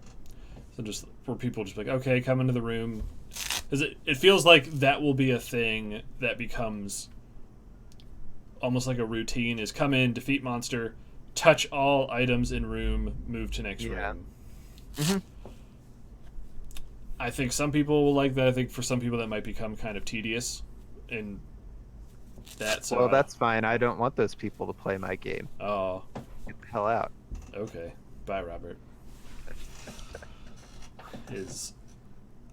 So just where people just like, okay, come into the room. It feels like that will be a thing that becomes almost like a routine, is come in, defeat monster, touch all items in room, move to next room. I think some people will like that. I think for some people that might become kind of tedious. And that's
well, that's fine. I don't want those people to play my game.
Oh.
Get the hell out.
Okay. Bye, Robert.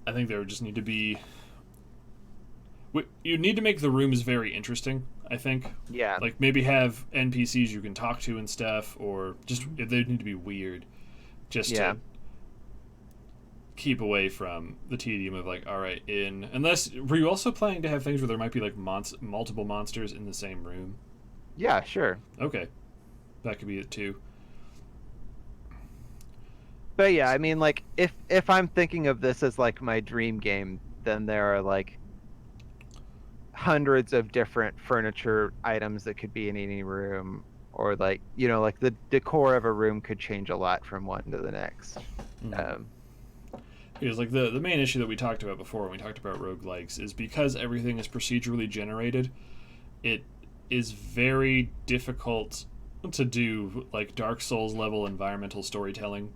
I think there would just need to be... You need to make the rooms very interesting, I think.
Yeah.
Like maybe have NPCs you can talk to and stuff, or just they need to be weird, just to keep away from the tedium of like, all right, unless were you also planning to have things where there might be like multiple monsters in the same room?
Yeah, sure.
Okay, that could be it too.
But yeah, I mean, like if I'm thinking of this as like my dream game, then there are like hundreds of different furniture items that could be in any room, or like, you know, like the decor of a room could change a lot from one to the next.
Because like the main issue that we talked about before when we talked about roguelikes is because everything is procedurally generated, it is very difficult to do like Dark Souls level environmental storytelling.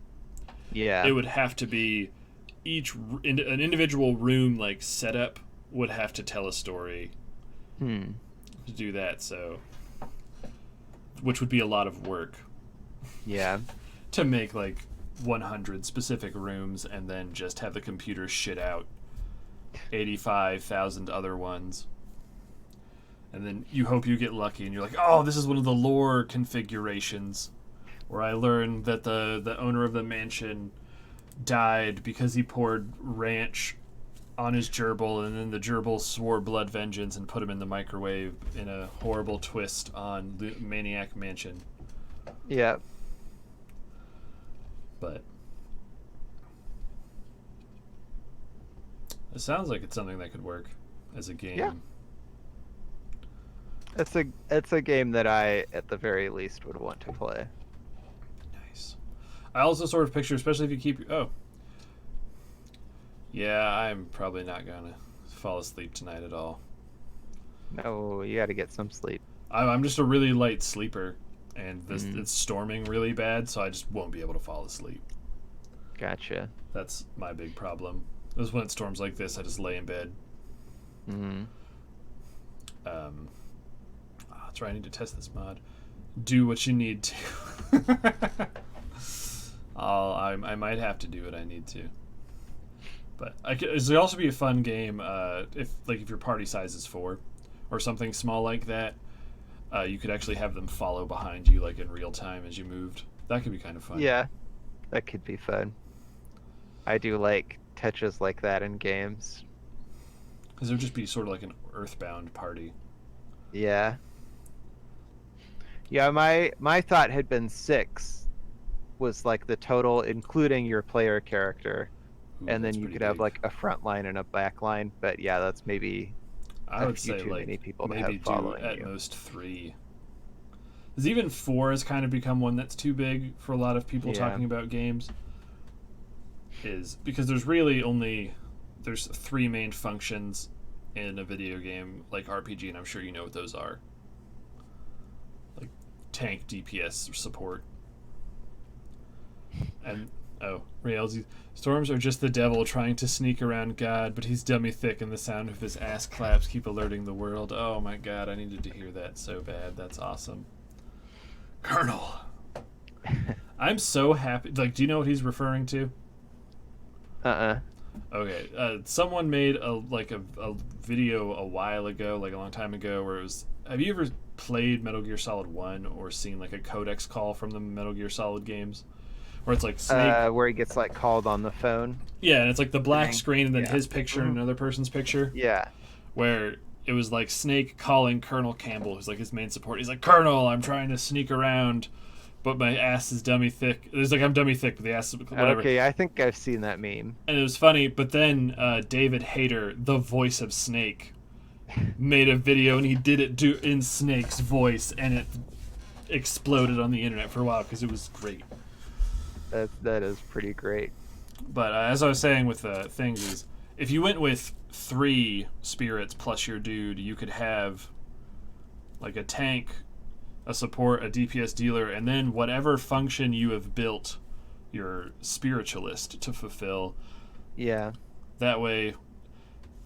Yeah,
it would have to be an individual room like setup would have to tell a story to do that. So which would be a lot of work
Yeah.
to make like 100 specific rooms and then just have the computer shit out 85,000 other ones. And then you hope you get lucky and you're like, oh, this is one of the lore configurations where I learned that the owner of the mansion died because he poured ranch on his gerbil, and then the gerbil swore blood vengeance and put him in the microwave in a horrible twist on Maniac Mansion.
Yeah.
But it sounds like it's something that could work as a game.
Yeah. It's a game that I, at the very least, would want to play.
Nice. I also sort of picture, especially if you keep... Oh. Yeah, I'm probably not going to fall asleep tonight at all.
No, you got to get some sleep.
I'm just a really light sleeper, and it's storming really bad, so I just won't be able to fall asleep.
Gotcha.
That's my big problem. Is when it storms like this, I just lay in bed.
Mm-hmm.
That's right, I need to test this mod. Do what you need to. I might have to do what I need to. But it would also be a fun game if your party size is 4 or something small like that. You could actually have them follow behind you like in real time as you moved. That could be kind of fun.
Yeah, that could be fun. I do like touches like that in games.
Because there would just be sort of like an Earthbound party.
Yeah. Yeah, my thought had been 6 was like the total, including your player character.
Ooh,
And then
that's
you
pretty
could have
big.
like a front line and a back line. But yeah, that's maybe
I
a
would
few
say
too
like
many people to
maybe
have following
do at
you.
most 3. Because even 4 has kind of become one that's too big for a lot of people
Yeah.
talking about games. Is because there's 3 main functions in a video game like RPG, and I'm sure you know what those are. Like tank, DPS, support. And Rails, storms are just the devil trying to sneak around God, but he's dummy thick and the sound of his ass claps keep alerting the world. Oh my god, I needed to hear that so bad. That's awesome. Colonel. I'm so happy. Like, do you know what he's referring to? Okay, someone made a video a while ago, like a long time ago, where it was. Have you ever played Metal Gear Solid 1 or seen like a codex call from the Metal Gear Solid games, where it's like Snake?
Where he gets like called on the phone.
Yeah, and it's like the black
Thing.
screen and then
Yeah.
his picture and another person's picture.
Yeah.
Where it was like Snake calling Colonel Campbell, who's like his main support. He's like, Colonel, I'm trying to sneak around, but my ass is dummy thick. It's like I'm dummy thick, but the ass is whatever.
Okay, I think I've seen that meme.
And it was funny, but then David Hayter, the voice of Snake, made a video and he did it in Snake's voice, and it exploded on the internet for a while because it was great.
That is pretty great.
But as I was saying with things is, if you went with 3 spirits plus your dude, you could have like a tank, a support, a DPS dealer, and then whatever function you have built your spiritualist to fulfill.
Yeah.
That way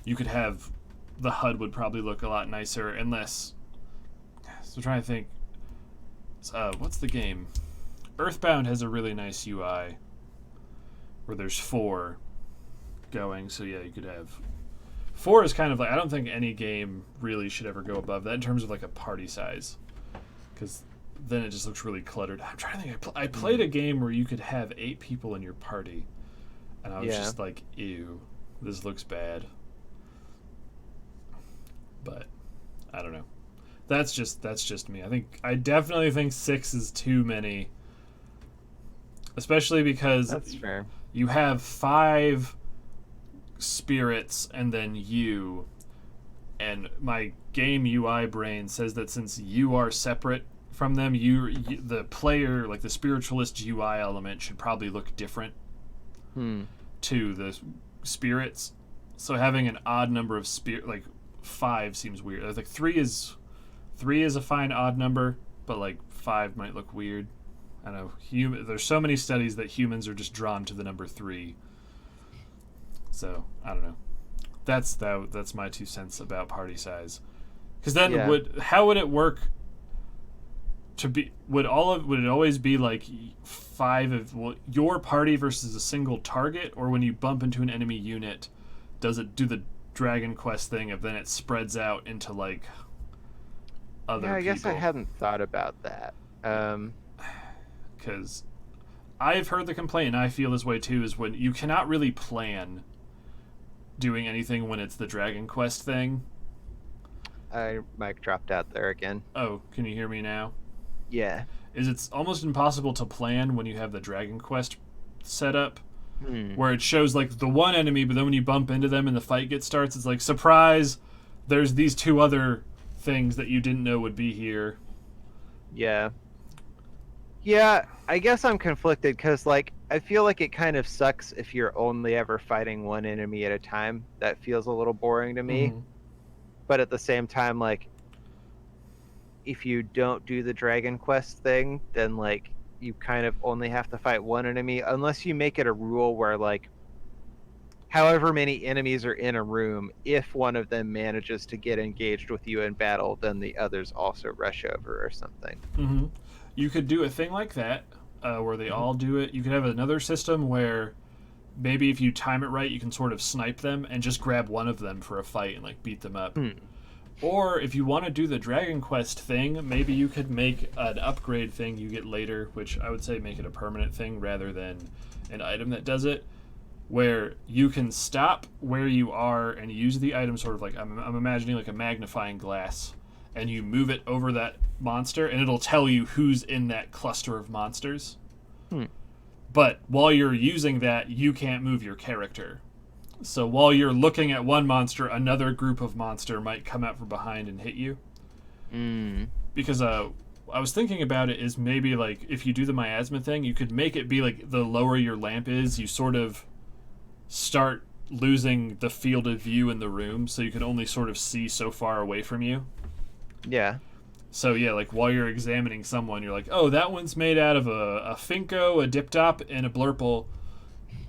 you could have the HUD would probably look a lot nicer, unless. So I'm trying to think. What's the game? Earthbound has a really nice UI where there's 4 going, so yeah, you could have 4 is kind of like, I don't think any game really should ever go above that in terms of like a party size, because then it just looks really cluttered. I'm trying to think. I played a game where you could have 8 people in your party, and I was just like, ew, this looks bad. But I don't know. That's just me. I definitely think 6 is too many. Especially because
That's fair.
you have 5 spirits and then you, and my game UI brain says that since you are separate from them, the player, like the spiritualist UI element, should probably look different to the spirits. So having an odd number of like 5 seems weird. Like 3 is a fine odd number, but like 5 might look weird. I know there's so many studies that humans are just drawn to the number 3. So I don't know. That's my 2 cents about party size. Because then how would it work would it always be like your party versus a single target, or when you bump into an enemy unit, does it do the Dragon Quest thing of then it spreads out into like other
Yeah, I
people?
guess I hadn't thought about that.
Because I've heard the complaint, and I feel this way too, is when you cannot really plan doing anything when it's the Dragon Quest thing.
Mic dropped out there again.
Oh, can you hear me now?
Yeah.
It's almost impossible to plan when you have the Dragon Quest set up, where it shows like the one enemy, but then when you bump into them and the fight starts, it's like, surprise, there's these two other things that you didn't know would be here.
Yeah. Yeah, I guess I'm conflicted because, like, I feel like it kind of sucks if you're only ever fighting one enemy at a time. That feels a little boring to me.
Mhm.
But at the same time, like, if you don't do the Dragon Quest thing, then, like, you kind of only have to fight one enemy, unless you make it a rule where, like, however many enemies are in a room, if one of them manages to get engaged with you in battle, then the others also rush over or something.
Mm-hmm. You could do a thing like that, where they all do it. You could have another system where maybe if you time it right, you can sort of snipe them and just grab one of them for a fight and like beat them up. Or if you want to do the Dragon Quest thing, maybe you could make an upgrade thing you get later, which I would say make it a permanent thing rather than an item that does it, where you can stop where you are and use the item sort of like, I'm imagining like a magnifying glass, and you move it over that monster and it'll tell you who's in that cluster of monsters. But while you're using that, you can't move your character. So while you're looking at one monster, another group of monster might come out from behind and hit you. Because I was thinking about it is maybe like if you do the miasma thing, you could make it be like the lower your lamp is, you sort of start losing the field of view in the room, so you can only sort of see so far away from you.
Yeah.
So yeah, like while you're examining someone, you're like, oh, that one's made out of a Finko, a Dip Top, and a Blurple.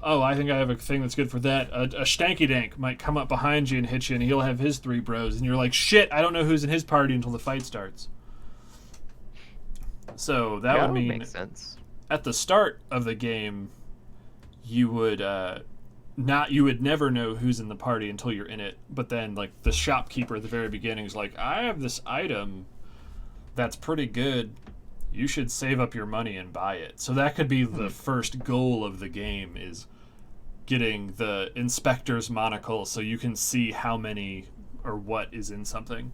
Oh, I think I have a thing that's good for that. A Stanky Dank might come up behind you and hit you, and he'll have his 3 bros. And you're like, shit, I don't know who's in his party until the fight starts. So that would mean
make sense.
At the start of the game, you would never know who's in the party until you're in it. But then, like, the shopkeeper at the very beginning is like, I have this item that's pretty good. You should save up your money and buy it. So that could be the first goal of the game, is getting the inspector's monocle so you can see how many or what is in something.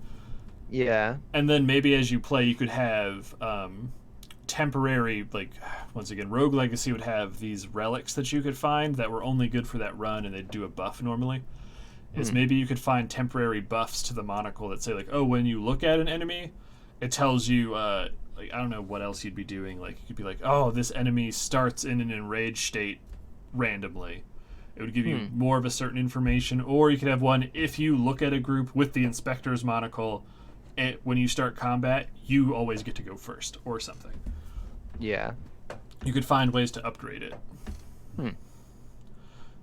Yeah.
And then maybe as you play, you could have temporary, like, once again, Rogue Legacy would have these relics that you could find that were only good for that run, and they'd do a buff normally. Is maybe you could find temporary buffs to the monocle that say, like, oh, when you look at an enemy, it tells you, like, I don't know what else you'd be doing. Like, you could be like, oh, this enemy starts in an enraged state randomly. It would give you more of a certain information. Or you could have one, if you look at a group with the inspector's monocle, when you start combat, you always get to go first, or something.
Yeah.
You could find ways to upgrade it.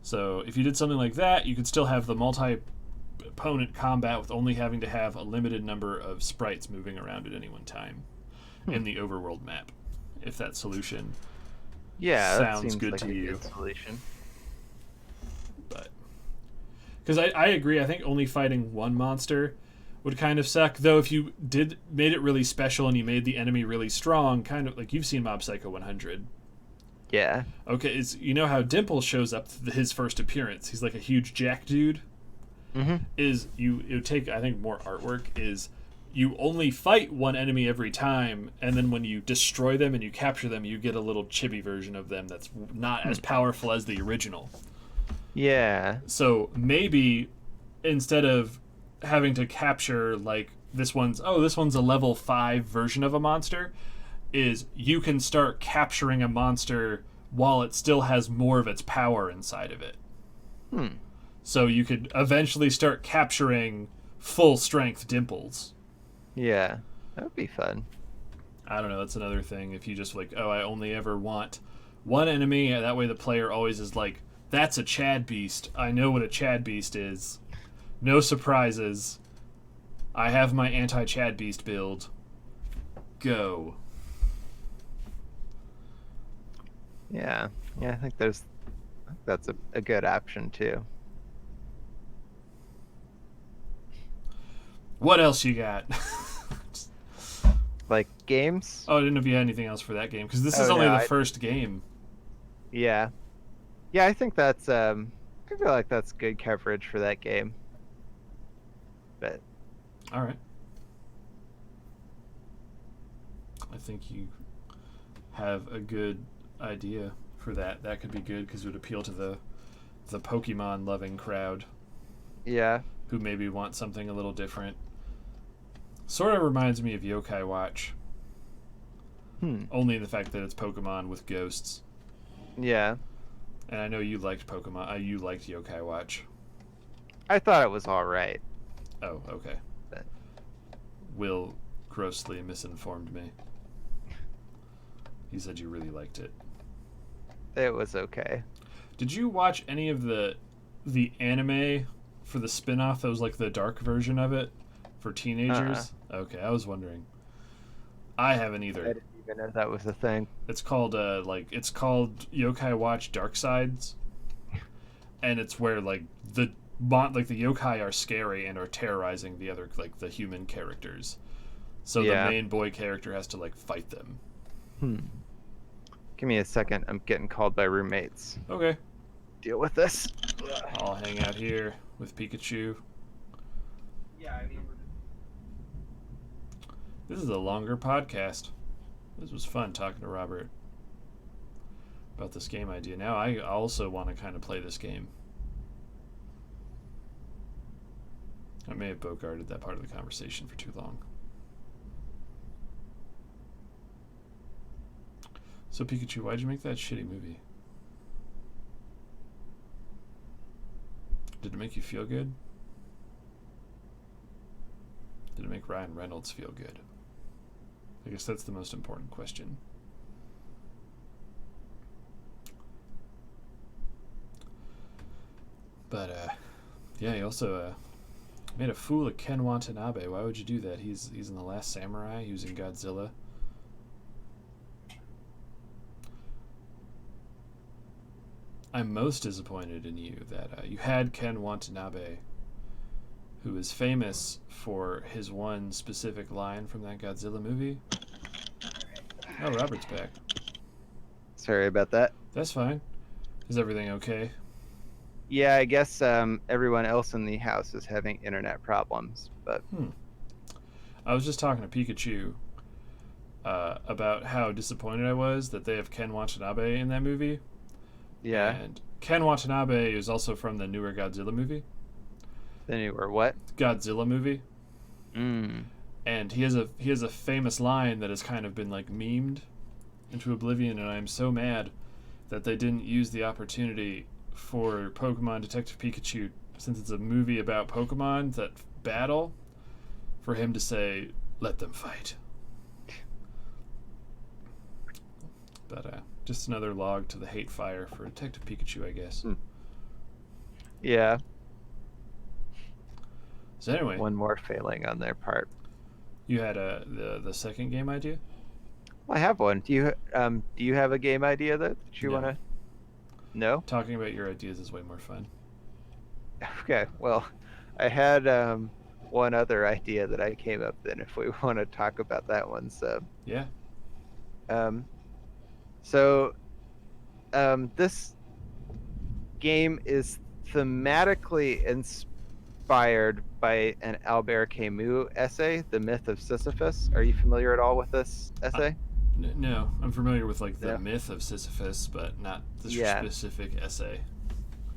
So if you did something like that, you could still have the multi-opponent combat with only having to have a limited number of sprites moving around at any one time in the overworld map, if that solution
that
sounds
seems
good
like
to
a
you.
good solution.
But because I agree, I think only fighting one monster would kind of suck. Though if you made it really special and you made the enemy really strong, kind of like you've seen Mob Psycho 100.
Yeah.
Okay, you know how Dimple shows up his first appearance? He's like a huge jack dude. It would take, I think, more artwork. Is you only fight one enemy every time, and then when you destroy them and you capture them, you get a little chibi version of them that's not as powerful as the original.
Yeah.
So maybe instead of having to capture, like, this one's a level 5 version of a monster, is you can start capturing a monster while it still has more of its power inside of it. So you could eventually start capturing full strength Dimples.
Yeah. That would be fun.
I don't know, that's another thing. If you just like, oh, I only ever want one enemy, that way the player always is like, that's a Chad Beast. I know what a Chad Beast is. No surprises. I have my anti-Chad Beast build. Go.
Yeah, I think that's a good option too.
What else you got?
Like games?
Oh, I didn't know if you had anything else for that game because this is
Oh,
only
no,
the first game.
Yeah, I think that's I feel like that's good coverage for that game. But
All right. I think you have a good idea for that. That could be good because it would appeal to the Pokemon loving crowd
yeah,
who maybe want something a little different. Sort of reminds me of Yokai Watch, only in the fact that it's Pokemon with ghosts.
yeah.
And I know you liked Pokemon. You liked Yokai Watch.
I thought it was all right.
Oh, okay.
But-
Will grossly misinformed me. He said you really liked it.
It was okay.
Did you watch any of the anime for the spin-off that was like the dark version of it for teenagers? Okay, I was wondering. I haven't either.
I didn't even know that was a thing.
It's called Yokai Watch Dark Sides, and it's where the yokai are scary and are terrorizing the other the human characters. So the main boy character has to fight them.
Give me a second. I'm getting called by roommates.
Okay.
Deal with this.
I'll hang out here with Pikachu.
Yeah, I mean.
This is a longer podcast. This was fun talking to Robert about this game idea. Now I also want to kind of play this game. I may have bogarted that part of the conversation for too long. So Pikachu, why'd you make that shitty movie? Did it make you feel good? Did it make Ryan Reynolds feel good? I guess that's the most important question. But yeah, he also made a fool of Ken Watanabe. Why would you do that? He's in The Last Samurai. He was in Godzilla. I'm most disappointed in you that you had Ken Watanabe, who is famous for his one specific line from that Godzilla movie. Oh, Robert's back.
Sorry about that.
That's fine. Is everything okay?
Yeah, I guess everyone else in the house is having internet problems, but
I was just talking to Pikachu about how disappointed I was that they have Ken Watanabe in that movie.
yeah.
And Ken Watanabe is also from the newer Godzilla movie.
Then you were what?
Godzilla movie.
And
he has a famous line that has kind of been memed into oblivion, and I'm so mad that they didn't use the opportunity for Pokemon Detective Pikachu, since it's a movie about Pokemon that battle, for him to say, "Let them fight." But just another log to the hate fire for Detective Pikachu, I guess.
Yeah.
So anyway,
One more failing on their part.
you had the second game idea?
Well, I have one. Do you have a game idea that you
No.
want to? No.
Talking about your ideas is way more fun.
Okay. Well, I had one other idea that I came up with. If we want to talk about that one, so.
Yeah.
So, this game is thematically inspired by an Albert Camus essay, "The Myth of Sisyphus." Are you familiar at all with this essay?
No, I'm familiar with the
Yeah.
myth of Sisyphus, but not the
Yeah.
specific essay.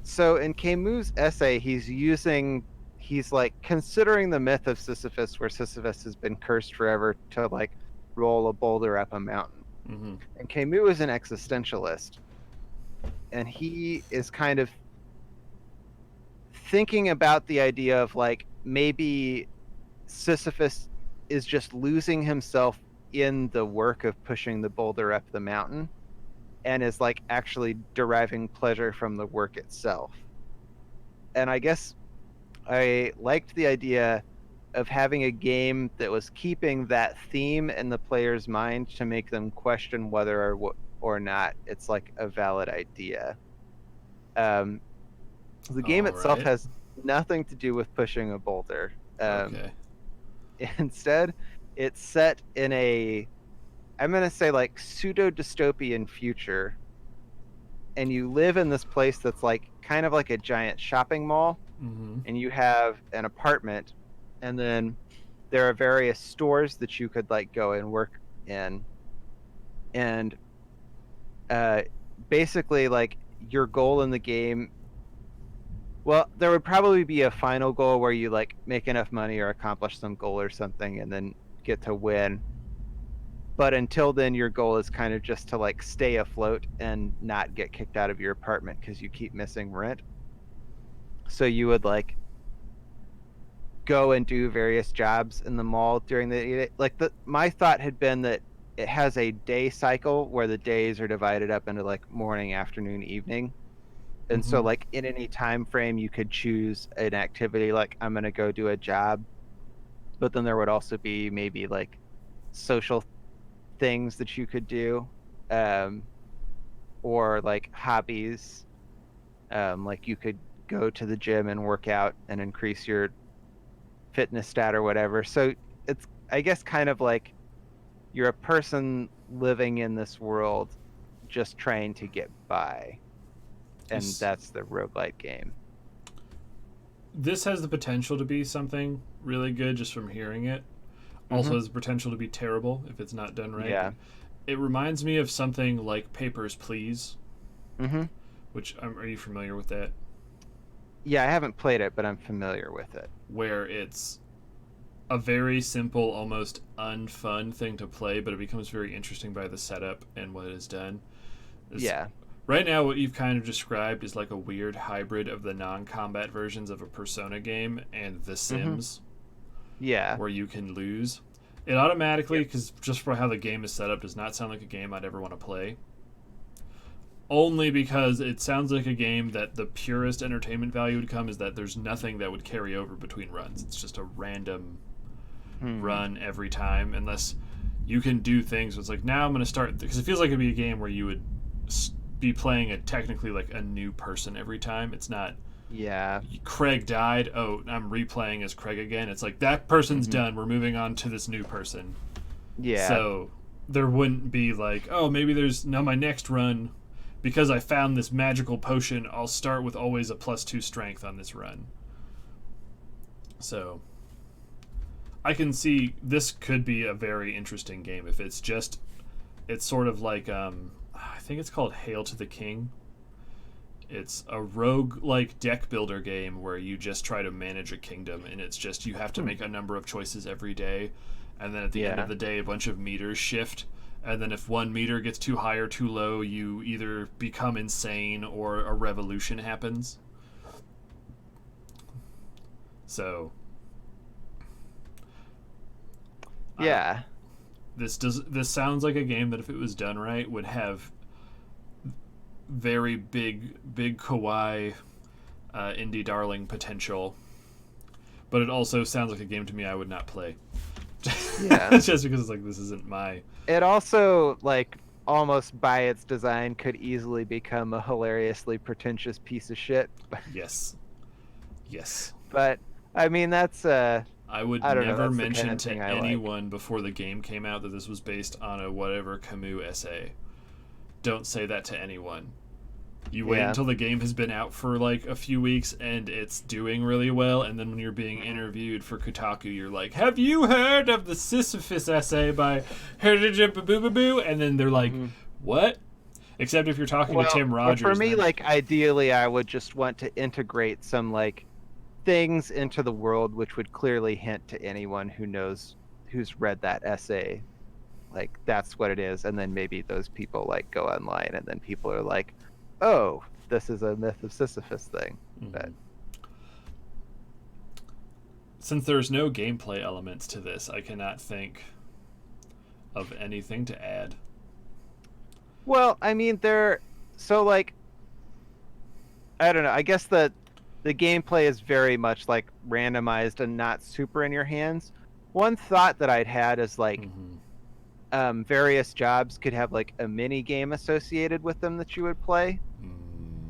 So in Camus' essay, he's considering the myth of Sisyphus, where Sisyphus has been cursed forever to roll a boulder up a mountain.
Mm-hmm.
And Camus is an existentialist, and he is kind of thinking about the idea of maybe Sisyphus is just losing himself in the work of pushing the boulder up the mountain, and is actually deriving pleasure from the work itself. And I guess I liked the idea of having a game that was keeping that theme in the player's mind to make them question whether or not it's like a valid idea. The game itself
Alright.
has nothing to do with pushing a boulder.
Okay.
Instead, it's set in a, I'm gonna say like pseudo dystopian future, and you live in this place that's like kind of like a giant shopping mall,
Mm-hmm.
and you have an apartment, and then there are various stores that you could like go and work in, and basically like your goal in the game, well, there would probably be a final goal where you like make enough money or accomplish some goal or something and then get to win. But until then, your goal is kind of just to like stay afloat and not get kicked out of your apartment because you keep missing rent. So you would like go and do various jobs in the mall during the, like, the my thought had been that it has a day cycle where the days are divided up into like morning, afternoon, evening. And so
Mhm.
like in any time frame you could choose an activity, like I'm going to go do a job, but then there would also be maybe like social things that you could do, um, or like hobbies, like you could go to the gym and work out and increase your fitness stat or whatever. So it's, I guess, kind of like you're a person living in this world just trying to get by, and
This-
that's the roguelite game.
This has the potential to be something really good just from hearing it. Also
Mhm.
has the potential to be terrible if it's not done right.
Yeah.
It reminds me of something like Papers, Please,
Mm-hmm.
which are you familiar with that?
Yeah, I haven't played it, but I'm familiar with it.
Where it's a very simple, almost unfun thing to play, but it becomes very interesting by the setup and what it is done.
Yeah.
Right now, what you've kind of described is like a weird hybrid of the non-combat versions of a Persona game and The Sims,
Yeah.
where you can lose. It automatically, because just for how the game is set up, does not sound like a game I'd ever want to play. Only because it sounds like a game that the purest entertainment value would come is that there's nothing that would carry over between runs. It's just a random run every time, unless you can do things. It's like, now I'm going to start, because it feels like it'd be a game where you would be playing technically like a new person every time. It's not,
Yeah.
Craig died, oh, I'm replaying as Craig again. It's like, that person's done, we're moving on to this new person.
Yeah.
So there wouldn't be like, oh, maybe there's now my next run, because I found this magical potion, I'll start with always a +2 strength on this run. So I can see this could be a very interesting game if it's just, it's sort of like I think it's called Hail to the King. It's a rogue-like deck builder game where you just try to manage a kingdom, and it's just, you have to make a number of choices every day, and then at the end
Yeah.
of the day a bunch of meters shift, and then if one meter gets too high or too low, you either become insane or a revolution happens. So
Yeah.
this sounds like a game that if it was done right would have very big kawaii indie darling potential, but it also sounds like a game to me I would not play.
Yeah.
Just because it's like, this isn't my.
It also, like, almost by its design could easily become a hilariously pretentious piece of shit.
Yes.
But I mean, that's
I would
I don't know,
never
that's the
mention
kind of
to
thing I like.
anyone before the game came out that this was based on a whatever Camus essay. Don't say that to anyone. You wait
Yeah.
until the game has been out for like a few weeks and it's doing really well, and then when you're being interviewed for Kotaku, you're like, "Have you heard of the Sisyphus essay by Boo?" And then they're like, "What?" Except if you're talking to Tim Rogers.
For me,
then-
like, ideally, I would just want to integrate some like things into the world which would clearly hint to anyone who knows, who's read that essay, like that's what it is, and then maybe those people like go online and then people are like, oh, this is a Myth of Sisyphus thing. But
since there's no gameplay elements to this, I cannot think of anything to add.
well, I mean, they're so like, I don't know, I guess the gameplay is very much like randomized and not super in your hands. One thought that I'd had is like, various jobs could have like a mini game associated with them that you would play.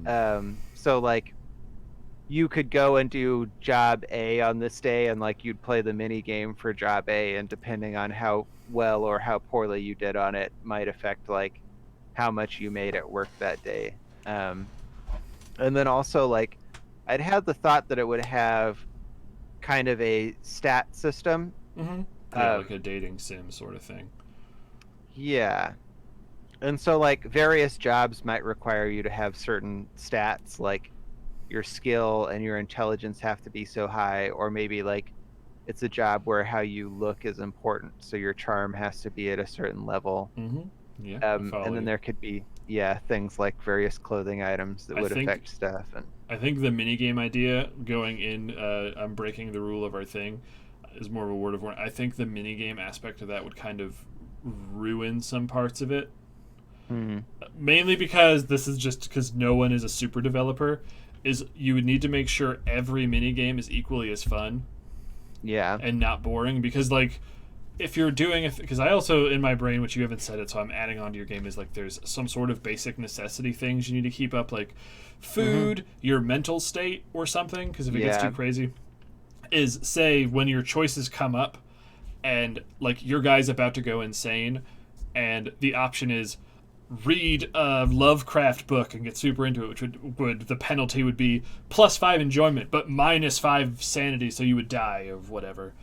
So like you could go and do job A on this day, and like you'd play the mini game for job A, and depending on how well or how poorly you did on it might affect like how much you made at work that day. And then also like I'd had the thought that it would have kind of a stat system.
Yeah, like a dating sim sort of thing.
Yeah. And so like various jobs might require you to have certain stats, like your skill and your intelligence have to be so high, or maybe like it's a job where how you look is important, so your charm has to be at a certain level.
Yeah.
And then there could be things like various clothing items that would affect stuff. And
I think the minigame idea going in, I'm breaking the rule of our thing, is more of a word of warning. I think the minigame aspect of that would kind of ruin some parts of it. Mainly because this is just because no one is a super developer, is you would need to make sure every minigame is equally as fun.
Yeah.
And not boring, because like if you're doing it, because I also in my brain, which you haven't said it, so I'm adding on to your game, is like there's some sort of basic necessity things you need to keep up, like food, your mental state or something, because if it gets too crazy, is say when your choices come up and like your guy's about to go insane and the option is read a Lovecraft book and get super into it, which would the penalty would be +5 enjoyment but -5 sanity, so you would die of whatever.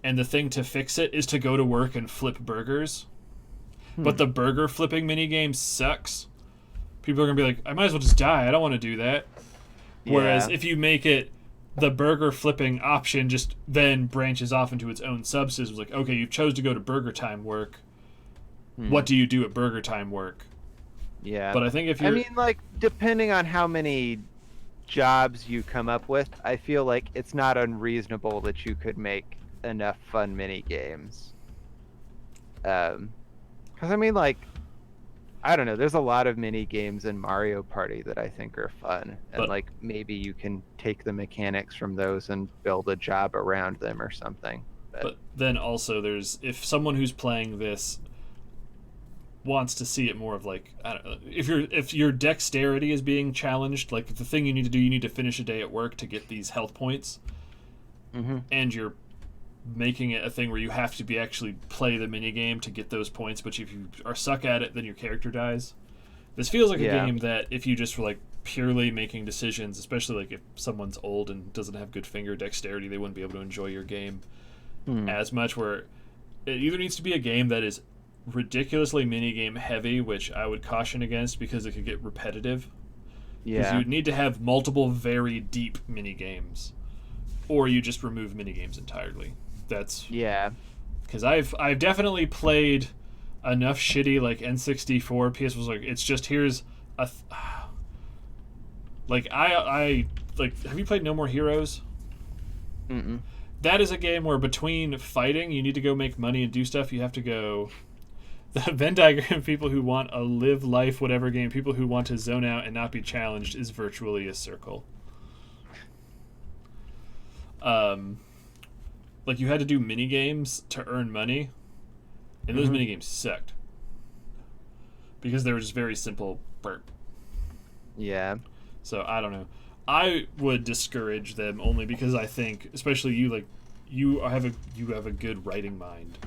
And the thing to fix it is to go to work and flip burgers. But the burger flipping minigame sucks. People are going to be like, I might as well just die. I don't want to do that. Whereas if you make it, the burger flipping option just then branches off into its own subsystems. Like, okay, you chose to go to burger time work. What do you do at burger time work?
Yeah.
But I think if you're...
I mean, like, depending on how many jobs you come up with, I feel like it's not unreasonable that you could make enough fun mini games. Because I mean, like, I don't know, there's a lot of mini games in Mario Party that I think are fun, and like maybe you can take the mechanics from those and build a job around them or something.
But then also there's, if someone who's playing this wants to see it more of like, I don't know, if your dexterity is being challenged, like the thing you need to do, you need to finish a day at work to get these health points, and you're making it a thing where you have to be actually play the mini game to get those points, but if you are suck at it, then your character dies. This feels like a game that if you just were like purely making decisions, especially like if someone's old and doesn't have good finger dexterity, they wouldn't be able to enjoy your game as much, where it either needs to be a game that is ridiculously minigame heavy, which I would caution against because it could get repetitive. Because you need to have multiple very deep minigames, or you just remove minigames entirely. That's because I've definitely played enough shitty like N64 PS was like, it's just here's a like I like, have you played No More Heroes? That is a game where between fighting you need to go make money and do stuff. You have to go, the Venn diagram, people who want a live life whatever game, people who want to zone out and not be challenged, is virtually a circle. Like you had to do mini games to earn money, and those mini games sucked because they were just very simple burp. So I don't know. I would discourage them only because I think, especially you, like you have a good writing mind.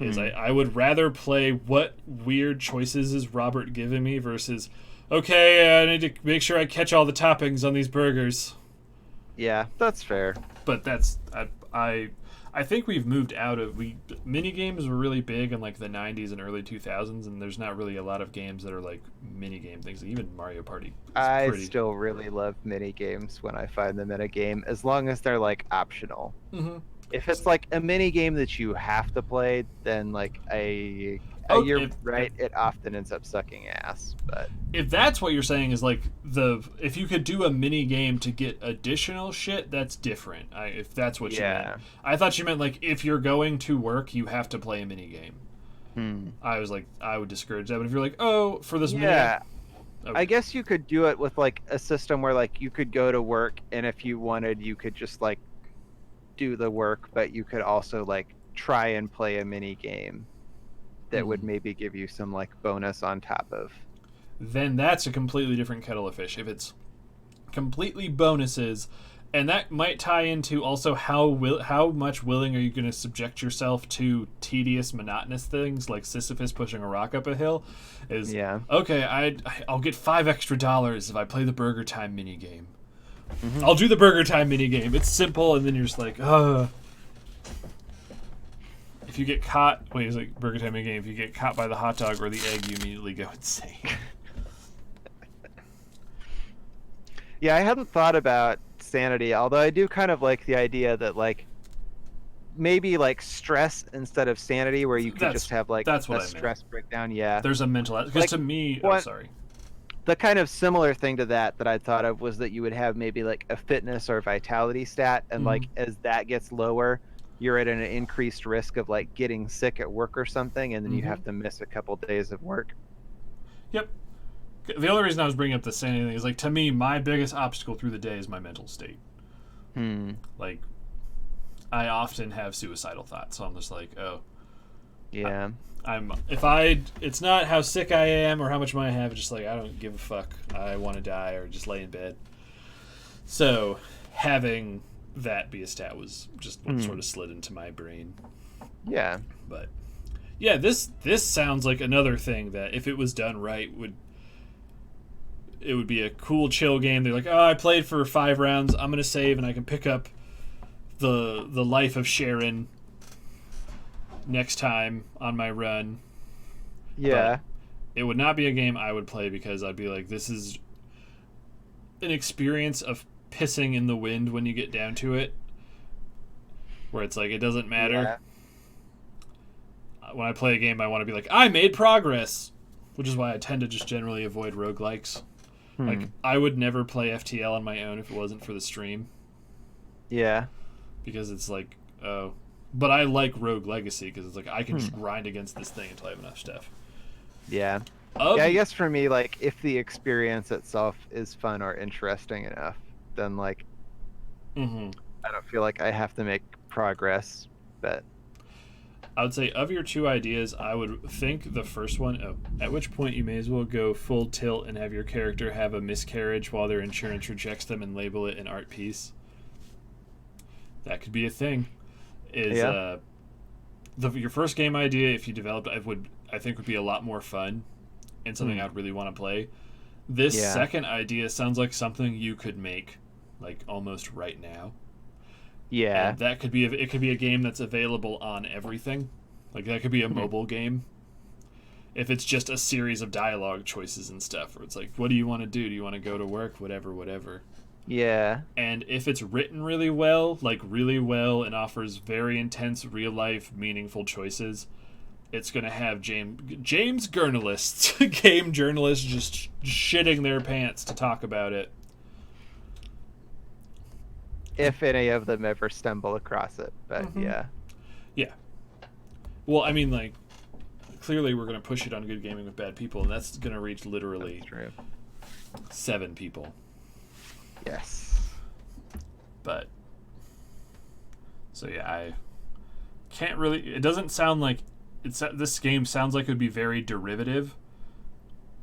I would rather play what weird choices is Robert giving me versus, okay, I need to make sure I catch all the toppings on these burgers.
Yeah, that's fair.
But that's I think we've moved out of mini games were really big in like the 90s and early 2000s, and there's not really a lot of games that are like mini game things. Even Mario Party.
I still really love mini games when I find them in a game, as long as they're like optional. If it's like a mini game that you have to play, then like you're right, it often ends up sucking ass. But
if that's what you're saying is like if you could do a mini game to get additional shit, that's different. If that's what you meant. I thought you meant like if you're going to work, you have to play a mini game. I was like, I would discourage that. But if you're like, oh, for this mini game,
I guess you could do it with like a system where like you could go to work, and if you wanted, you could just like do the work, but you could also like try and play a mini game. that would maybe give you some like bonus on top of.
Then that's a completely different kettle of fish. If it's completely bonuses, and that might tie into also how much willing are you going to subject yourself to tedious, monotonous things like Sisyphus pushing a rock up a hill? Is okay. I'll get $5 extra if I play the Burger Time mini game. Mm-hmm. I'll do the Burger Time mini game. It's simple, and then you're just like, If you get caught, it's like Burger Time mini game. If you get caught by the hot dog or the egg, you immediately go insane.
Yeah, I hadn't thought about sanity, although I do kind of like the idea that like maybe like stress instead of sanity, where you could just have like a stress breakdown. Yeah,
there's a mental, because like, to me,
the kind of similar thing to that I thought of was that you would have maybe like a fitness or vitality stat, and like as that gets lower, you're at an increased risk of like getting sick at work or something, and then you have to miss a couple days of work.
Yep. The only reason I was bringing up the sanity thing is, like, to me, my biggest obstacle through the day is my mental state. Like, I often have suicidal thoughts, so I'm just like,
yeah.
It's not how sick I am or how much money I have, it's just like, I don't give a fuck. I want to die or just lay in bed. So, having that be a stat was just what sort of slid into my brain.
Yeah.
But, yeah, this sounds like another thing that, if it was done right, it would be a cool, chill game. They're like, I played for 5 rounds. I'm going to save, and I can pick up the life of Sharon next time on my run.
Yeah.
But it would not be a game I would play, because I'd be like, this is an experience of pissing in the wind when you get down to it, where it's like, it doesn't matter. Yeah. When I play a game, I want to be like, I made progress, which is why I tend to just generally avoid roguelikes. Like, I would never play FTL on my own if it wasn't for the stream.
Yeah.
Because it's like, but I like Rogue Legacy, because it's like, I can just grind against this thing until I have enough stuff.
Yeah. Yeah, I guess for me, like, if the experience itself is fun or interesting enough, then, like, I don't feel like I have to make progress, but...
I would say, of your 2 ideas, I would think the first one, at which point you may as well go full tilt and have your character have a miscarriage while their insurance rejects them and label it an art piece. That could be a thing. Your first game idea, if you developed it, I think would be a lot more fun and something I'd really want to play. This second idea sounds like something you could make, like, almost right now.
Yeah.
And that could be a game that's available on everything. Like, that could be a mobile game. If it's just a series of dialogue choices and stuff, where it's like, what do you want to do? Do you want to go to work? Whatever.
Yeah. And
if it's written really well, and offers very intense, real-life, meaningful choices, it's going to have game journalists just shitting their pants to talk about it.
If any of them ever stumble across it, but yeah.
Well, I mean, like, clearly we're going to push it on Good Gaming with Bad People, and that's going to reach literally 7 people.
Yes.
But, so yeah, I can't really, it doesn't sound like, this game sounds like it would be very derivative,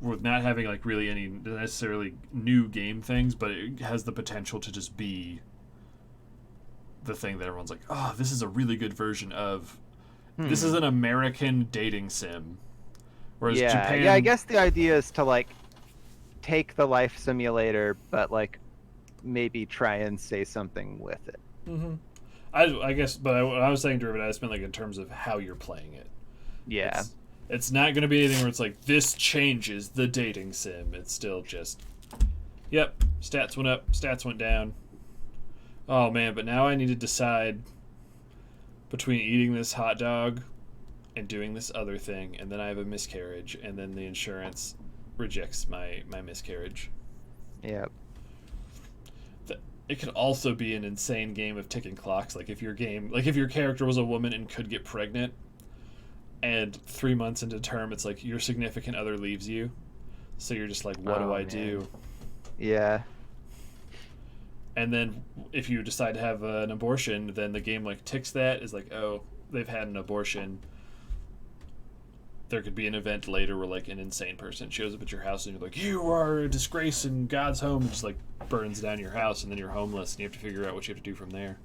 with not having, like, really any necessarily new game things, but it has the potential to just be the thing that everyone's like, this is a really good version of. This is an American dating sim. Whereas Japan...
Yeah, I guess the idea is to, like, take the life simulator, but, like, maybe try and say something with it.
I guess, but when I was saying derivative, I just meant, like, in terms of how you're playing it.
Yeah.
It's not going to be anything where it's like, this changes the dating sim. It's still just, yep, stats went up, stats went down. Oh, man, but now I need to decide between eating this hot dog and doing this other thing, and then I have a miscarriage, and then the insurance rejects my miscarriage.
Yep.
It could also be an insane game of ticking clocks. Like, if your character was a woman and could get pregnant, and 3 months into term, it's like your significant other leaves you. So you're just like, what do I do?
Yeah.
And then if you decide to have an abortion, then the game, like, ticks that, is like, oh, they've had an abortion. there could be an event later where like an insane person shows up at your house and you're like, you are a disgrace in God's home, and just like burns down your house, and then you're homeless and you have to figure out what you have to do from there.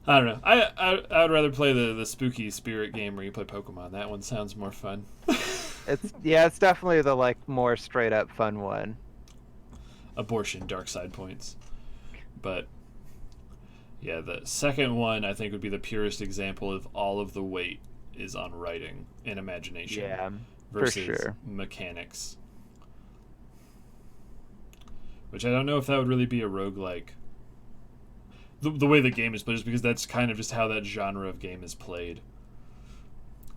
I don't know. I would rather play the spooky spirit game where you play Pokemon. That one sounds more fun.
It's definitely the like more straight up fun one.
Abortion, dark side points. But yeah, the second one I think would be the purest example of all of the weight is on writing and imagination.
Yeah,
versus
for sure.
Mechanics. Which I don't know if that would really be a roguelike. The way the game is played, just because that's kind of just how that genre of game is played.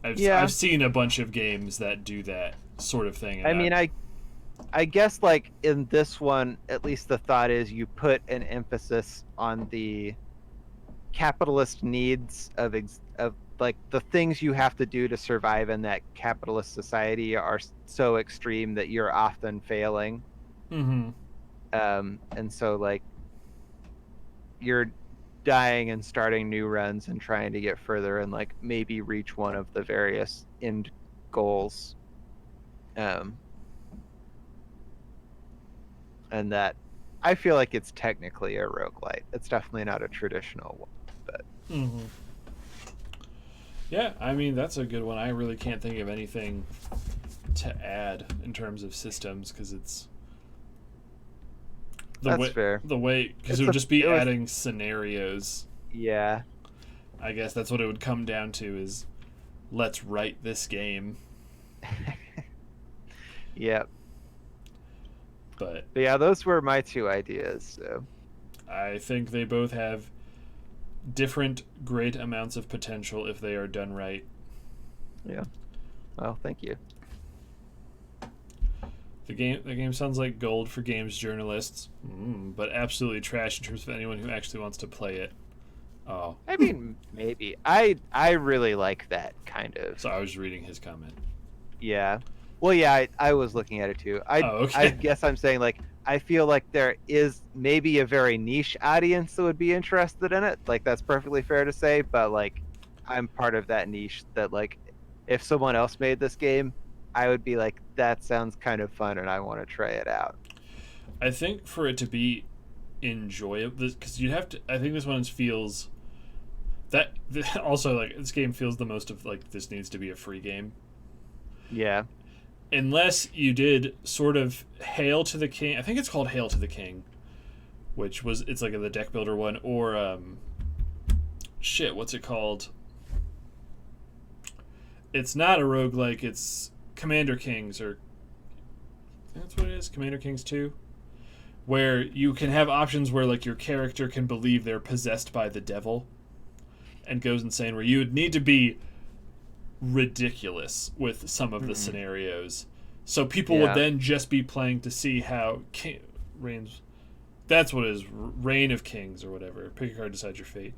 I've seen a bunch of games that do that sort of thing. And
I guess like in this one, at least the thought is you put an emphasis on the capitalist needs of like the things you have to do to survive in that capitalist society are so extreme that you're often failing.
Mm-hmm.
And so like you're dying and starting new runs and trying to get further and like maybe reach one of the various end goals. And that I feel like it's technically a roguelite. It's definitely not a traditional one, but
mm-hmm. Yeah, I mean that's a good one. I really can't think of anything to add in terms of systems because it's
fair.
The way because it would just be adding scenarios.
Yeah,
I guess that's what it would come down to is let's write this game.
Yep.
But
yeah, those were my two ideas. So
I think they both have different great amounts of potential if they are done right.
Yeah. Well, thank you.
The game sounds like gold for games journalists, but absolutely trash in terms of anyone who actually wants to play it. Oh.
I mean, maybe. I really like that kind of.
So I was reading his comment.
Yeah. Well, yeah, I was looking at it too.
Okay.
I guess I'm saying like I feel like there is maybe a very niche audience that would be interested in it. Like that's perfectly fair to say, but like I'm part of that niche that like if someone else made this game, I would be like that sounds kind of fun and I want to try it out.
I think for it to be enjoyable, because you'd have to. I think this one feels that also like this game feels the most of like this needs to be a free game.
Yeah.
Unless you did sort of Hail to the King. I think it's called Hail to the King, which was it's like the deck builder one, or what's it called? It's not a roguelike, it's Commander Kings, or that's what it is, Commander Kings 2, where you can have options where like your character can believe they're possessed by the devil and goes insane, where you would need to be ridiculous with some of the scenarios, so people would then just be playing to see how reigns. That's what it is, Reign of Kings or whatever. Pick a card, decide your fate.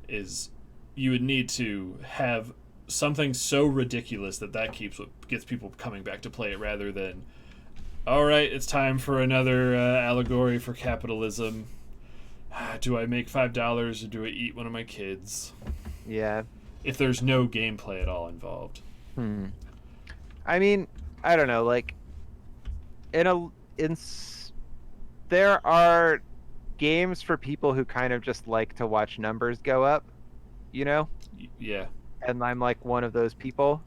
Is you would need to have something so ridiculous that gets people coming back to play it, rather than, all right, it's time for another allegory for capitalism. Do I make $5 or do I eat one of my kids?
Yeah.
If there's no gameplay at all involved.
I mean, I don't know, like there are games for people who kind of just like to watch numbers go up, you know?
Yeah.
And I'm like one of those people.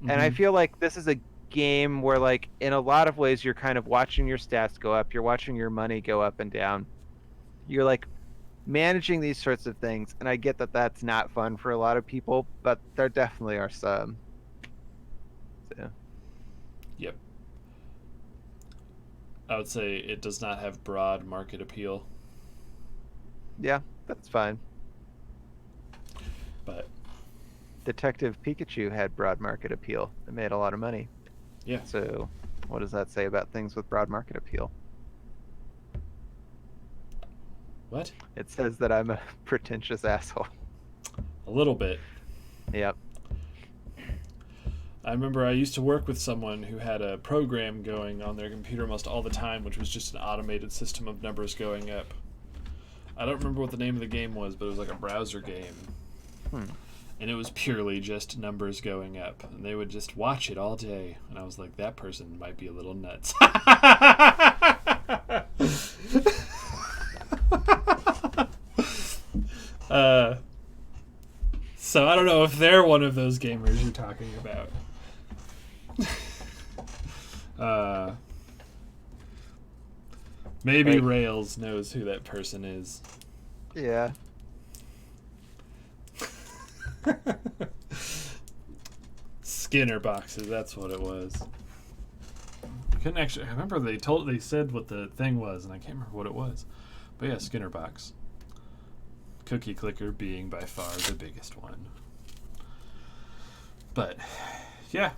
And I feel like this is a game where like in a lot of ways you're kind of watching your stats go up, you're watching your money go up and down. You're like managing these sorts of things, and I get that that's not fun for a lot of people, but there definitely are some. So.
Yep. I would say it does not have broad market appeal.
Yeah, that's fine.
But
Detective Pikachu had broad market appeal. It made a lot of money.
Yeah.
So what does that say about things with broad market appeal?
What?
It says that I'm a pretentious asshole.
A little bit.
Yep.
I remember I used to work with someone who had a program going on their computer almost all the time, which was just an automated system of numbers going up. I don't remember what the name of the game was, but it was like a browser game. and it was purely just numbers going up, and they would just watch it all day, and I was like, that person might be a little nuts. So I don't know if they're one of those gamers you're talking about. Maybe Rails knows who that person is.
Yeah.
Skinner boxes, that's what it was. I couldn't actually. I remember they said what the thing was, and I can't remember what it was. But yeah, Skinner box. Cookie clicker being by far the biggest one. But yeah,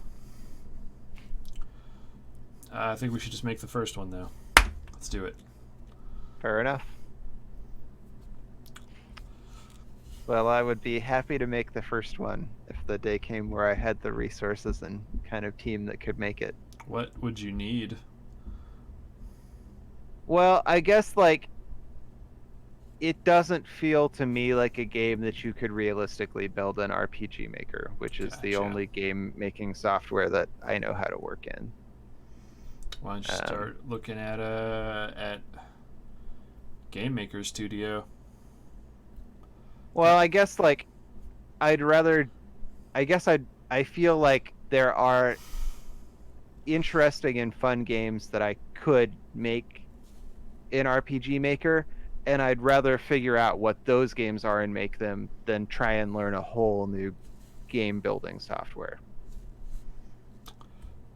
I think we should just make the first one though. Let's do it.
Fair enough. Well, I would be happy to make the first one if the day came where I had the resources and kind of team that could make it.
What would you need?
Well, I guess, like, it doesn't feel to me like a game that you could realistically build in RPG Maker, which is the
Gotcha.
only game-making software that I know how to work in.
Why don't you start looking at Game Maker Studio?
Well, I guess, like, I feel like there are interesting and fun games that I could make in RPG Maker, and I'd rather figure out what those games are and make them than try and learn a whole new game building software.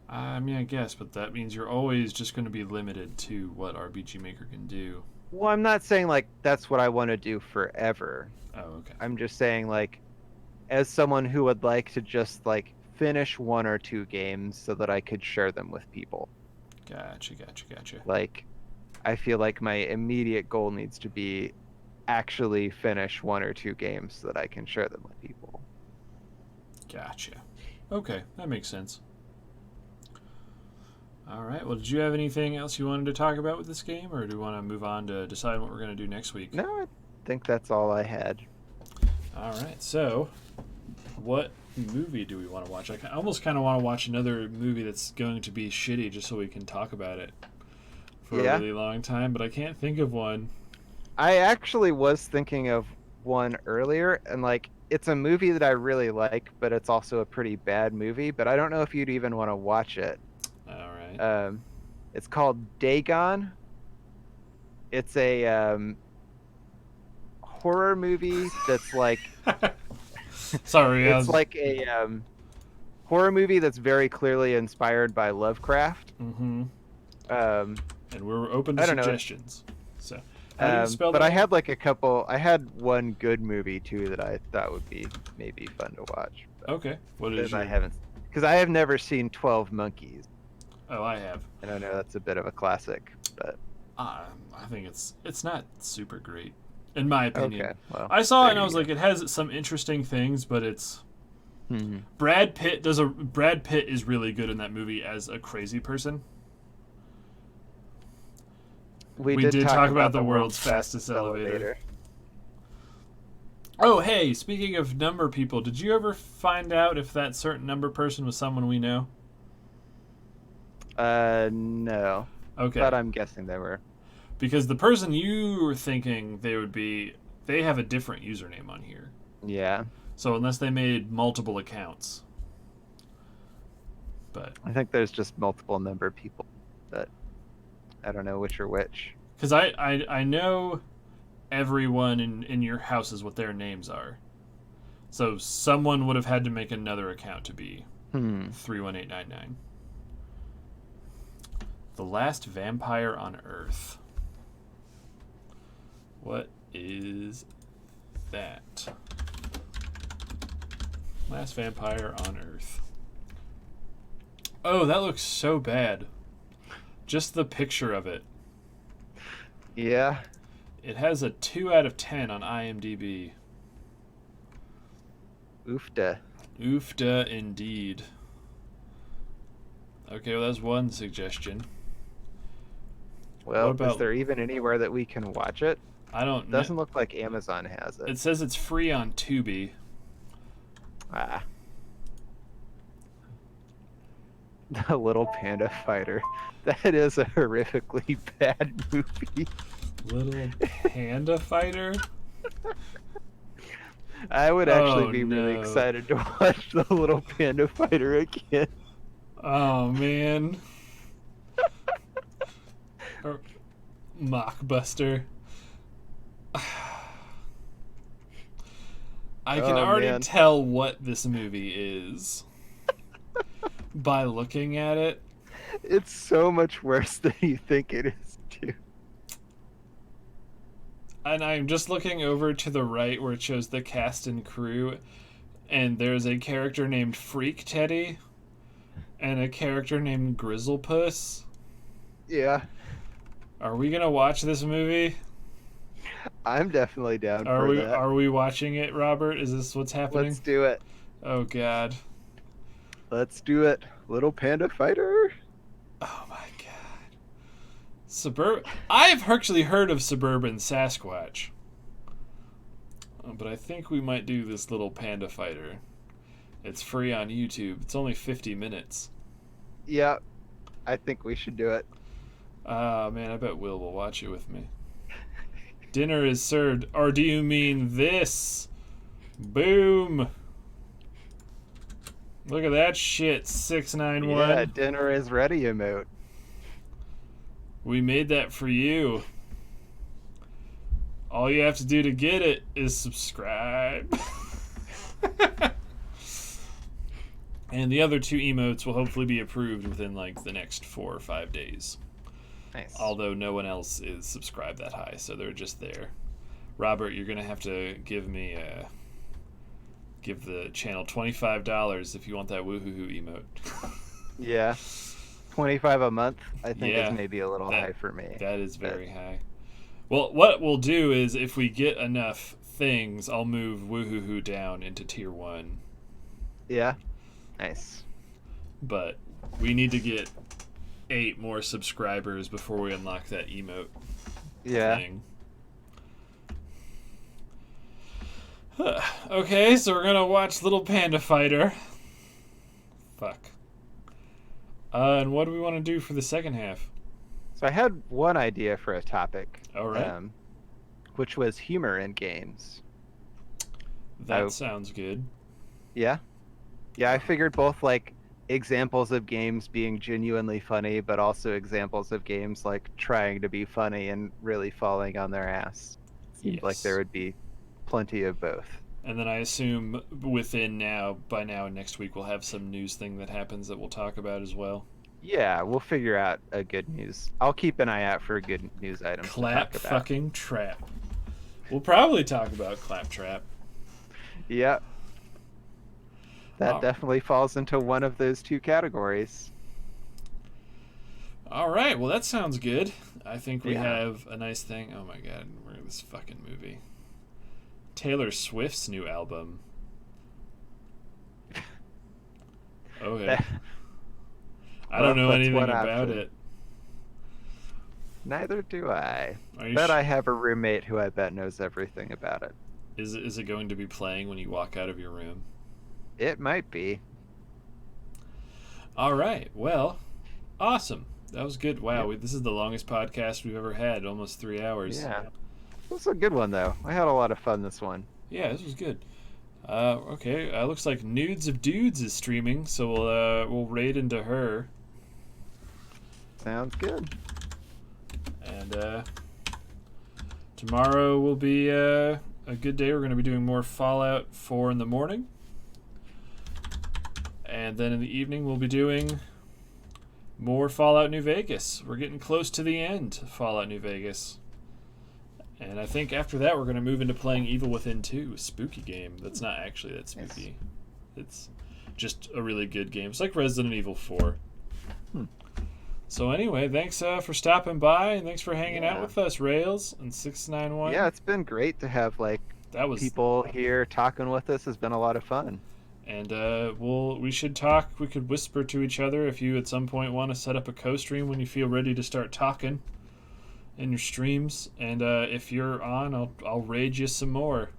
I mean, I guess, but that means you're always just going to be limited to what RPG Maker can do.
Well, I'm not saying, like, that's what I want to do forever.
Oh, okay.
I'm just saying, like, as someone who would like to just, like, finish one or two games so that I could share them with people.
Gotcha.
Like, I feel like my immediate goal needs to be actually finish one or two games so that I can share them with people.
Gotcha. Okay, that makes sense. All right. Well, did you have anything else you wanted to talk about with this game, or do you want to move on to decide what we're going to do next week?
No, I think that's all I had.
All right. So, what movie do we want to watch? I almost kind of want to watch another movie that's going to be shitty just so we can talk about it for a really long time, but I can't think of one.
I actually was thinking of one earlier, and, like, it's a movie that I really like, but it's also a pretty bad movie, but I don't know if you'd even want to watch it.
All right.
It's called Dagon. It's a horror movie that's like
Sorry,
it's like a horror movie that's very clearly inspired by Lovecraft.
Mm-hmm. And we're open to suggestions. So, how do you spell that?
But I had like a couple. I had one good movie too that I thought would be maybe fun to watch.
Okay. What is
I haven't, because I have never seen 12 Monkeys.
Oh, I have.
And I know that's a bit of a classic, but
I think it's not super great, in my opinion.
Okay, well,
I saw it and I was like, it has some interesting things, but it's Brad Pitt is really good in that movie as a crazy person. We did talk about the world's fastest elevator. Oh, hey, speaking of number people, did you ever find out if that certain number person was someone we know?
No.
Okay.
But I'm guessing they were.
Because the person you were thinking they would be, they have a different username on here.
Yeah.
So unless they made multiple accounts. But
I think there's just multiple number of people that I don't know which are which.
Because I know everyone in your houses what their names are. So someone would have had to make another account to be 31899. The last vampire on Earth. What is that? Last vampire on Earth. Oh, that looks so bad. Just the picture of it.
Yeah.
It has a 2 out of 10 on IMDb.
Oofda.
Oofda indeed. Okay, well, that's one suggestion.
Well, is there even anywhere that we can watch it?
I don't know.
Doesn't look like Amazon has it.
It says it's free on Tubi.
Ah. The Little Panda Fighter. That is a horrifically bad movie.
Little Panda Fighter?
I would actually
Oh,
be really
no.
excited to watch The Little Panda Fighter again.
Oh, man. Or Mockbuster. I can already
man.
tell what this movie is by looking at it.
It's so much worse than you think it is, too.
And I'm just looking over to the right where it shows the cast and crew, and there's a character named Freak Teddy and a character named Grizzlepuss.
Yeah,
Are we gonna watch this movie?
I'm definitely down for that.
Are we watching it, Robert? Is this what's happening?
Let's do it.
Oh God.
Let's do it. Little Panda Fighter.
Oh my God. I've actually heard of Suburban Sasquatch. But I think we might do this Little Panda Fighter. It's free on YouTube. It's only 50 minutes.
Yeah, I think we should do it.
Man, I bet Will will watch it with me. Dinner is served. Or do you mean this? Boom. Look at that shit, 691.
Yeah, dinner is ready emote.
We made that for you. All you have to do to get it is subscribe. And the other 2 emotes will hopefully be approved within like the next 4 or 5 days.
Nice.
Although no one else is subscribed that high, so they're just there. Robert, you're gonna have to give the channel $25 if you want that woohoo emote.
Yeah. 25 a month, I think
Yeah,
is maybe a little high for me.
That is very high. Well, what we'll do is if we get enough things, I'll move woohoo down into tier 1.
Yeah. Nice.
But we need to get 8 more subscribers before we unlock that emote thing. Okay, so we're gonna watch Little Panda Fighter. Fuck. And what do we want to do for the second half?
So I had one idea for a topic.
All right.
Which was humor in games.
That sounds good.
Yeah. Yeah, I figured both like examples of games being genuinely funny, but also examples of games like trying to be funny and really falling on their ass. Seemed like there would be plenty of both.
And then I assume by now next week we'll have some news thing that happens that we'll talk about as well.
Yeah, we'll figure out a good news. I'll keep an eye out for good news items.
Clap fucking trap. We'll probably talk about Claptrap.
Yep. That definitely falls into one of those 2 categories.
All right, well that sounds good. I think we have a nice thing. Oh my God, we're in this fucking movie. Taylor Swift's new album. Okay. I don't know anything about it.
Neither do I.
I
have a roommate who I bet knows everything about it.
Is it going to be playing when you walk out of your room?
It might be.
All right. Well, awesome. That was good. Wow, this is the longest podcast we've ever had, almost 3 hours.
Yeah. This was a good one, though. I had a lot of fun this one.
Yeah, this was good. Okay, looks like Nudes of Dudes is streaming, so we'll raid into her.
Sounds good.
And tomorrow will be a good day. We're going to be doing more Fallout 4 in the morning. And then in the evening we'll be doing more Fallout New Vegas. We're getting close to the end of Fallout New Vegas. And I think after that we're going to move into playing Evil Within 2, a spooky game. That's not actually that spooky. Yes. It's just a really good game. It's like Resident Evil 4. So anyway, thanks for stopping by, and thanks for hanging out with us, Rails and 691.
Yeah, it's been great to have people here talking with us. Has been a lot of fun.
And we should talk. We could whisper to each other if you at some point want to set up a co-stream when you feel ready to start talking in your streams. And if you're on, I'll raid you some more.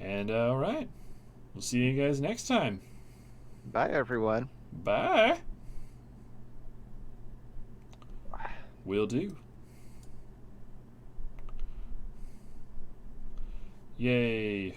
And all right, we'll see you guys next time.
Bye, everyone.
Bye. Will do. Yay.